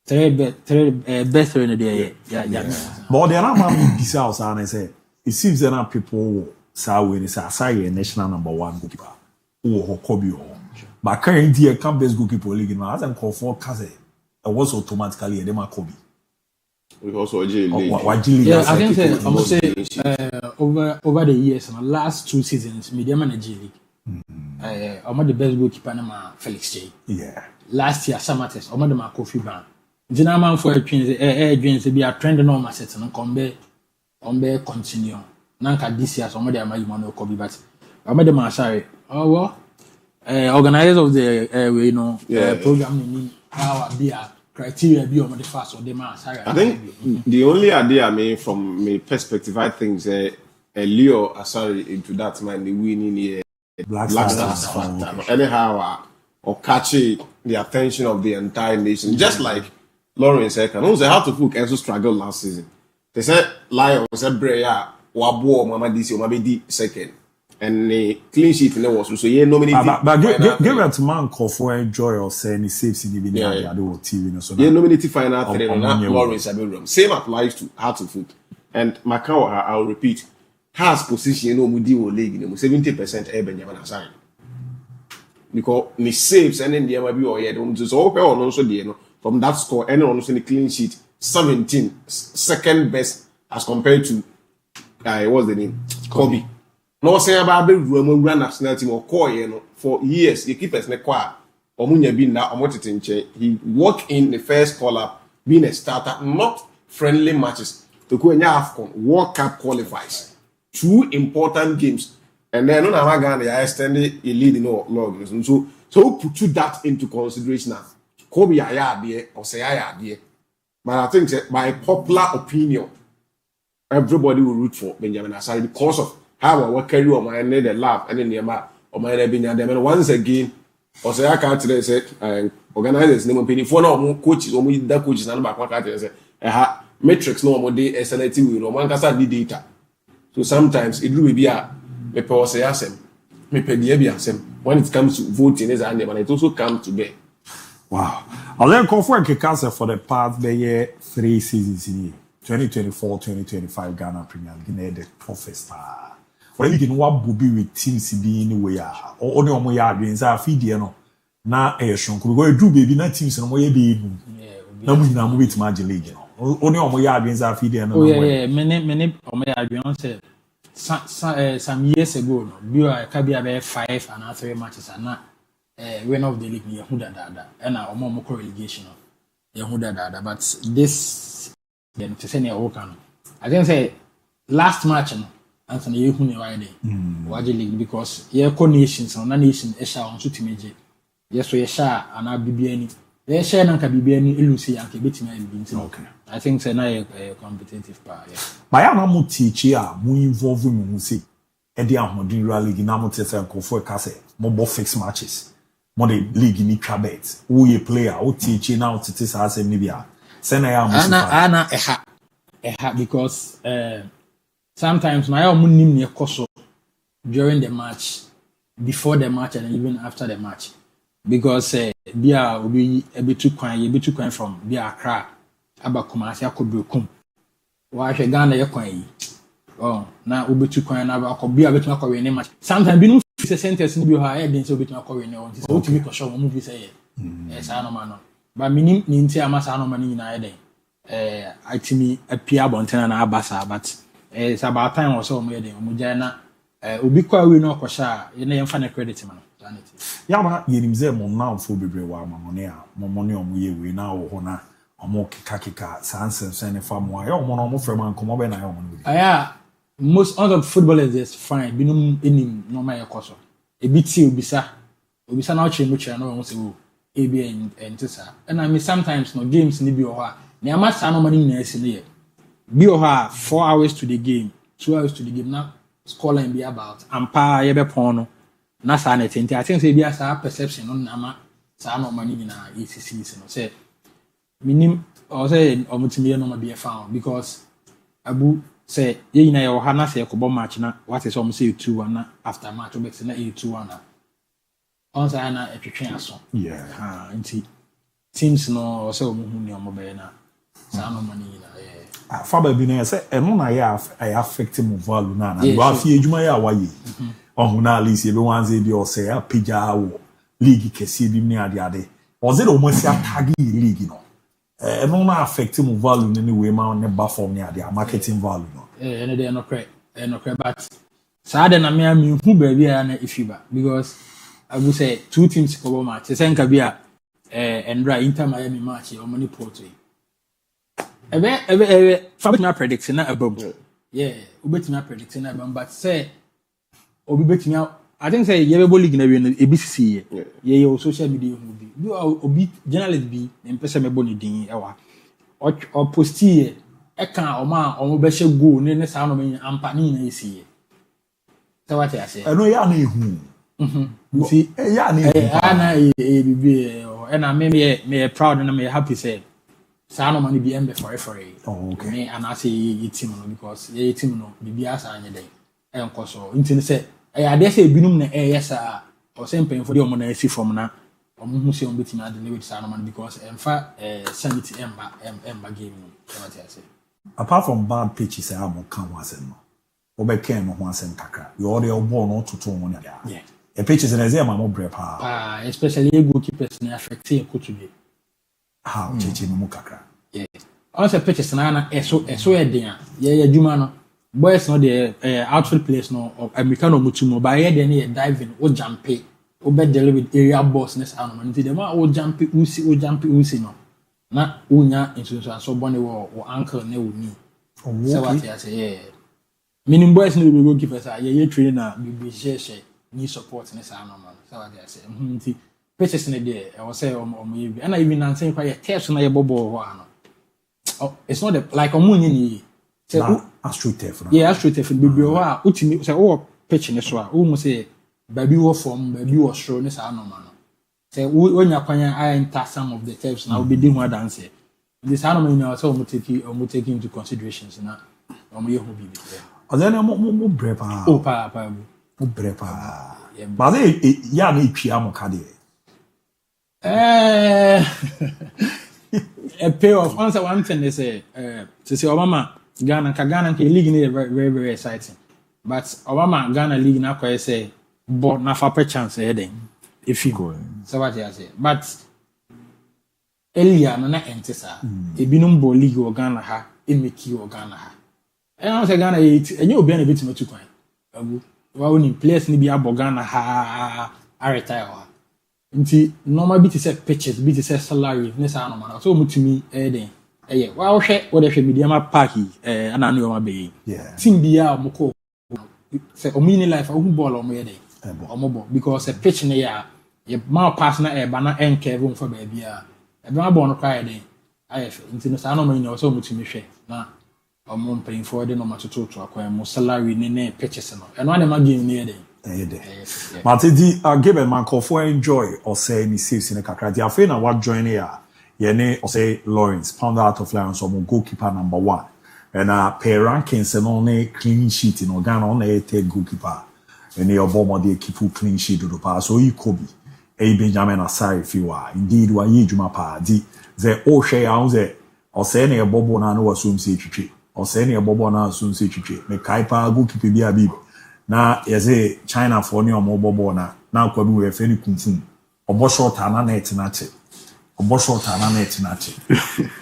best in the day yeah but the other man this house and say it seems that people say when say Asare national number 1 goalkeeper who Kobe but currently a camp best goalkeeper league now as an call for Kaze it was automatically a dem Kobe we also yeah I think say I'm say over the years and the last 2 seasons medium and G League I'm the best goalkeeper na Felix J last year Samates I'm the Kofi Ban Jina man for a twin dreams be a trend no ma set no come be continue nanka this year some of them are no Kobe but I'm the Asare organizers of the program ni how be a criteria be on the first of the Asare I think the only idea I mean from my perspective I think Leo Asare into that man the winning Black Stars anyhow or catching the attention of the entire nation just like Lawrence Eka no say how to cook also struggle last season they said Lion said Breya wabo mama this mama be second and the clean sheet was so yeah nominated but give it to man call for enjoy or say any saves in the TV no so yeah nominated final 3 on Lawrence Abelram same applies to how to foot and Macau I'll repeat has position no mudi o league no 70% e Benjamin Asare because ni saves and then there might be or yeah so open on also there no from that score and also the clean sheet 17 second best as compared to what's the name Kobe no say about the run national team or core you know for years the keepers ne kwa omunya bi na omotetenche he worked in the first call up being a starter not friendly matches to go nya AFCON World Cup qualifies 2 important games and then no na Ghana ya extended a lead in log so put you that into consideration now Kobe there or say there. But I think by popular opinion, everybody will root for Benjamin Asare because of how I carry on my the love and then the amount of my and once again, or say I can't say organizers name opinion for no coaches or that coaches and back say metrics no more day SLT will one can the data. So sometimes it will be a me power say asem me asem when it comes to voting is and it also comes to bear. Wow. I'll then call for a cancer for the past 3 seasons in here. 2024-2025 Ghana Premier League, the toughest star. When you can what will be with teams be anyway, or only on my yard, and I feed you know. Now, a shunk, we go do baby, not teams and way be. No, we now move it to Magic League. Only on my yard, and I feed you. Oh, yeah, many on my yard, some years ago, you are Kabia 5 and 3 matches and not. Win of the league Yehuda Dada and our more relegation Yehuda Dada but this then to send your I can say last match Anthony Yehuni Wide Waji League because ye nations on a nation Esha on Sutimiji yes we Esha and our BBN They share nanka bibia ni elusi yanke betimi ayi binti. Okay. I think say na a competitive power. Yeah. My ana mo teach ya mo involve mo say e dey ahodin real league na mo tese nkofo ka say mo bo fix matches. Mo the league ni twa bet. Who ye player, who teach na who tete sa asem ni bia. Say na ya mo ana eha because sometimes na ya mo nim ne koso during the match, before the match and even after the match. Because bia obi ebetu kwan from bia Accra aba Kumasi akobekum wa hwe Ghana ye kwan yi na obetu kwan na aba bia betu akɔwe ne match sometimes bi no say sentence ni bi ha e den say obetu akɔwe ne on say otimi ko show mo bi say sa no ma no ba minim ni nti ama sa no ma ni nyina ye den atimi apia bontena na abasa but it's about time or so mo ye den mo gya na obi kwa we no akɔsha ye na ye mfa na credit ma no Yama yenimze mo now for bebre wa mamone a momone omo ye we na wo ho na omo kika sansen ne fa mo ayo omo no mo frema nkomo be na ayo omo no aya most other footballers is fine binum enim no ma yekoso ebi ti obisa na o chemu chira no won se wo ebi entisa and I mean sometimes no games ni bi o ho a na ama sa no ma ni na esi ne ye bi o ho a 4 hours to the game 2 hours to the game na scoreline be about ampa ye be pon no na sa na tenti I think say bia sa perception no na ma sa no mani nyina ECC no say minim or say omutimi no ma be found because abu say ye nyina ye wo ha na say ko match na what is om say 2-1 na after match o bet na 2-1 na on say na etwetwe aso yeah nti teams no say omu hu ni omo be na sa no mani nyina Faba bi na say eno na ya affect mo value na wa fi ejuma ya waye ohuna at least ebe wanze bi o say a pija wo league kesi bi ni ade was it almost a tag league no no na affect mo value ni we ma ne ba form ni ade marketing value no ene de no cre but sad na me am hu ba bia na ifiba because I would say two teams cover match say nka bia Endra Inter Miami match o money Porto ebe Fabio predict na ABOU yeah ubetimi predict na ABOU but say obi betimi I think say yebebo league na we no ebisisi ye social media hu bi obi journalist bi empese mebo ne din ewa o post ye e kan o be hye goal ne sa no me ampa ne na esi so what I say eno ya na ehu nti ya na ehu na bibi e na me proud na me happy say sa no man bi embe for okay me and I say ye team no because ye team no bibi asa anye den enko so nti say ade say binum na yes or same pain for the omo na see from na omo hu say on betimi ade ne with sa no man because emfa sanity emba game no what I say apart from bad pitches I am kan wasem no obeken no ho asem kakra you already ball no toto won yeah e pitches na say am bre pa especially goalkeepers na affect e ko today how cheche no kakra yeah also pitches na eso e den ye adwuma no boys no the outfield players no American mutumo ba ye den ye diving o jump o be deal with area boss ness anu nti dem o jump usi no na unya insurance so bone wo ankle na wo ni so what I say yeah meaning boys no be goalkeepers ye trainer be share ni support ness anu man so what I say nti pitches ne there I was say ye and I even answer kwa ye test na ye bobo ho anu it's not like omunye ni say AstroTurf yeah AstroTurf bibi o ha utimi say o pitch ne so a o mu say baby wo form baby wo show ne sa no ma no say onya kwanya I enter some of the turfs na we be ho dance this sa no ma ni say o mu take into considerations na o mu ye ho bibi ozena mo brepa o pa mo brepa ba ya na itwia mo ka de a payoff answer one thing they say to say Obama Ghana league is very very exciting but Obama Ghana league na kwa say but na for chance then if you go so what I say but earlier na entesa e binum bo league o Ghana ha e make o Ghana ha e na say Ghana enye obi na betima tu kwan abu wa woni players ni bi abo Ghana ha a retire ha nti normal bit say pitches bit say salary ne sa no man so mutumi den wa wo hwe wo de hwe media park ana no ma be team bia mo ko say o mini life o hu ball o mo ye den o mo bo because a pitch ne ya ye ma pass na e ba na enke even for ba bia Ebema bɔ no kwae den. Ayef nti no saa no man nyɛ so mutumi hwɛ na ɔmo mpanyinfo de no matoto to akwan mo salary ne purchase no. Ɛno ane ma game ne yɛ den. Matidi Gabriel Mankofo enjoy or say ni saves in kakra. Di afei na what join here. Yene or say Lawrence pound out of Lions or goalkeeper number 1. And pay rankings and only clean sheet in Ghana on a third goalkeeper. And your bomber they keep clean sheet to the pass. So you could be a Benjamin Asari if you are indeed wa yi juma pa di the o share out there or say any bobo na no assume say chichi or say any bobo na assume say chichi. Me kaipa goalkeeper be a bib. Na yeze China for ni omo bobo na kwadu we fe ni kunfun obo short na net na che obo short na net na che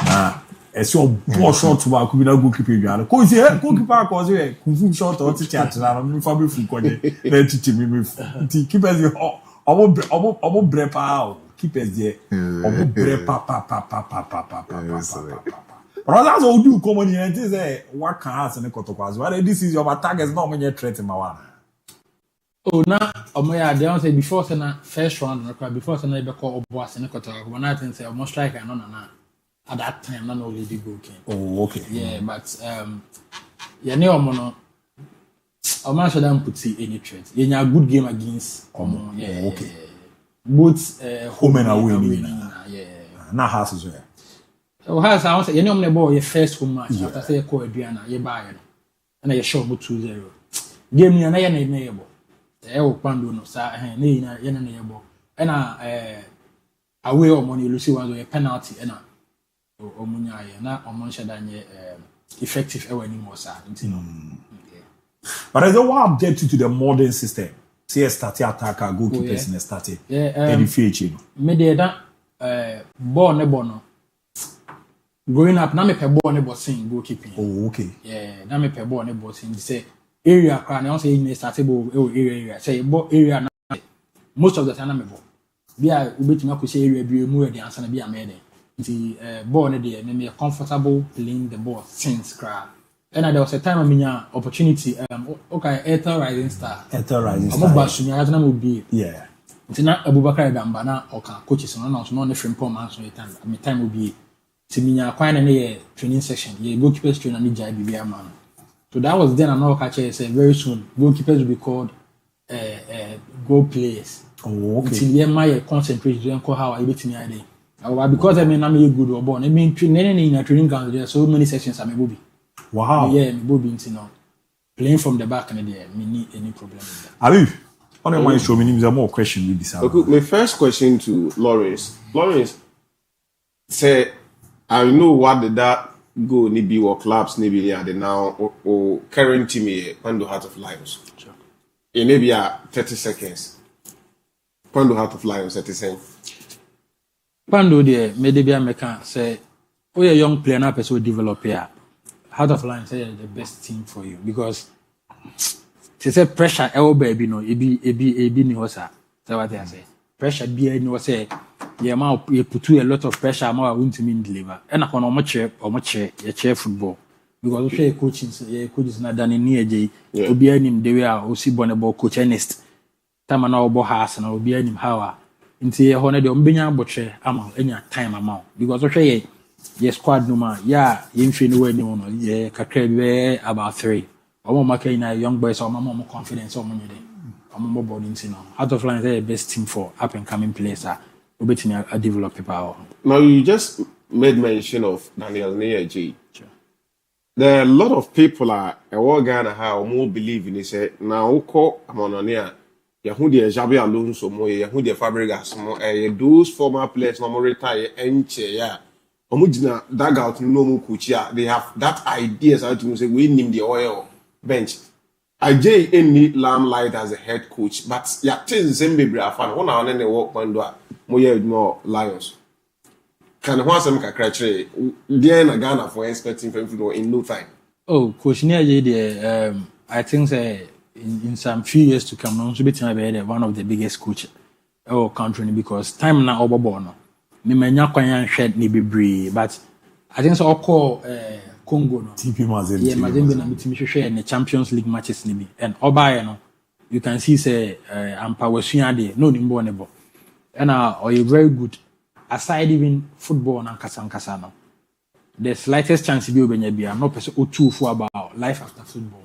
na ese obo short wa ku bi na goalkeeper dwale ko si goalkeeper ko se kunfun short o ti chat na no fa be fu ko je na titi mi ti keepers obo bre pa keepers there obo bre pa but that's all do common here. It is a what can ask and kotokwazo. Well, this is your targets not when you threat my one. Oh, now, they don't say before first round, before they call boss and kotokwazo. When I think say almost striker no. At that time, not only the goalkeeper. Oh, okay. Yeah, but you know, mono. I'm not sure them put see any threat. You know, a good game against. Yeah, okay. Both home and away. Yeah. Now house as well. So how I say you know me boy your first home match after say call Adriana you buy no and you short 2-0 game ni na ye na yebo e wo pando no sa na na ye na yebo e na away o money lose one a penalty e na o munya ye na o mon sheda nye effective e wani mo sa nti no. But I don't want to object to the modern system. See start attacker goalkeepers in start any feature me dey that ball ne no growing up, na me pe ball ne bossing goalkeeping. Oh, okay. Yeah, na me pe ball ne bossing. Say area cry. Na say in start ball area. Say ball area na most of the time na me ball. Bia ubetumi akosi area bi emu e dey answer na bia me dey. Nti ball ne dey me comfortable playing the ball since cry. And there was a time I mean opportunity. Okay, Ethel Rising Star. Ethel Rising Star. I'm about to me. I don't know be. Yeah. Nti na Abubakar Gamba na okay coaches no na so no frimpom man so time. I mean time will be. Timinya kwana na training section ye goalkeepers trainer ni DIABY man. So that was then another catch say very soon goalkeepers will be called goal players. Oh, okay. Until ye my concentrate to enko how I betimi ade. Because I mean I'm a good or born. I mean training ground there so many sections I'm be. Wow. Yeah, me bobi nti no. Playing from the back and there me need any problem with that. ABOU, on my show me there more question with this. Okay, my first question to Lawrence. Lawrence say I know what did that go nibi or clubs nibi the now or current team here Pando Heart of Lions. Sure. It may be 30 seconds. Pando Heart of Lions 30 seconds. Pando there maybe I can say oh a young player now person develop here. Heart of Lions say the best team for you because they say pressure baby no it be ni hosa. So what they say. Pressure be no say yeah, ma you put a lot of pressure. Ma won't mean deliver. And I can almost chair football because we coaching. Yeah, coaches not done in near J. We be him the way I see bonable coach honest. Time na obo house and we be him how. Into a honor the umbenya butcher amount any time amount because we yeah squad no man yeah you feel no way no yeah kakre about 3. Omo making a young boys or more confidence or money. Omo body into now. Heart of Lions the best team for up and coming players. A develop power. Now you just made mention of Daniel Neaji. Sure. There are a lot of people are a Ghana how more believe in it. Now call Amonia Yahudi Jabi Alonso more Yahudi Fabregas more those former players no more retire and chair. Omujina dag out no more kuchia. They have that ideas how to say we name the oil bench. Ajay any limelight as a head coach, but yatin Zimbabwe afan one hour and they walk one door. More Lions. Can one some criteria? There in Ghana for expecting from football in no time. Oh, Coach Nia, I think in some few years to come, no, should be one of the biggest coaches our country because time now overborn. Me manya kwanya shed ni bebree, but I think so. All call Congo no. TP Mazembe. Yeah, Mazembe na mitimi share in the Champions League matches ni bi. And Obaye no, you can see say Ampa Wasuya de no nimbo nebo. And are very good aside even football and kasa no, the slightest chance be obenya bia no person o two for about life after football.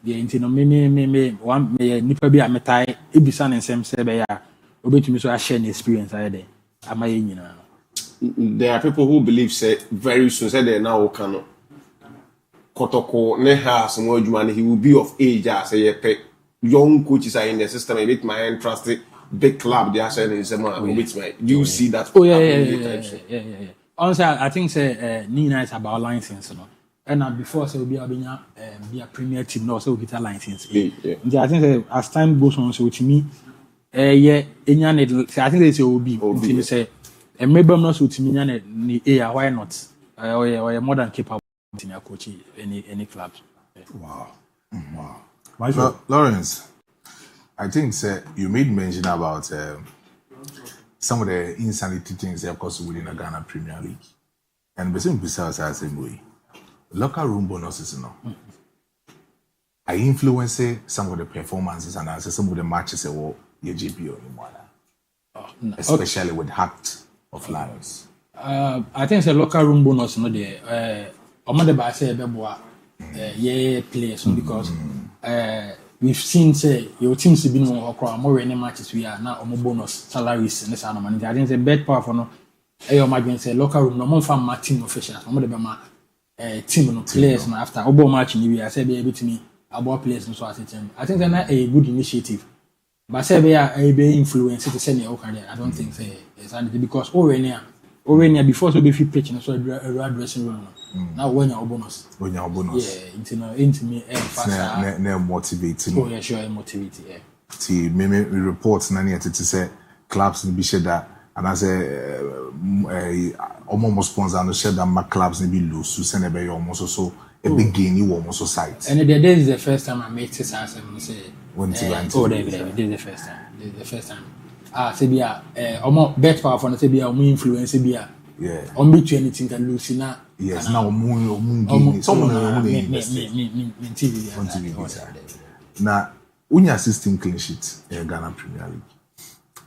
The intino me one me nipa bi ametai ebisa nsem se be ya obetumi so share an experience there. Am I nyina? There are people who believe say very soon say they now can Kotoko ne has more and he will be of age as a young coaches are in the system a bit my trust big club they are saying is you see that yeah. Honestly, I think say Nina is about license, you know. And before say be a premier team no so get a license. I think as time goes on so to me I think they will be say and maybe I'm not so to me why not or more than capable in your coach any clubs. Wow. Lawrence, I think you made mention about some of the insanity things of course within the Ghana Premier League. And besides I say locker room bonuses, you know. I influence some of the performances and I say some of the matches your GPO anymore. Especially with Heart of Lions. I think it's a locker room bonus, no there. I say players because we've seen say your teams have been on more any matches we are now on bonus salaries and this and money. I think it's a bad part for no. I imagine say locker room no more from my team officials. Team no players no after obo match we I say be able to me about players no so as a team. I think that's a good initiative. But say be influence to send your career. I don't think say it's because already before so be fit pitch so a dressing room. Now when your bonus. Yeah, into me fast. Motivating. Oh yeah, sure, motivating. Yeah. See, me reports nani at to say clubs ni be share that and I say almost sponsor no share that my clubs ni be lose so send be almost so a big gain you almost so site. And this is the first time I make this answer say when this is the first time. This is the first time. Say be almost bet power for say be influence be yeah. On between anything can lose na. Yes, now moon someone now when you assisting clean sheet in Ghana Premier League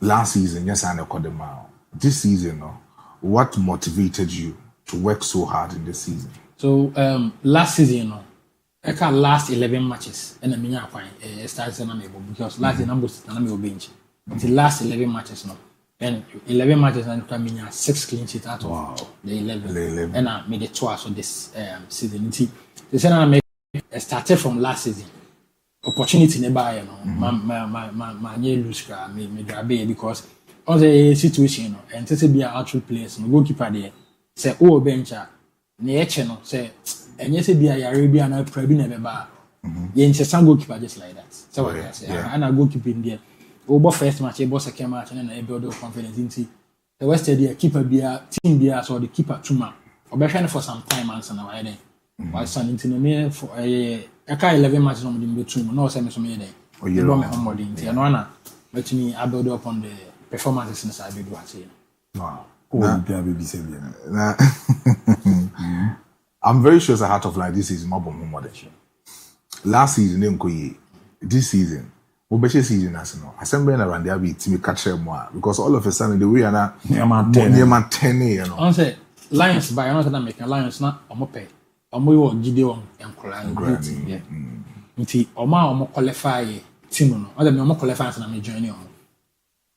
last season, yes, I know them out. This season, no, what motivated you to work so hard in this season? So last season, no, I can last 11 matches and I mean I started because last season I'm bench. The last 11 matches, no. And 11 matches and I mean 6 clean sheets out of the 11. And I made it twice on this season. The season I started from last season. Opportunity nearby, you know. My lose me grab because all the situation, you know, and to be an actual players, no goalkeeper there. Say bencher, no say and yes be a Arabian or probably never bar. Some goalkeeper just like that. So what I say, and I goalkeeper in there. Over first match, second match, and then I build up confidence into the West Area keeper be a team be a so the keeper tuma. Or be trying for some time and some away then. While standing to me for a 11 matches on the between no same some day. Or you don't have more than Tiana. But me, I build up on the performances inside the what say. Wow. I'm very sure it's a Heart of Life this season more than last season, this season. Obeshe season as no assembly around there be team catch more because all of a sudden the way na near 10 you know on say Lions by another that make Lions na omo pay omo yo Gideon enkola yeah nti omo qualify team no other omo qualify na me join omo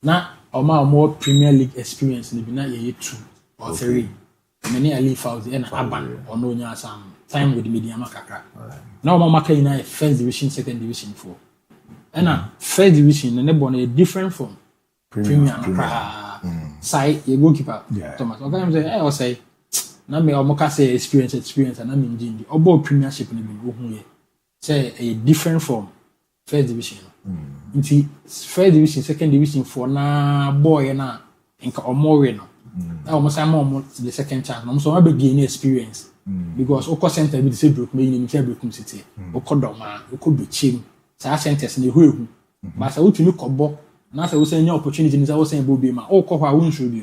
na omo Premier League experience ni bi na ye 2 or 3 many a leave out and aban ono nya some time with the media makaka na omo maka ina first division second division 4 and first division and they different from Premier. Side you goalkeeper Thomas. Okay, I say na me omoka say experience and I mean the about premiership ni bi ohun ye say a different from first division. Nti first division second division for na boy na nka omowe no. Na almost the second chance. No so we gain experience because oko center be the say broke me ni break city. Oko doma, oko be chim. Sa centers na ehu but sa wotumi kobo na sa wo say opportunity ni sa wo say bobi ma o ko kwa won show bi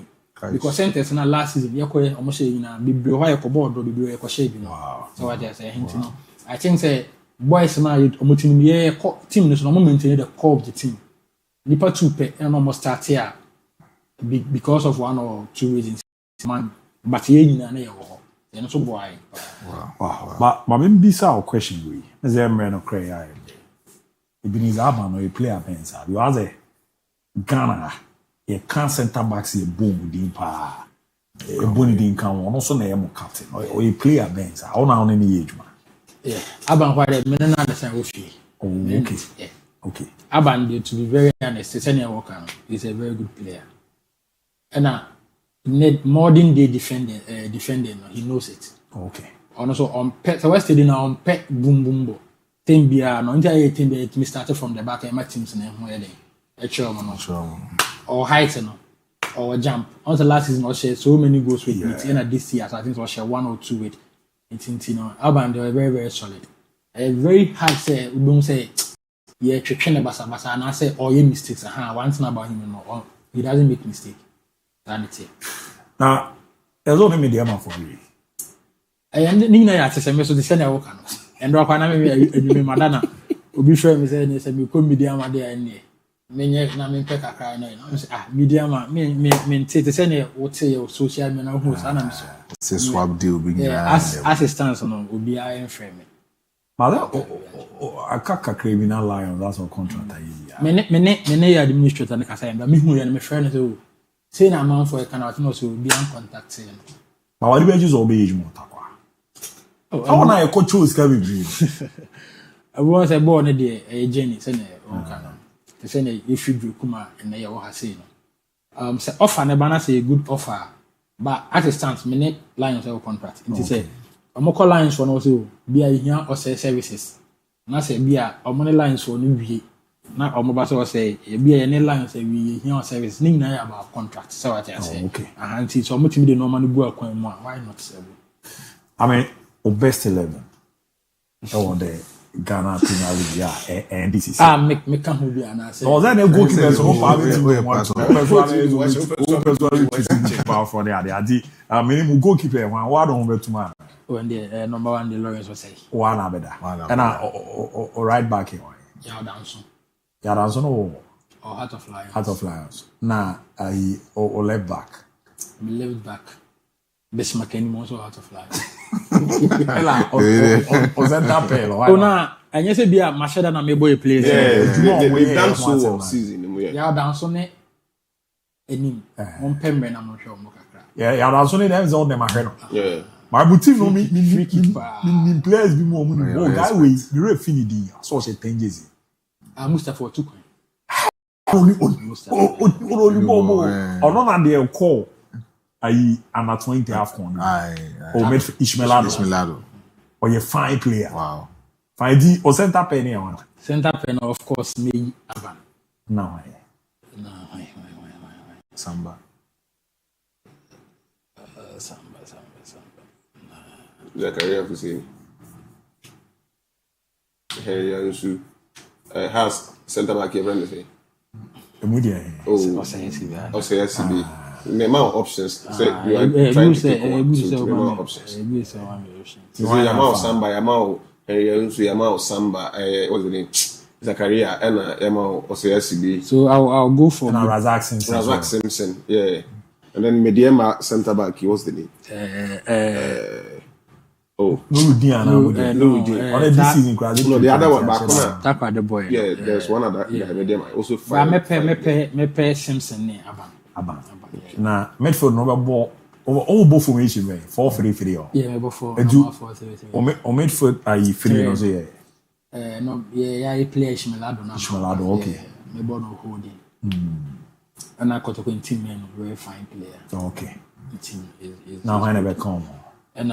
because centers na last season yakoye omo say na bibri ho yakobo do bibri yakọ share bi no so what I say hint no I think say boys na omo team ye team no so no maintain the core of the team nipa 2 pe and almost start here because of one or two reasons. Man, but you know, and so boy. Wow. But maybe this our question we. As a man of cray, Ebenezer Aban or a player pensa. You are the Ghana. A can center backs a boom within power. A bonny didn't come on also name captain or a player pensa. I don't know any age man. Yeah, Aban quite a minute understand with you. Oh, okay. Yeah. Okay. Aban, to be very honest, Senior Walker is a very good player. And modern day defending, he knows it. Okay. And also on pet, so West now on pet boom boom bo. Team BR, no entire team that me started from the back and my team's name where they or height no or jump. On the last season, I shared so many goals with it. And this year, so I think I share 1 or 2 with it. You know, Aban, they were very, very solid. Very hard say, we don't say, yeah, Chikene Basa, and I say, oh, you mistakes. One thing about him, you know, he doesn't make mistakes. That's it. Now, there's only media for me. And Nina at the so the Senior Walker. And Rockana, Madonna, will be sure, Miss and you could media my dear and Many namin peka cry no. Media me say the Senior would say social media who's an answer. It's a swap deal. As it stands on will be iron frame. Mother, I can't criminal lion, that's our contract. Many administrator and Cassandra, but me who and my friend who say an amount for a cannot also be uncontacted. But what do you use obey more? I want to coach who's coming. I was a born a day, a Jenny, Senior, the Senior, if you do come and they are saying. Say offer, Nebana say a good offer, but at a stance, many lines of contract. It is a more lines for also be a here or say services. Not say be a money lines for new be. Not or mobile say be any lines say we here service. Nina about contract. So I say, okay. And see so much the normally go acquire more. Why not say? I mean, best 11. Oh, the Ghana Premier League, yeah, and this is me come be an answer. Oh, then a goalkeeper so far for the minimum goalkeeper one over 2 man. When the number 1 the Lawrence was say. One better. And right back here. Yadanson or Heart of Lions. Heart of Lions. Now I or left back. Left back. Best McKenny also Heart of Lions. O center pelo. Oh na, and you say be a Machada na me boy plays. They've done so season. Yeah, Danson ne enim. One pembe na mo hwe mo kakra. Yeah, Danson ne is all them ahwe no. Yeah. My boutique no me players be more money. Oh, guy we the refinity. So say 10 years. Mustafa too. Only more. Or not they call I am at 20 AFCON. Or made Ishmaelado. Or you fine player. Wow. Fine D or center penny one. Center penny of course me Aban. No. Samba. Samba. Zakaria Hussein. Hey, has center back here, Brandon. Oh, say the amount of options. So you are trying to pick one. So the amount of options. So the amount of Samba, amount of Samba, what's the name? Zakaria and amount of CSCB. So I'll go for Razak Simpson. Yeah. And then Mediema center back, what's the name? The other one back on. Tapa the boy. Yeah, there's one other guy. Mediema also fine. Me Simpson ne Aban. Na midfield no ball both formation way 4-3-3. Yeah, before. O midfield are free no say. No, yeah, play Ishmaelado. Okay. Me born holding. And I got a team man, very fine player. Okay. The team is now I never come. And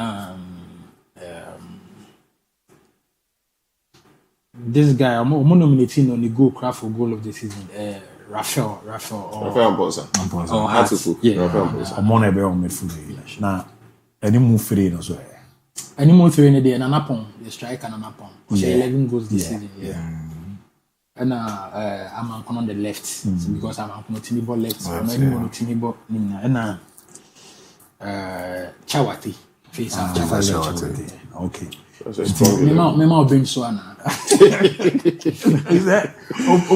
this guy I'm nominating on the goal of the season. Rafael Mposa. Yeah. I'm on a bear on midfield. Now, any move free no so. Any move free in the Nanapon, the striker Nanapon. 11 goals this season. Yeah. And I'm on the left because I'm on Timibo left. I'm on Timibo. And Chawati. Chawati. Okay. Mema bench so ana. Is that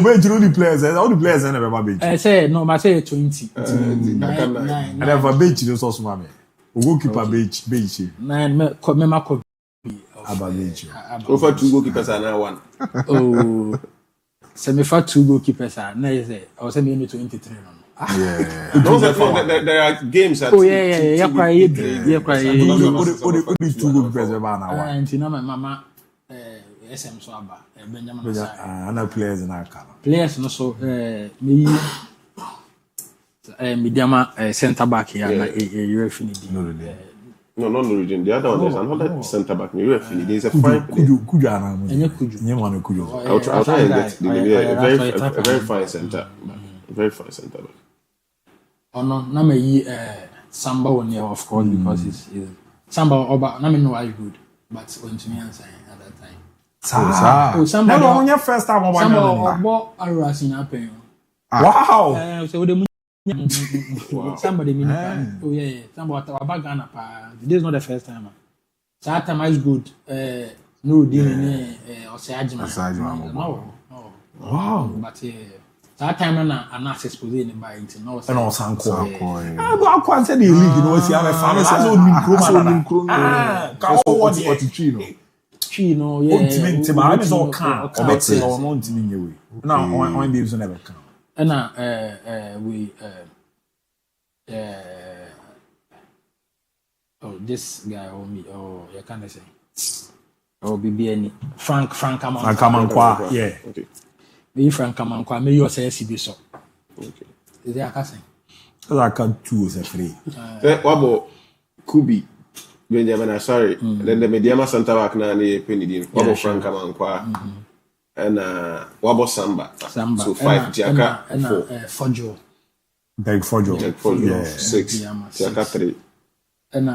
bench only players? All the players never bench. I say no, I say 20. And have a bench in also mama. Goalkeeper bench. Nine mema ko aba bench. Over 2 goalkeepers and now 1. Oh. Se me fa 2 goalkeepers na say I was saying 23 no. Yeah. There are games that. Oh yeah. Quite. Only 2 goalkeepers ever now. And you know my mama SM so aba Benjamin Asai. And players in our car. Players no so me mediama center back here na you finidi. No, not the region. The other one is another center back. You referee. There's a fine. Kuju ana. Kuju. I'll try and get a very fine center. Very fine center back. Oh no, na me yi Samba one here of course because it's Samba oba na me know are good, but when to me answer at that time. Samba. No, on your first time oba. Samba obo Aruas in happen. Wow. So we dey somebody mean oh yeah somebody about Ghana pa this is not the first time so that time is good no dealing or say ajima no wow but that time na an access position in by it no and also anko I can't say the league you know see have a fan so nim kro ka what the tree no yeah ultimate team I so can obeti no no ntimi nyewe na on be so never can and we this guy you can't say BBN Frank Amankwa yeah okay me Frank Amankwa me you say CB so okay is there can say like 2 is free what about Kubi Benjamin Asari then the mediama center back na na penny what about Frank Amankwa and what about Samba so 5 Jaka 4 Fojo Big Fojo. Yeah. 6. Jaka 3. And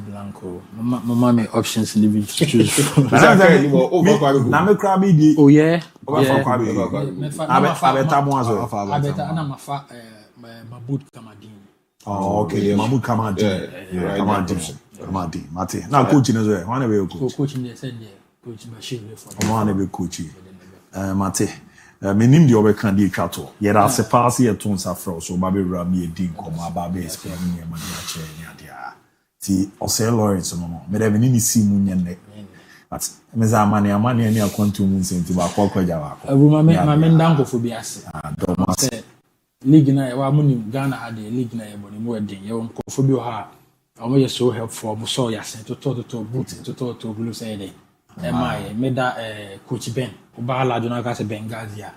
Blanco. Mama me options in the video to choose from. Na me cry be the. Oh yeah. I ana mafa Mahmoud Kamadin. Oh okay, Mahmoud Kamadin. Yeah, Kamadin. Mate. Now coaching as well. One way coach. Coaching they said there. Coach Bashir for. One way coaching. Mate. Menim de obeka di twato. Ye da se pass ye to nsa fro so ba be wura me di nkoma ba be explain me ma dia che ni adia. Ti Ose Lawrence no. Me da ni si mu nyenne. But me za amane ani akwantu mu nsenti ba kwakwa jawa. Abu ma me ndankofo bi ase. Do ma se league na wa mu ni Ghana had the league na ye boni mu edin ye nkofo bi o ha. Omo ye so helpful mo so ya se to boot to blue say dey. My meda coach Ben oba la jona ka se Benghazi a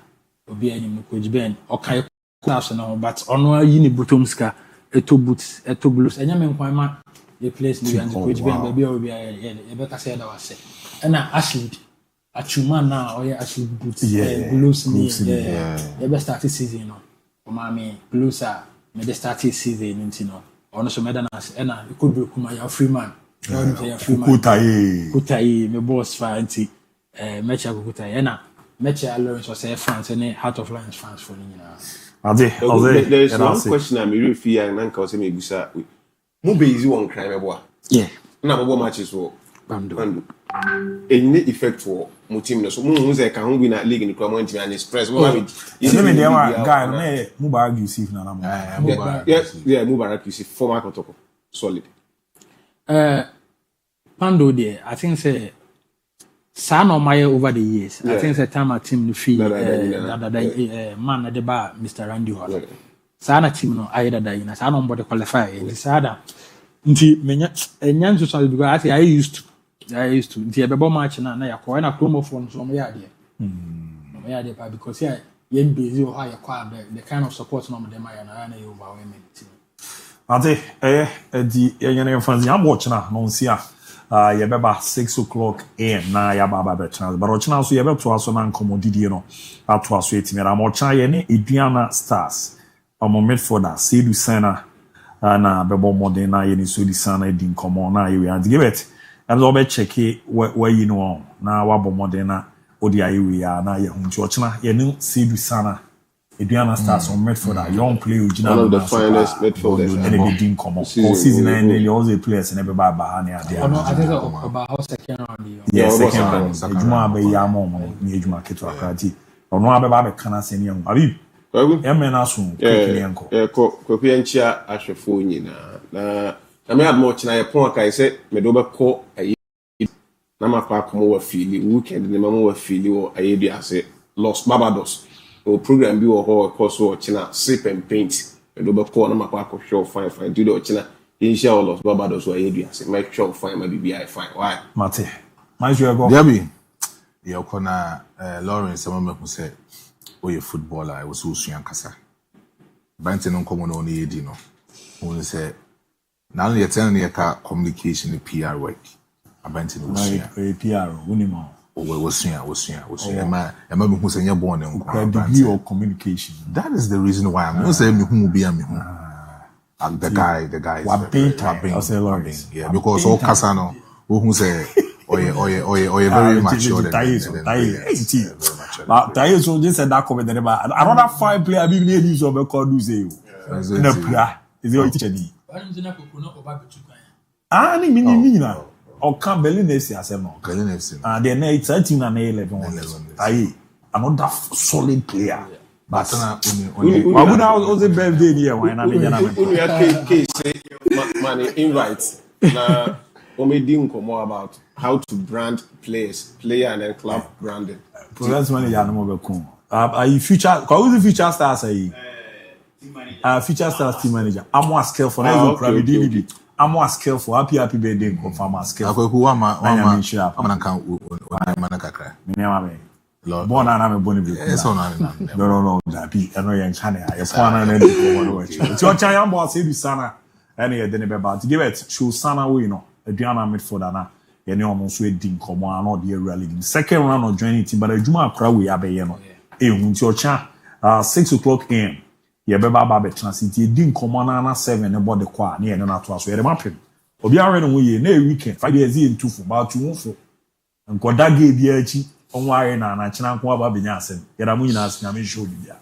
obi anim coach Ben okay class no but ono yi ni butomska eto boots eto blues enya me nkwan ma the place ni and coach Ben baby obi e be ka say da wase na Ashley Achuma na oye Ashley boots blues ni e be start season no o ma me blues a me dey start season ntino ono so meda na e could be kuma ya free man Kutai me boss fancy mecha Kutai na mecha Lawrence was say France and Heart of Lions fans for there is one question I'm really fear and nanka say me busa mo be easy one crime ebo yeah na bobo matches wo bando any effect for mo team no so mo say kan win na league ni kwa mo team and express mo ma me me dey guy no Mubarak Yusuf na mo yeah Mubarak Yusuf former Kotoko solid Pando there, I think say San or Maya over the years. I think the time a team the fee man at the bar, Mr. Randy Hall. Sana team no either that I don't body qualify. It's harder. Nti menya enyanso so because I used to the bebo match na ya ko na chromophone so me ya there because yeah yen busy or higher kwa the kind of support no dem ya na you overwhelming team. Ade di yenye fans ya watch na no nsia ye beba 6:00 am na ya baba be channel but ochina so ye be to aso na nkomodidie no ato aso etimera mo cha ye ne Eduana Stars omo midfielder Seydou Sana na bebo modern na ye ni Seydou Sana di nkomo na ye we and give it and so be check where you know na wa bo modern na odi aye we na ye hunti ochina ye ni Seydou Sana Adriana starts on midfielder, young player, one of the finest midfielders. And they didn't come up. All season and then all the players and everybody behind there. I think about second round. Yeah, second round. Ejuma be ya mom, ni ejuma keto akrati. Ono abeba be kana senior. Abi. E men asun quickly enko. Kwaku enchia ahwefo nyina. Na me admo china ye pon kai say me do be ko ayi. Na makwa komo wa fili weekend ni mama wa fili wo ayi ase Los Barbados. O program bi wo ho course wo china sip and paint. Me do be ko na makwa ko show fine do the china. Insha Allah Los Barbados wa ayi ase make sure fine ma BBI fine. Why? Mate. My sure go. DIABY. Yeah, kona Lawrence amama ko say oye footballer I was so suyan kasa. Bante no komo no ni edi no. Won say na no yeten no yeka communication PR work. Abante no suyan. PR unima. We suyan. Ema bi hu say nya born nko. Degree of communication. That is the reason why I'm not saying me hu bi am me hu. The guy is I'll Lawrence. Yeah, because all kasa no who say oye very mature than but Taye so just said that comment about another 5 player be need so be call do say na pra is your teacher ni ni mini na o kan Berlin FC asem no Berlin FC and then it's 13 and 11 Taye another solid player but we also birthday here why na case man invite na Omedin komo about how to brand player and then club branding. Progress manager no more be cool. Future, who's the future stars team manager? Future stars team manager. I'm more skillful. I'm more skillful. Happy birthday, confirm more skillful. Who am I kan kakra. Lord. Born and I'm a bonny bit. No. Happy. I know you're in China. You're fun and it's your China boss. Say Sana. Any then about to give it. Show Sana we know. Adriana midfielder na ye ne omo so edi nkomo ana de really the second round of joining team but adwuma akra we abeye no ehunti ocha 6 o'clock am ye beba ba be transit edi nkomo na 7 ne body kwa na ye no ato aso ye de mapem obi are no ye na weekend 5 years in 2 for about 2 for nkoda ga ebi achi onwa are na china nko aba benya asem ye da mu nyina asem ame show bibia